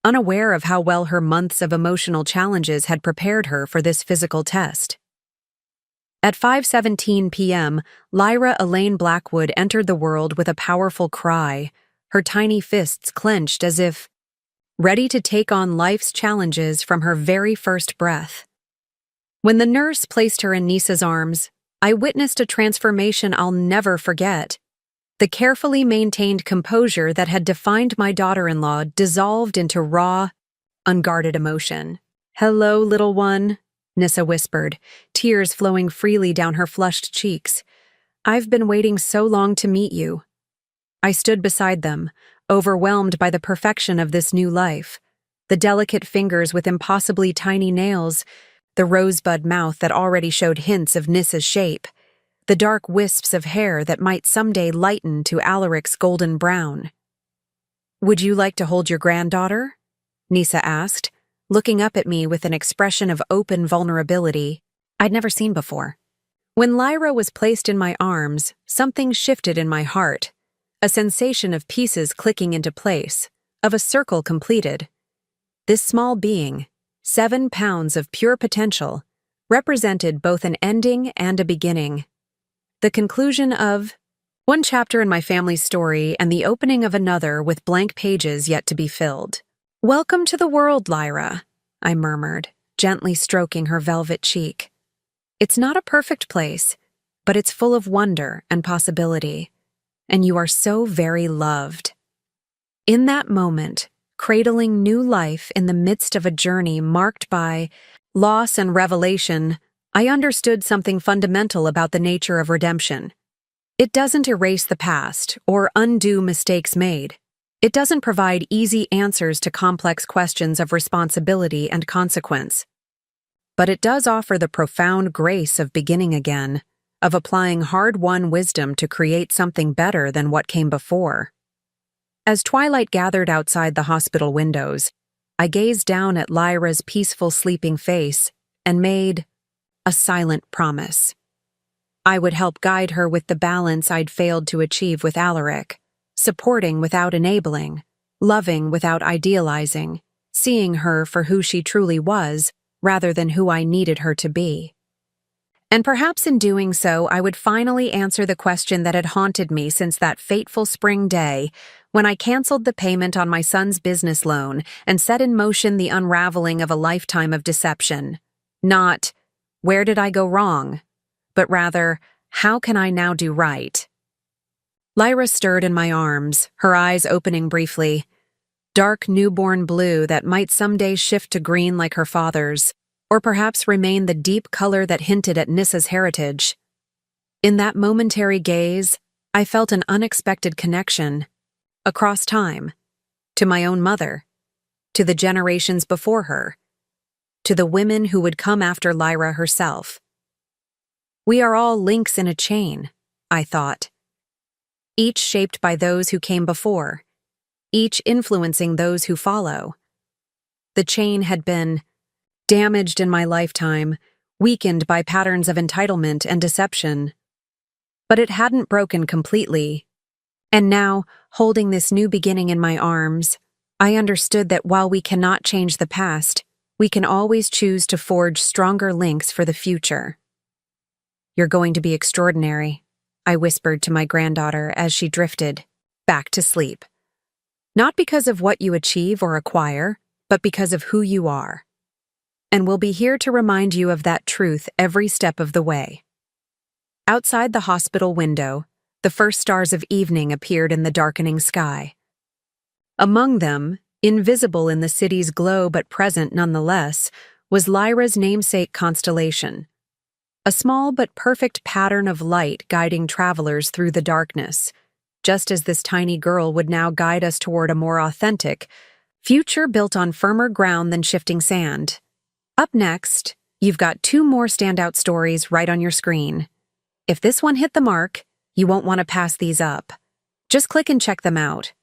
unaware of how well her months of emotional challenges had prepared her for this physical test. At 5:17 p.m., Lyra Elaine Blackwood entered the world with a powerful cry, her tiny fists clenched as if ready to take on life's challenges from her very first breath. When the nurse placed her in Nisa's arms, I witnessed a transformation I'll never forget. The carefully maintained composure that had defined my daughter-in-law dissolved into raw, unguarded emotion. "Hello, little one," Nisa whispered, tears flowing freely down her flushed cheeks. "I've been waiting so long to meet you." I stood beside them, overwhelmed by the perfection of this new life. The delicate fingers with impossibly tiny nails, the rosebud mouth that already showed hints of Nisa's shape, the dark wisps of hair that might someday lighten to Alaric's golden brown. "Would you like to hold your granddaughter?" Nisa asked, looking up at me with an expression of open vulnerability I'd never seen before. When Lyra was placed in my arms, something shifted in my heart, a sensation of pieces clicking into place, of a circle completed. This small being, 7 pounds of pure potential, represented both an ending and a beginning. The conclusion of one chapter in my family's story and the opening of another with blank pages yet to be filled. "Welcome to the world, Lyra," I murmured, gently stroking her velvet cheek. "It's not a perfect place, but it's full of wonder and possibility, and you are so very loved." In that moment, cradling new life in the midst of a journey marked by loss and revelation, I understood something fundamental about the nature of redemption. It doesn't erase the past or undo mistakes made. It doesn't provide easy answers to complex questions of responsibility and consequence. But it does offer the profound grace of beginning again, of applying hard-won wisdom to create something better than what came before. As twilight gathered outside the hospital windows, I gazed down at Lyra's peaceful sleeping face and made a silent promise. I would help guide her with the balance I'd failed to achieve with Alaric, supporting without enabling, loving without idealizing, seeing her for who she truly was rather than who I needed her to be. And perhaps in doing so, I would finally answer the question that had haunted me since that fateful spring day when I canceled the payment on my son's business loan and set in motion the unraveling of a lifetime of deception. Not, "Where did I go wrong?" but rather, how can I now do right? Lyra stirred in my arms, her eyes opening briefly. Dark newborn blue that might someday shift to green like her father's, or perhaps remain the deep color that hinted at Nissa's heritage. In that momentary gaze, I felt an unexpected connection, across time, to my own mother, to the generations before her, to the women who would come after Lyra herself. We are all links in a chain, I thought, each shaped by those who came before, each influencing those who follow. The chain had been damaged in my lifetime, weakened by patterns of entitlement and deception. But it hadn't broken completely. And now, holding this new beginning in my arms, I understood that while we cannot change the past, we can always choose to forge stronger links for the future. "You're going to be extraordinary," I whispered to my granddaughter as she drifted back to sleep. "Not because of what you achieve or acquire, but because of who you are. And we'll be here to remind you of that truth every step of the way." Outside the hospital window, the first stars of evening appeared in the darkening sky. Among them, invisible in the city's glow but present nonetheless, was Lyra's namesake constellation, a small but perfect pattern of light guiding travelers through the darkness, just as this tiny girl would now guide us toward a more authentic future built on firmer ground than shifting sand. Up next, you've got 2 more standout stories right on your screen. If this one hit the mark, you won't want to pass these up. Just click and check them out.